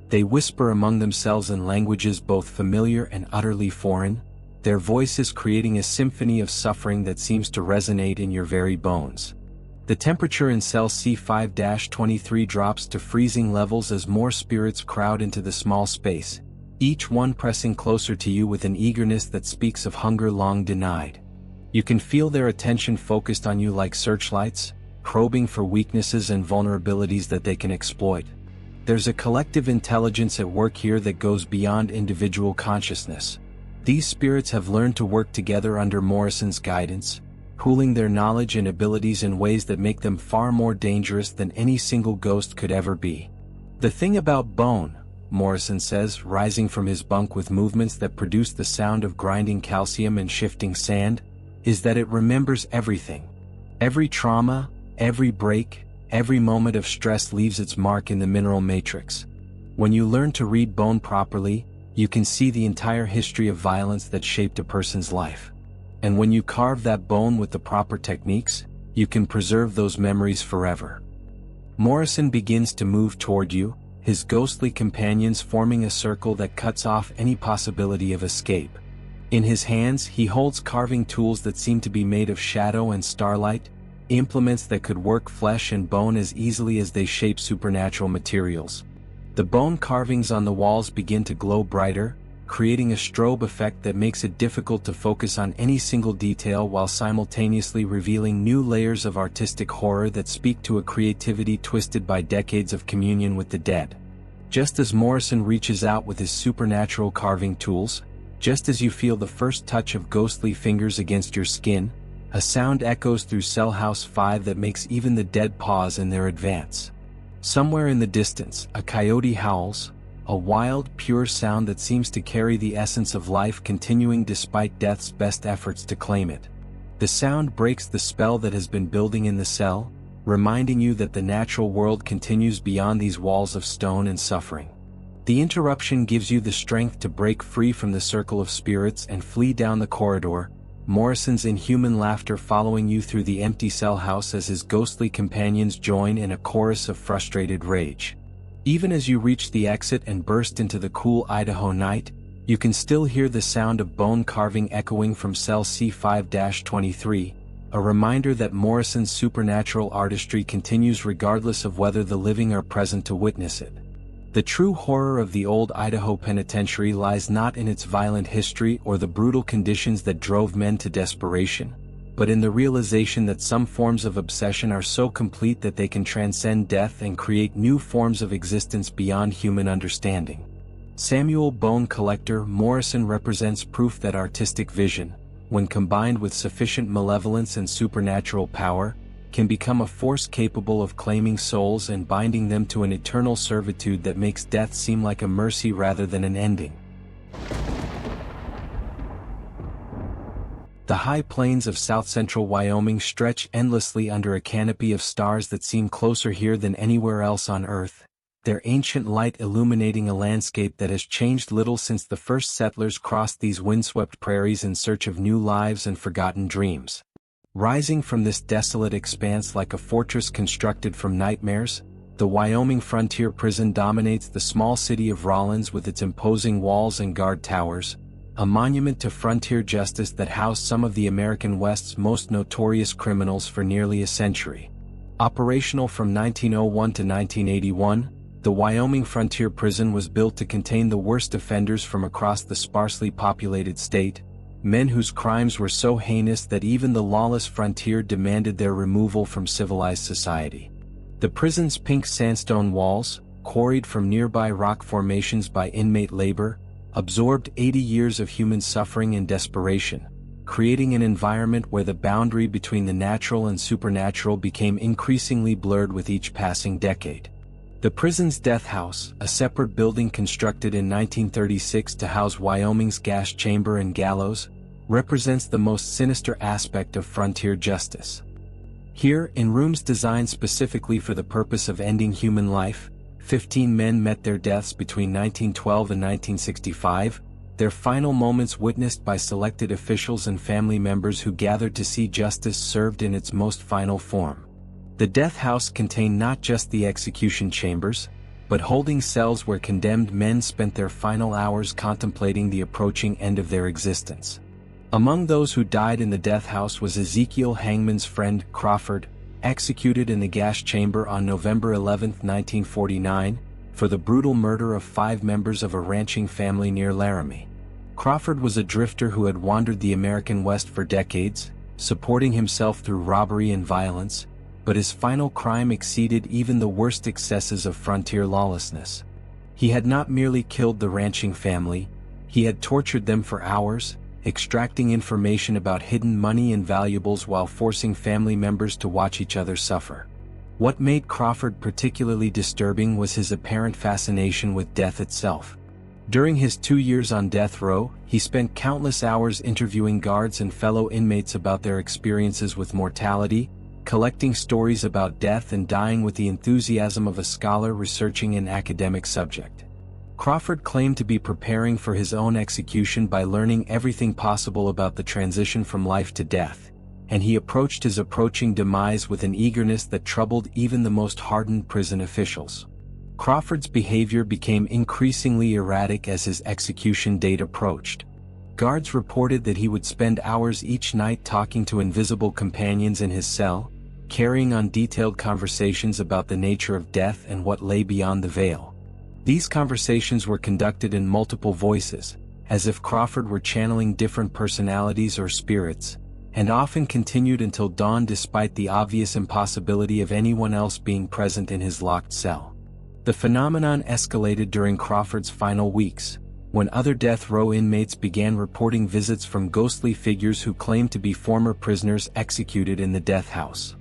They whisper among themselves in languages both familiar and utterly foreign, their voices creating a symphony of suffering that seems to resonate in your very bones. The temperature in cell C5-23 drops to freezing levels as more spirits crowd into the small space, each one pressing closer to you with an eagerness that speaks of hunger long denied. You can feel their attention focused on you like searchlights, probing for weaknesses and vulnerabilities that they can exploit. There's a collective intelligence at work here that goes beyond individual consciousness. These spirits have learned to work together under Morrison's guidance, pooling their knowledge and abilities in ways that make them far more dangerous than any single ghost could ever be. The thing about bone, Morrison says, rising from his bunk with movements that produce the sound of grinding calcium and shifting sand, is that it remembers everything. Every trauma, every break, every moment of stress leaves its mark in the mineral matrix. When you learn to read bone properly, you can see the entire history of violence that shaped a person's life. And when you carve that bone with the proper techniques, you can preserve those memories forever. Morrison begins to move toward you, his ghostly companions forming a circle that cuts off any possibility of escape. In his hands, he holds carving tools that seem to be made of shadow and starlight, implements that could work flesh and bone as easily as they shape supernatural materials. The bone carvings on the walls begin to glow brighter, creating a strobe effect that makes it difficult to focus on any single detail while simultaneously revealing new layers of artistic horror that speak to a creativity twisted by decades of communion with the dead. Just as Morrison reaches out with his supernatural carving tools, just as you feel the first touch of ghostly fingers against your skin, a sound echoes through Cell House 5 that makes even the dead pause in their advance. Somewhere in the distance, a coyote howls, a wild, pure sound that seems to carry the essence of life continuing despite death's best efforts to claim it. The sound breaks the spell that has been building in the cell, reminding you that the natural world continues beyond these walls of stone and suffering. The interruption gives you the strength to break free from the circle of spirits and flee down the corridor, Morrison's inhuman laughter following you through the empty cell house as his ghostly companions join in a chorus of frustrated rage. Even as you reach the exit and burst into the cool Idaho night, you can still hear the sound of bone carving echoing from cell C5-23, a reminder that Morrison's supernatural artistry continues regardless of whether the living are present to witness it. The true horror of the old Idaho Penitentiary lies not in its violent history or the brutal conditions that drove men to desperation, but in the realization that some forms of obsession are so complete that they can transcend death and create new forms of existence beyond human understanding. Samuel Bone Collector Morrison represents proof that artistic vision, when combined with sufficient malevolence and supernatural power, can become a force capable of claiming souls and binding them to an eternal servitude that makes death seem like a mercy rather than an ending. The high plains of south-central Wyoming stretch endlessly under a canopy of stars that seem closer here than anywhere else on Earth, their ancient light illuminating a landscape that has changed little since the first settlers crossed these windswept prairies in search of new lives and forgotten dreams. Rising from this desolate expanse like a fortress constructed from nightmares, the Wyoming frontier prison dominates the small city of Rawlins with its imposing walls and guard towers, a monument to frontier justice that housed some of the American West's most notorious criminals for nearly a century. Operational from 1901 to 1981, the Wyoming Frontier Prison was built to contain the worst offenders from across the sparsely populated state, men whose crimes were so heinous that even the lawless frontier demanded their removal from civilized society. The prison's pink sandstone walls, quarried from nearby rock formations by inmate labor, absorbed 80 years of human suffering and desperation, creating an environment where the boundary between the natural and supernatural became increasingly blurred with each passing decade. The prison's death house, a separate building constructed in 1936 to house Wyoming's gas chamber and gallows, represents the most sinister aspect of frontier justice. Here, in rooms designed specifically for the purpose of ending human life, 15 men met their deaths between 1912 and 1965, their final moments witnessed by selected officials and family members who gathered to see justice served in its most final form. The death house contained not just the execution chambers, but holding cells where condemned men spent their final hours contemplating the approaching end of their existence. Among those who died in the death house was Ezekiel Hangman's friend, Crawford, executed in the gas chamber on November 11, 1949, for the brutal murder of 5 members of a ranching family near Laramie. Crawford was a drifter who had wandered the American West for decades, supporting himself through robbery and violence, but his final crime exceeded even the worst excesses of frontier lawlessness. He had not merely killed the ranching family, he had tortured them for hours, extracting information about hidden money and valuables while forcing family members to watch each other suffer. What made Crawford particularly disturbing was his apparent fascination with death itself. During his 2 years on death row, he spent countless hours interviewing guards and fellow inmates about their experiences with mortality, collecting stories about death and dying with the enthusiasm of a scholar researching an academic subject. Crawford claimed to be preparing for his own execution by learning everything possible about the transition from life to death, and he approached his approaching demise with an eagerness that troubled even the most hardened prison officials. Crawford's behavior became increasingly erratic as his execution date approached. Guards reported that he would spend hours each night talking to invisible companions in his cell, carrying on detailed conversations about the nature of death and what lay beyond the veil. These conversations were conducted in multiple voices, as if Crawford were channeling different personalities or spirits, and often continued until dawn despite the obvious impossibility of anyone else being present in his locked cell. The phenomenon escalated during Crawford's final weeks, when other death row inmates began reporting visits from ghostly figures who claimed to be former prisoners executed in the death house.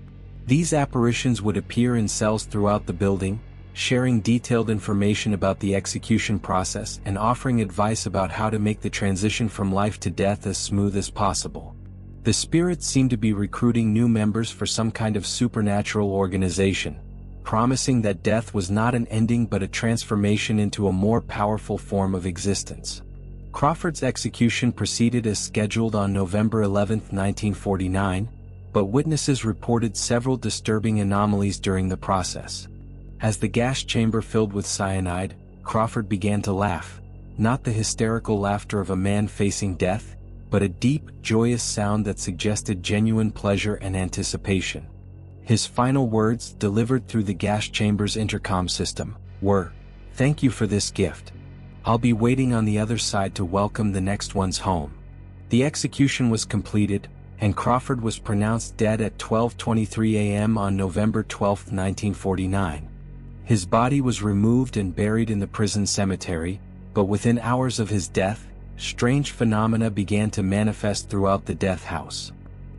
These apparitions would appear in cells throughout the building, sharing detailed information about the execution process and offering advice about how to make the transition from life to death as smooth as possible. The spirits seemed to be recruiting new members for some kind of supernatural organization, promising that death was not an ending but a transformation into a more powerful form of existence. Crawford's execution proceeded as scheduled on November 11, 1949, but witnesses reported several disturbing anomalies during the process. As the gas chamber filled with cyanide, Crawford began to laugh, not the hysterical laughter of a man facing death, but a deep, joyous sound that suggested genuine pleasure and anticipation. His final words, delivered through the gas chamber's intercom system, were, "Thank you for this gift. I'll be waiting on the other side to welcome the next ones home." The execution was completed, and Crawford was pronounced dead at 12:23 a.m. on November 12, 1949. His body was removed and buried in the prison cemetery, but within hours of his death, strange phenomena began to manifest throughout the death house.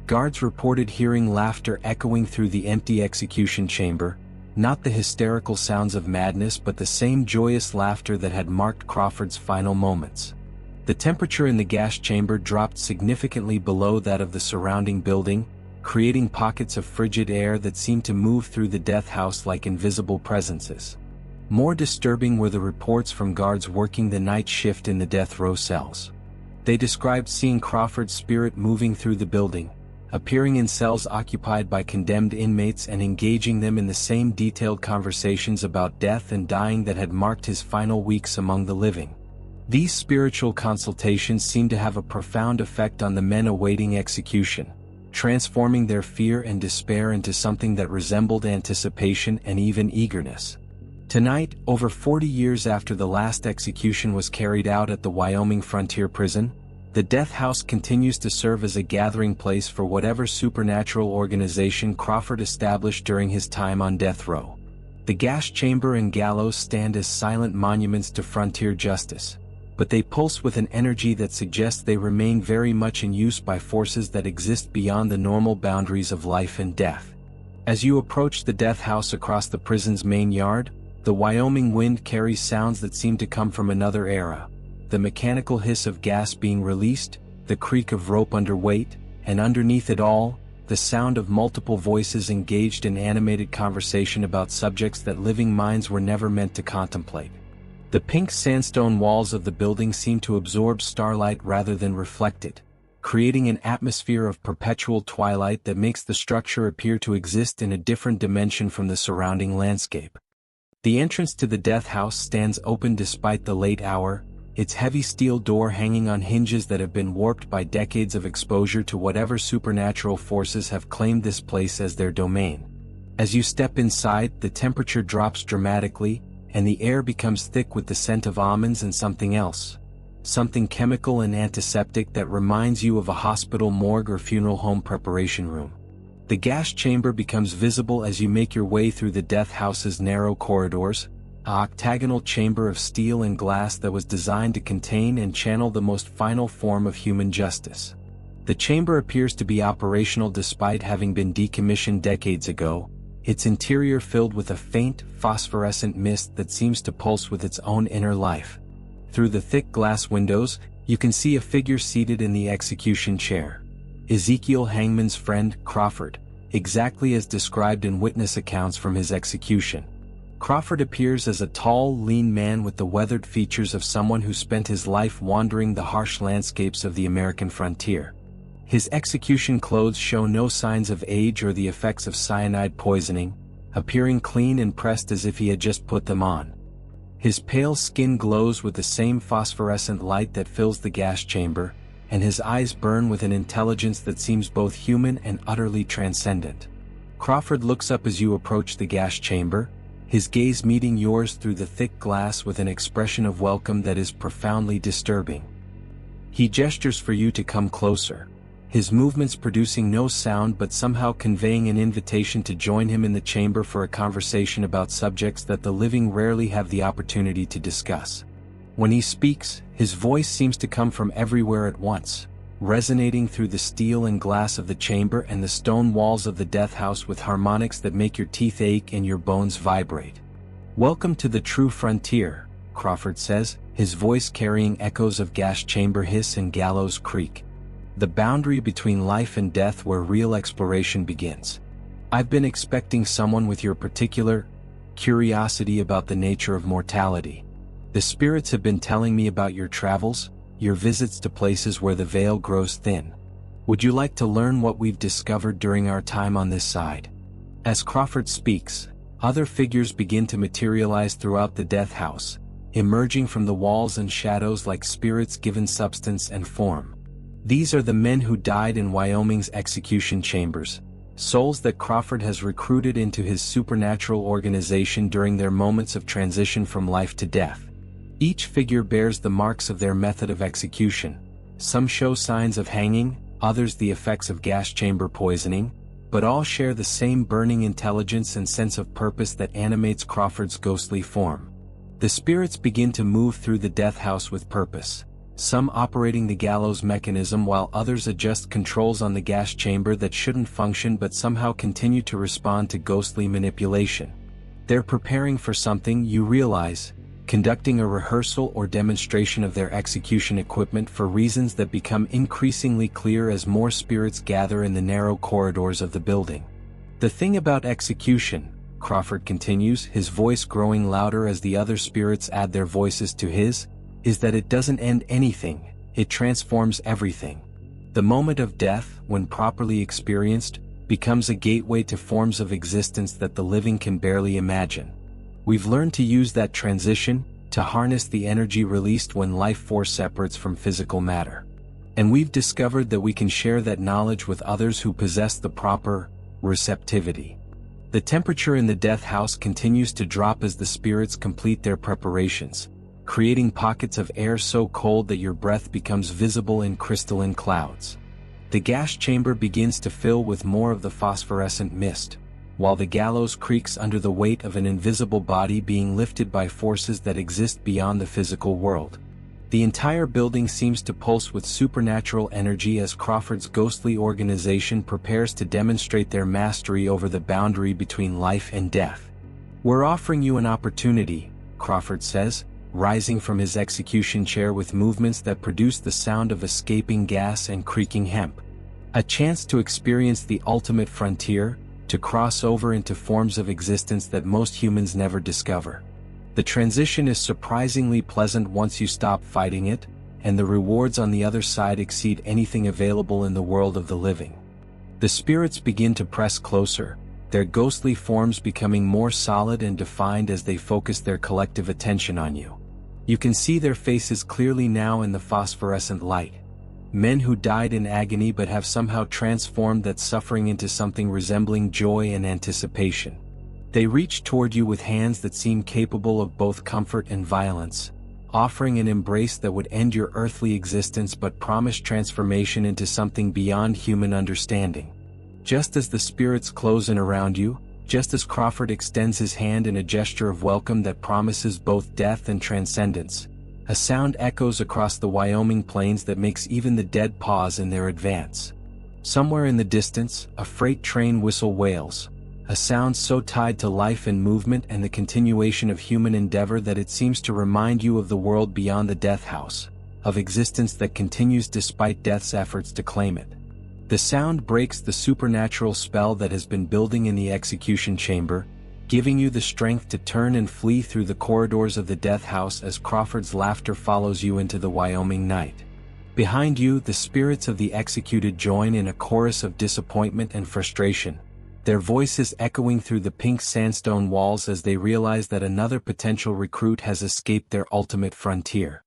Guards reported hearing laughter echoing through the empty execution chamber, not the hysterical sounds of madness but the same joyous laughter that had marked Crawford's final moments. The temperature in the gas chamber dropped significantly below that of the surrounding building, creating pockets of frigid air that seemed to move through the death house like invisible presences. More disturbing were the reports from guards working the night shift in the death row cells. They described seeing Crawford's spirit moving through the building, appearing in cells occupied by condemned inmates and engaging them in the same detailed conversations about death and dying that had marked his final weeks among the living. These spiritual consultations seemed to have a profound effect on the men awaiting execution, transforming their fear and despair into something that resembled anticipation and even eagerness. Tonight, over 40 years after the last execution was carried out at the Wyoming Frontier Prison, the death house continues to serve as a gathering place for whatever supernatural organization Crawford established during his time on death row. The gas chamber and gallows stand as silent monuments to frontier justice, but they pulse with an energy that suggests they remain very much in use by forces that exist beyond the normal boundaries of life and death. As you approach the death house across the prison's main yard, the Wyoming wind carries sounds that seem to come from another era. The mechanical hiss of gas being released, the creak of rope under weight, and underneath it all, the sound of multiple voices engaged in animated conversation about subjects that living minds were never meant to contemplate. The pink sandstone walls of the building seem to absorb starlight rather than reflect it, creating an atmosphere of perpetual twilight that makes the structure appear to exist in a different dimension from the surrounding landscape. The entrance to the death house stands open despite the late hour, its heavy steel door hanging on hinges that have been warped by decades of exposure to whatever supernatural forces have claimed this place as their domain. As you step inside, the temperature drops dramatically, and the air becomes thick with the scent of almonds and something else. Something chemical and antiseptic that reminds you of a hospital morgue or funeral home preparation room. The gas chamber becomes visible as you make your way through the death house's narrow corridors, an octagonal chamber of steel and glass that was designed to contain and channel the most final form of human justice. The chamber appears to be operational despite having been decommissioned decades ago, its interior filled with a faint, phosphorescent mist that seems to pulse with its own inner life. Through the thick glass windows, you can see a figure seated in the execution chair. Ezekiel Hangman's friend, Crawford, exactly as described in witness accounts from his execution. Crawford appears as a tall, lean man with the weathered features of someone who spent his life wandering the harsh landscapes of the American frontier. His execution clothes show no signs of age or the effects of cyanide poisoning, appearing clean and pressed as if he had just put them on. His pale skin glows with the same phosphorescent light that fills the gas chamber, and his eyes burn with an intelligence that seems both human and utterly transcendent. Crawford looks up as you approach the gas chamber, his gaze meeting yours through the thick glass with an expression of welcome that is profoundly disturbing. He gestures for you to come closer, his movements producing no sound but somehow conveying an invitation to join him in the chamber for a conversation about subjects that the living rarely have the opportunity to discuss. When he speaks, his voice seems to come from everywhere at once, resonating through the steel and glass of the chamber and the stone walls of the death house with harmonics that make your teeth ache and your bones vibrate. "Welcome to the true frontier," Crawford says, his voice carrying echoes of gas chamber hiss and gallows creak. "The boundary between life and death where real exploration begins. I've been expecting someone with your particular curiosity about the nature of mortality. The spirits have been telling me about your travels, your visits to places where the veil grows thin. Would you like to learn what we've discovered during our time on this side?" As Crawford speaks, other figures begin to materialize throughout the death house, emerging from the walls and shadows like spirits given substance and form. These are the men who died in Wyoming's execution chambers, souls that Crawford has recruited into his supernatural organization during their moments of transition from life to death. Each figure bears the marks of their method of execution. Some show signs of hanging, others the effects of gas chamber poisoning, but all share the same burning intelligence and sense of purpose that animates Crawford's ghostly form. The spirits begin to move through the death house with purpose, some operating the gallows mechanism while others adjust controls on the gas chamber that shouldn't function but somehow continue to respond to ghostly manipulation. They're preparing for something, you realize, conducting a rehearsal or demonstration of their execution equipment for reasons that become increasingly clear as more spirits gather in the narrow corridors of the building. "The thing about execution," Crawford continues, his voice growing louder as the other spirits add their voices to his, "is that it doesn't end anything, it transforms everything. The moment of death, when properly experienced, becomes a gateway to forms of existence that the living can barely imagine. We've learned to use that transition, to harness the energy released when life force separates from physical matter. And we've discovered that we can share that knowledge with others who possess the proper receptivity. The temperature in the death house continues to drop as the spirits complete their preparations, creating pockets of air so cold that your breath becomes visible in crystalline clouds. The gas chamber begins to fill with more of the phosphorescent mist, while the gallows creaks under the weight of an invisible body being lifted by forces that exist beyond the physical world. The entire building seems to pulse with supernatural energy as Crawford's ghostly organization prepares to demonstrate their mastery over the boundary between life and death. "We're offering you an opportunity," Crawford says, rising from his execution chair with movements that produce the sound of escaping gas and creaking hemp. "A chance to experience the ultimate frontier, to cross over into forms of existence that most humans never discover. The transition is surprisingly pleasant once you stop fighting it, and the rewards on the other side exceed anything available in the world of the living." The spirits begin to press closer, their ghostly forms becoming more solid and defined as they focus their collective attention on you. You can see their faces clearly now in the phosphorescent light. Men who died in agony but have somehow transformed that suffering into something resembling joy and anticipation. They reach toward you with hands that seem capable of both comfort and violence, offering an embrace that would end your earthly existence but promise transformation into something beyond human understanding. Just as the spirits close in around you, just as Crawford extends his hand in a gesture of welcome that promises both death and transcendence, a sound echoes across the Wyoming plains that makes even the dead pause in their advance. Somewhere in the distance, a freight train whistle wails, a sound so tied to life and movement and the continuation of human endeavor that it seems to remind you of the world beyond the death house, of existence that continues despite death's efforts to claim it. The sound breaks the supernatural spell that has been building in the execution chamber, giving you the strength to turn and flee through the corridors of the death house as Crawford's laughter follows you into the Wyoming night. Behind you, the spirits of the executed join in a chorus of disappointment and frustration, their voices echoing through the pink sandstone walls as they realize that another potential recruit has escaped their ultimate frontier.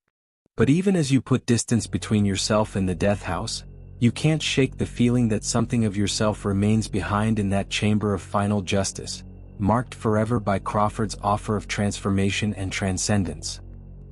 But even as you put distance between yourself and the death house, you can't shake the feeling that something of yourself remains behind in that chamber of final justice, marked forever by Crawford's offer of transformation and transcendence.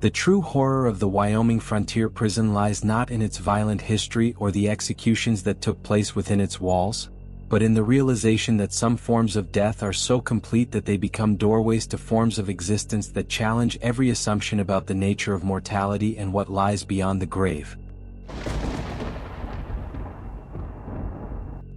The true horror of the Wyoming frontier prison lies not in its violent history or the executions that took place within its walls, but in the realization that some forms of death are so complete that they become doorways to forms of existence that challenge every assumption about the nature of mortality and what lies beyond the grave.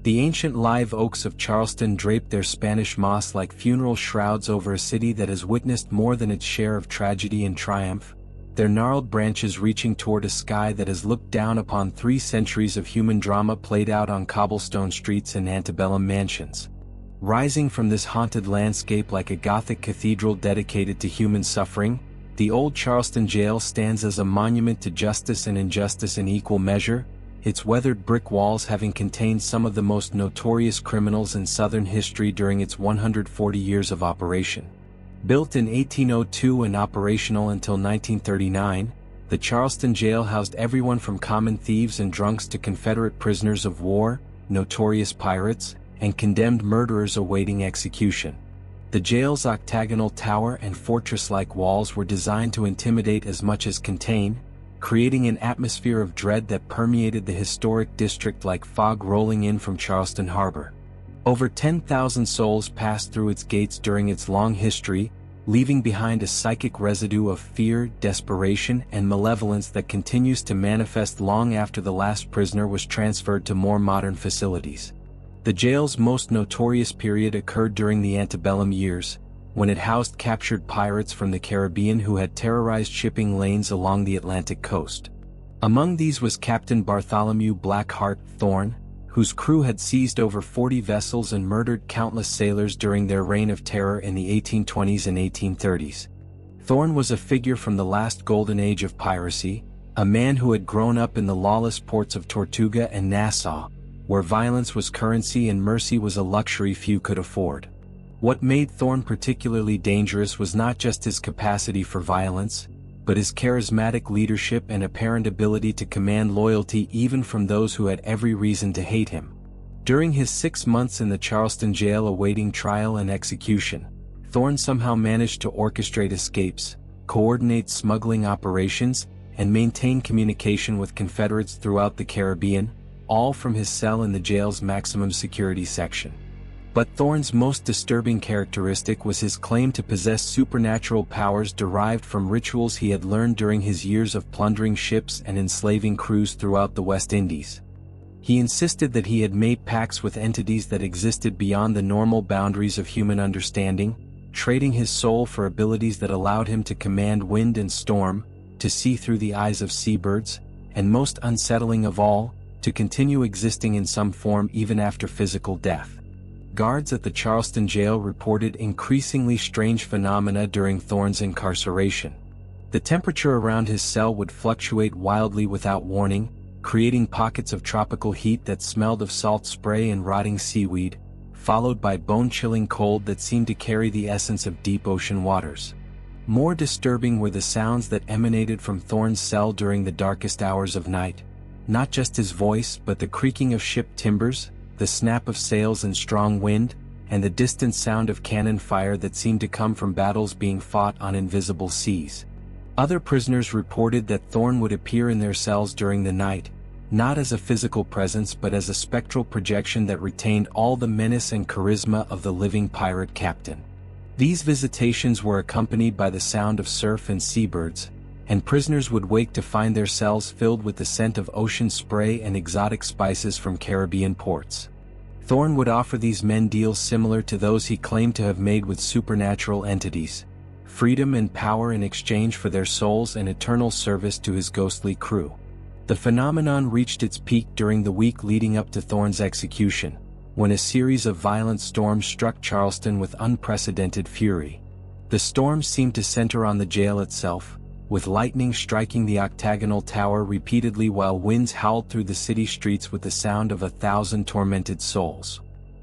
The ancient live oaks of Charleston drape their Spanish moss like funeral shrouds over a city that has witnessed more than its share of tragedy and triumph, their gnarled branches reaching toward a sky that has looked down upon 3 centuries of human drama played out on cobblestone streets and antebellum mansions. Rising from this haunted landscape like a Gothic cathedral dedicated to human suffering, the old Charleston jail stands as a monument to justice and injustice in equal measure, its weathered brick walls having contained some of the most notorious criminals in Southern history during its 140 years of operation. Built in 1802 and operational until 1939, the Charleston jail housed everyone from common thieves and drunks to Confederate prisoners of war, notorious pirates, and condemned murderers awaiting execution. The jail's octagonal tower and fortress-like walls were designed to intimidate as much as contain, creating an atmosphere of dread that permeated the historic district like fog rolling in from Charleston Harbor. Over 10,000 souls passed through its gates during its long history, leaving behind a psychic residue of fear, desperation, and malevolence that continues to manifest long after the last prisoner was transferred to more modern facilities. The jail's most notorious period occurred during the Antebellum years, when it housed captured pirates from the Caribbean who had terrorized shipping lanes along the Atlantic coast. Among these was Captain Bartholomew Blackheart Thorne, whose crew had seized over 40 vessels and murdered countless sailors during their reign of terror in the 1820s and 1830s. Thorne was a figure from the last golden age of piracy, a man who had grown up in the lawless ports of Tortuga and Nassau, where violence was currency and mercy was a luxury few could afford. What made Thorn particularly dangerous was not just his capacity for violence, but his charismatic leadership and apparent ability to command loyalty even from those who had every reason to hate him. During his 6 months in the Charleston jail awaiting trial and execution, Thorn somehow managed to orchestrate escapes, coordinate smuggling operations, and maintain communication with Confederates throughout the Caribbean, all from his cell in the jail's maximum security section. But Thorn's most disturbing characteristic was his claim to possess supernatural powers derived from rituals he had learned during his years of plundering ships and enslaving crews throughout the West Indies. He insisted that he had made pacts with entities that existed beyond the normal boundaries of human understanding, trading his soul for abilities that allowed him to command wind and storm, to see through the eyes of seabirds, and most unsettling of all, to continue existing in some form even after physical death. Guards at the Charleston jail reported increasingly strange phenomena during Thorn's incarceration. The temperature around his cell would fluctuate wildly without warning, creating pockets of tropical heat that smelled of salt spray and rotting seaweed, followed by bone-chilling cold that seemed to carry the essence of deep ocean waters. More disturbing were the sounds that emanated from Thorn's cell during the darkest hours of night. Not just his voice, but the creaking of ship timbers, the snap of sails in strong wind, and the distant sound of cannon fire that seemed to come from battles being fought on invisible seas. Other prisoners reported that Thorn would appear in their cells during the night, not as a physical presence but as a spectral projection that retained all the menace and charisma of the living pirate captain. These visitations were accompanied by the sound of surf and seabirds, and prisoners would wake to find their cells filled with the scent of ocean spray and exotic spices from Caribbean ports. Thorn would offer these men deals similar to those he claimed to have made with supernatural entities: freedom and power in exchange for their souls and eternal service to his ghostly crew. The phenomenon reached its peak during the week leading up to Thorn's execution, when a series of violent storms struck Charleston with unprecedented fury. The storms seemed to center on the jail itself, with lightning striking the octagonal tower repeatedly while winds howled through the city streets with the sound of 1,000 tormented souls.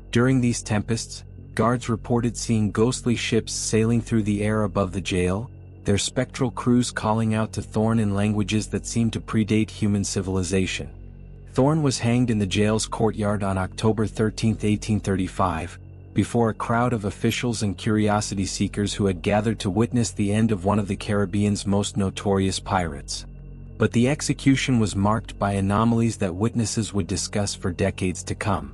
During these tempests, guards reported seeing ghostly ships sailing through the air above the jail, their spectral crews calling out to Thorn in languages that seemed to predate human civilization. Thorn was hanged in the jail's courtyard on October 13, 1835, before a crowd of officials and curiosity seekers who had gathered to witness the end of one of the Caribbean's most notorious pirates. But the execution was marked by anomalies that witnesses would discuss for decades to come.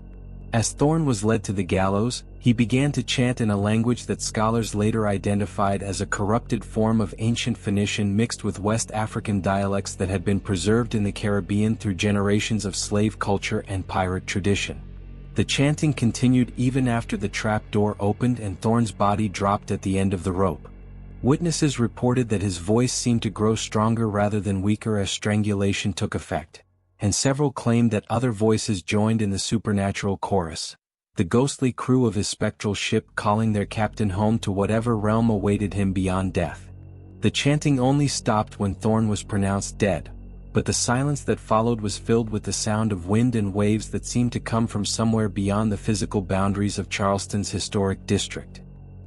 As Thorn was led to the gallows, he began to chant in a language that scholars later identified as a corrupted form of ancient Phoenician mixed with West African dialects that had been preserved in the Caribbean through generations of slave culture and pirate tradition. The chanting continued even after the trap door opened and Thorn's body dropped at the end of the rope. Witnesses reported that his voice seemed to grow stronger rather than weaker as strangulation took effect, and several claimed that other voices joined in the supernatural chorus, the ghostly crew of his spectral ship calling their captain home to whatever realm awaited him beyond death. The chanting only stopped when Thorn was pronounced dead, but the silence that followed was filled with the sound of wind and waves that seemed to come from somewhere beyond the physical boundaries of Charleston's historic district.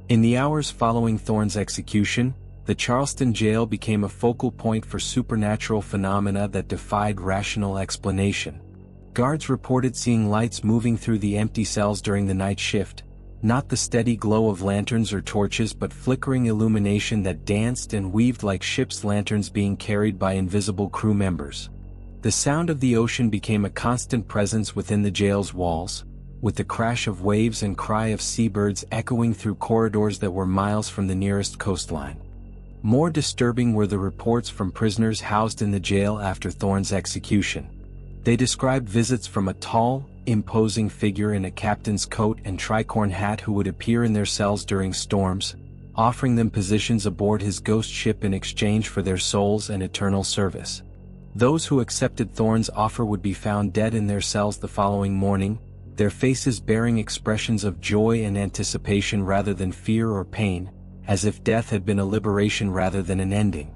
In the hours following Thorn's execution, the Charleston jail became a focal point for supernatural phenomena that defied rational explanation. Guards reported seeing lights moving through the empty cells during the night shift, not the steady glow of lanterns or torches but flickering illumination that danced and weaved like ship's lanterns being carried by invisible crew members. The sound of the ocean became a constant presence within the jail's walls, with the crash of waves and cry of seabirds echoing through corridors that were miles from the nearest coastline. More disturbing were the reports from prisoners housed in the jail after Thorn's execution. They described visits from a tall, imposing figure in a captain's coat and tricorn hat who would appear in their cells during storms, offering them positions aboard his ghost ship in exchange for their souls and eternal service. Those who accepted Thorn's offer would be found dead in their cells the following morning, their faces bearing expressions of joy and anticipation rather than fear or pain, as if death had been a liberation rather than an ending.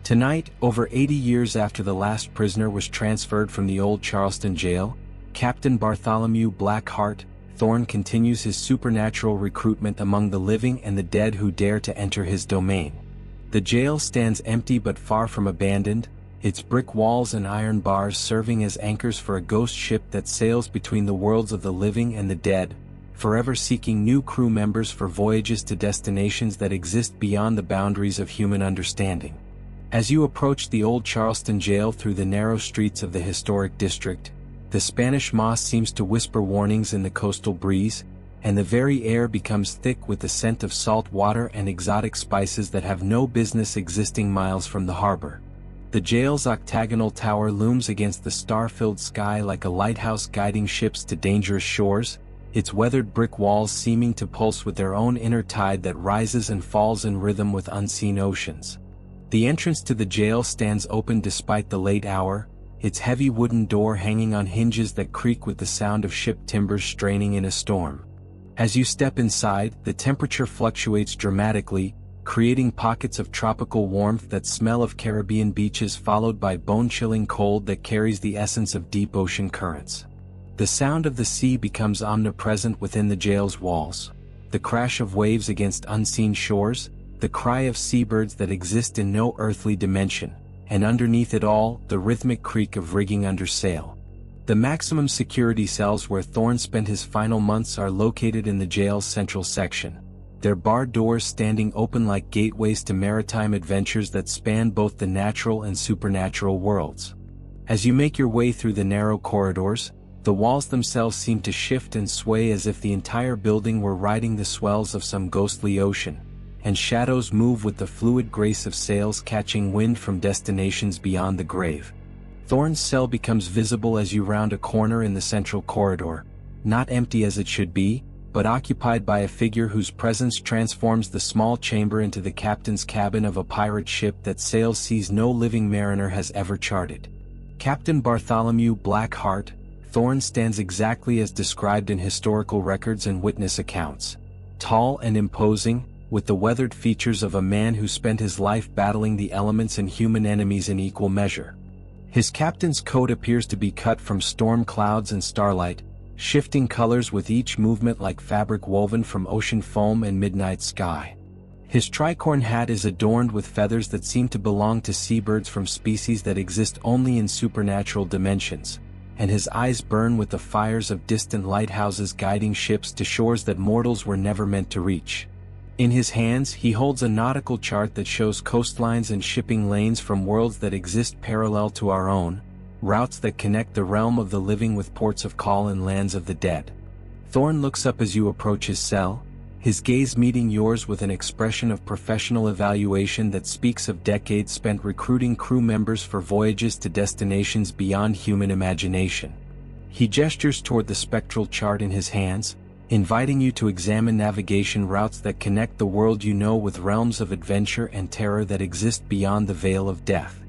Tonight, over 80 years after the last prisoner was transferred from the old Charleston jail, Captain Bartholomew Blackheart Thorne continues his supernatural recruitment among the living and the dead who dare to enter his domain. The jail stands empty but far from abandoned, its brick walls and iron bars serving as anchors for a ghost ship that sails between the worlds of the living and the dead, forever seeking new crew members for voyages to destinations that exist beyond the boundaries of human understanding. As you approach the old Charleston jail through the narrow streets of the historic district, the Spanish moss seems to whisper warnings in the coastal breeze, and the very air becomes thick with the scent of salt water and exotic spices that have no business existing miles from the harbor. The jail's octagonal tower looms against the star-filled sky like a lighthouse guiding ships to dangerous shores, its weathered brick walls seeming to pulse with their own inner tide that rises and falls in rhythm with unseen oceans. The entrance to the jail stands open despite the late hour, its heavy wooden door hanging on hinges that creak with the sound of ship timbers straining in a storm. As you step inside, the temperature fluctuates dramatically, creating pockets of tropical warmth that smell of Caribbean beaches followed by bone-chilling cold that carries the essence of deep ocean currents. The sound of the sea becomes omnipresent within the jail's walls, the crash of waves against unseen shores, the cry of seabirds that exist in no earthly dimension, and underneath it all, the rhythmic creak of rigging under sail. The maximum security cells where Thorne spent his final months are located in the jail's central section, their barred doors standing open like gateways to maritime adventures that span both the natural and supernatural worlds. As you make your way through the narrow corridors, the walls themselves seem to shift and sway as if the entire building were riding the swells of some ghostly ocean, and shadows move with the fluid grace of sails catching wind from destinations beyond the grave. Thorne's cell becomes visible as you round a corner in the central corridor, not empty as it should be, but occupied by a figure whose presence transforms the small chamber into the captain's cabin of a pirate ship that sails seas no living mariner has ever charted. Captain Bartholomew Blackheart Thorne stands exactly as described in historical records and witness accounts. Tall and imposing, with the weathered features of a man who spent his life battling the elements and human enemies in equal measure. His captain's coat appears to be cut from storm clouds and starlight, shifting colors with each movement like fabric woven from ocean foam and midnight sky. His tricorn hat is adorned with feathers that seem to belong to seabirds from species that exist only in supernatural dimensions, and his eyes burn with the fires of distant lighthouses guiding ships to shores that mortals were never meant to reach. In his hands he holds a nautical chart that shows coastlines and shipping lanes from worlds that exist parallel to our own, routes that connect the realm of the living with ports of call and lands of the dead. Thorne looks up as you approach his cell, his gaze meeting yours with an expression of professional evaluation that speaks of decades spent recruiting crew members for voyages to destinations beyond human imagination. He gestures toward the spectral chart in his hands, inviting you to examine navigation routes that connect the world you know with realms of adventure and terror that exist beyond the veil of death.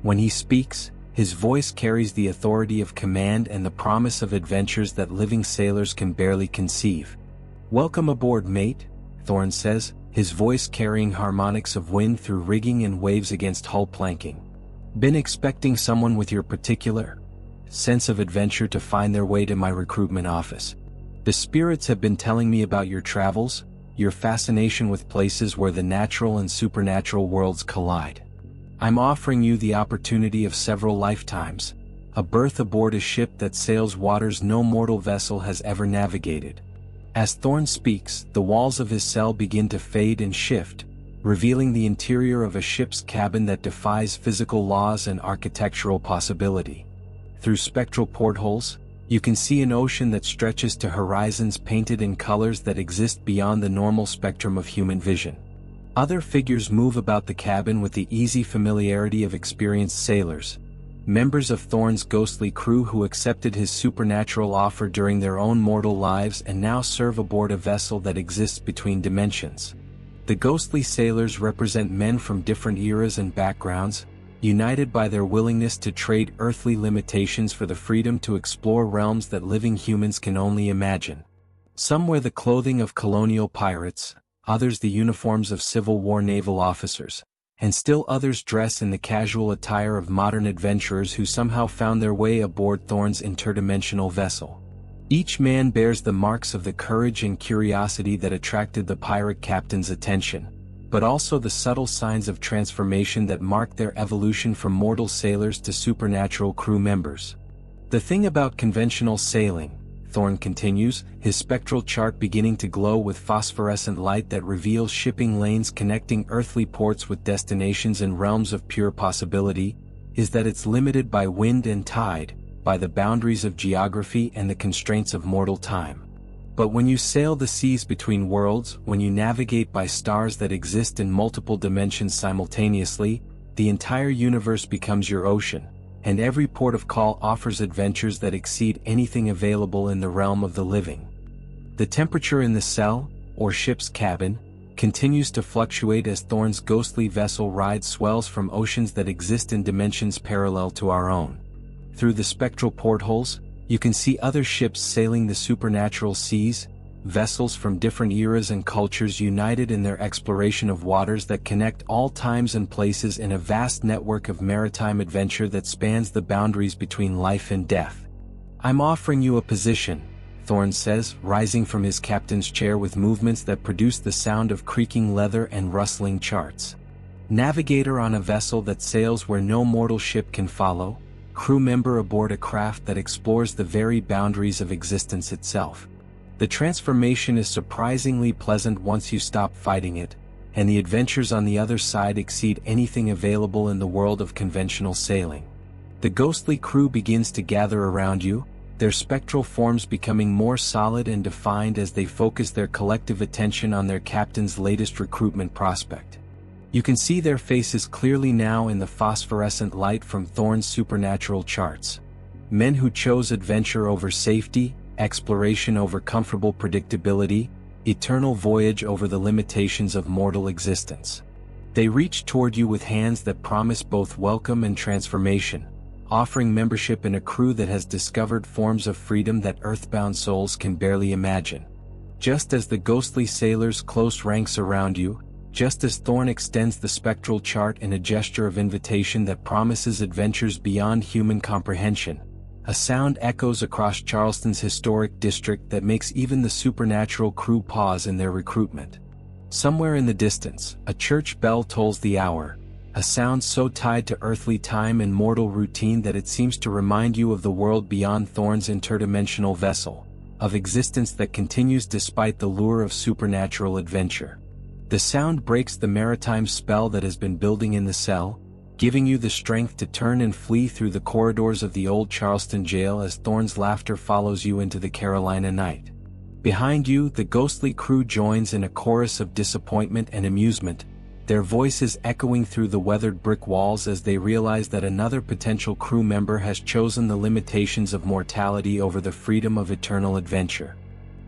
When he speaks, his voice carries the authority of command and the promise of adventures that living sailors can barely conceive. "Welcome aboard, mate," Thorne says, his voice carrying harmonics of wind through rigging and waves against hull planking. "Been expecting someone with your particular sense of adventure to find their way to my recruitment office. The spirits have been telling me about your travels, your fascination with places where the natural and supernatural worlds collide. I'm offering you the opportunity of several lifetimes, a berth aboard a ship that sails waters no mortal vessel has ever navigated." As Thorne speaks, the walls of his cell begin to fade and shift, revealing the interior of a ship's cabin that defies physical laws and architectural possibility. Through spectral portholes, you can see an ocean that stretches to horizons painted in colors that exist beyond the normal spectrum of human vision. Other figures move about the cabin with the easy familiarity of experienced sailors, members of Thorne's ghostly crew who accepted his supernatural offer during their own mortal lives and now serve aboard a vessel that exists between dimensions. The ghostly sailors represent men from different eras and backgrounds, united by their willingness to trade earthly limitations for the freedom to explore realms that living humans can only imagine. Some wear the clothing of colonial pirates, others the uniforms of Civil War naval officers, and still others dress in the casual attire of modern adventurers who somehow found their way aboard Thorn's interdimensional vessel. Each man bears the marks of the courage and curiosity that attracted the pirate captain's attention, but also the subtle signs of transformation that mark their evolution from mortal sailors to supernatural crew members. The thing about conventional sailing, Thorn continues, his spectral chart beginning to glow with phosphorescent light that reveals shipping lanes connecting earthly ports with destinations and realms of pure possibility, is that it's limited by wind and tide, by the boundaries of geography and the constraints of mortal time. But when you sail the seas between worlds, when you navigate by stars that exist in multiple dimensions simultaneously, the entire universe becomes your ocean, and every port of call offers adventures that exceed anything available in the realm of the living. The temperature in the cell, or ship's cabin, continues to fluctuate as Thorn's ghostly vessel rides swells from oceans that exist in dimensions parallel to our own. Through the spectral portholes, you can see other ships sailing the supernatural seas, vessels from different eras and cultures united in their exploration of waters that connect all times and places in a vast network of maritime adventure that spans the boundaries between life and death. "I'm offering you a position," Thorn says, rising from his captain's chair with movements that produce the sound of creaking leather and rustling charts. "Navigator on a vessel that sails where no mortal ship can follow, crew member aboard a craft that explores the very boundaries of existence itself. The transformation is surprisingly pleasant once you stop fighting it, and the adventures on the other side exceed anything available in the world of conventional sailing." The ghostly crew begins to gather around you, their spectral forms becoming more solid and defined as they focus their collective attention on their captain's latest recruitment prospect. You can see their faces clearly now in the phosphorescent light from Thorn's supernatural charts. Men who chose adventure over safety, exploration over comfortable predictability, eternal voyage over the limitations of mortal existence. They reach toward you with hands that promise both welcome and transformation, offering membership in a crew that has discovered forms of freedom that earthbound souls can barely imagine. Just as the ghostly sailors close ranks around you, just as Thorn extends the spectral chart in a gesture of invitation that promises adventures beyond human comprehension, a sound echoes across Charleston's historic district that makes even the supernatural crew pause in their recruitment. Somewhere in the distance, a church bell tolls the hour, a sound so tied to earthly time and mortal routine that it seems to remind you of the world beyond Thorn's interdimensional vessel, of existence that continues despite the lure of supernatural adventure. The sound breaks the maritime spell that has been building in the cell, giving you the strength to turn and flee through the corridors of the old Charleston jail as Thorn's laughter follows you into the Carolina night. Behind you, the ghostly crew joins in a chorus of disappointment and amusement, their voices echoing through the weathered brick walls as they realize that another potential crew member has chosen the limitations of mortality over the freedom of eternal adventure.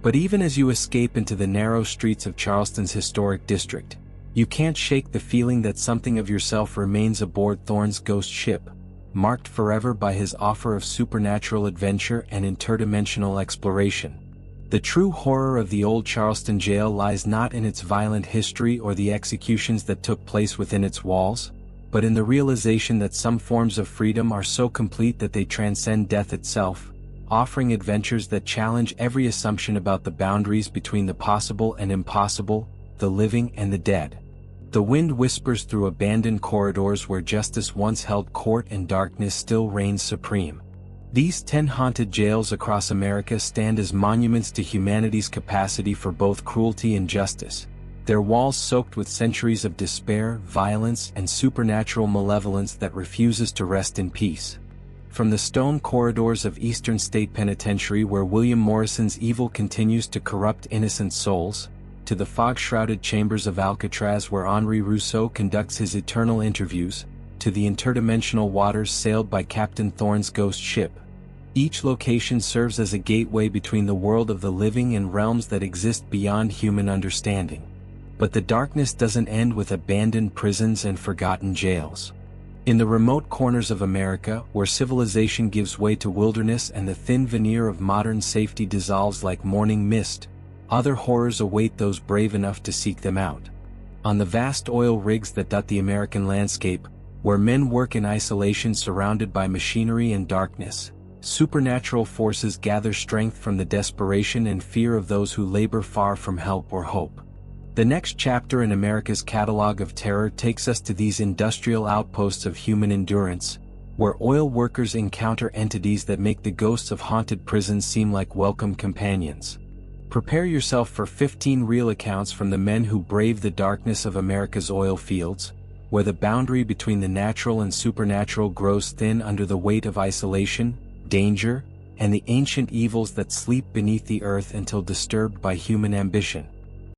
But even as you escape into the narrow streets of Charleston's historic district, you can't shake the feeling that something of yourself remains aboard Thorn's ghost ship, marked forever by his offer of supernatural adventure and interdimensional exploration. The true horror of the old Charleston jail lies not in its violent history or the executions that took place within its walls, but in the realization that some forms of freedom are so complete that they transcend death itself, offering adventures that challenge every assumption about the boundaries between the possible and impossible, the living and the dead. The wind whispers through abandoned corridors where justice once held court and darkness still reigns supreme. These 10 haunted jails across America stand as monuments to humanity's capacity for both cruelty and justice, their walls soaked with centuries of despair, violence, and supernatural malevolence that refuses to rest in peace. From the stone corridors of Eastern State Penitentiary where William Morrison's evil continues to corrupt innocent souls, to the fog-shrouded chambers of Alcatraz where Henri Rousseau conducts his eternal interviews, to the interdimensional waters sailed by Captain Thorn's ghost ship. Each location serves as a gateway between the world of the living and realms that exist beyond human understanding. But the darkness doesn't end with abandoned prisons and forgotten jails. In the remote corners of America, where civilization gives way to wilderness and the thin veneer of modern safety dissolves like morning mist, other horrors await those brave enough to seek them out. On the vast oil rigs that dot the American landscape, where men work in isolation surrounded by machinery and darkness, supernatural forces gather strength from the desperation and fear of those who labor far from help or hope. The next chapter in America's catalog of terror takes us to these industrial outposts of human endurance, where oil workers encounter entities that make the ghosts of haunted prisons seem like welcome companions. Prepare yourself for 15 real accounts from the men who brave the darkness of America's oil fields, where the boundary between the natural and supernatural grows thin under the weight of isolation, danger, and the ancient evils that sleep beneath the earth until disturbed by human ambition.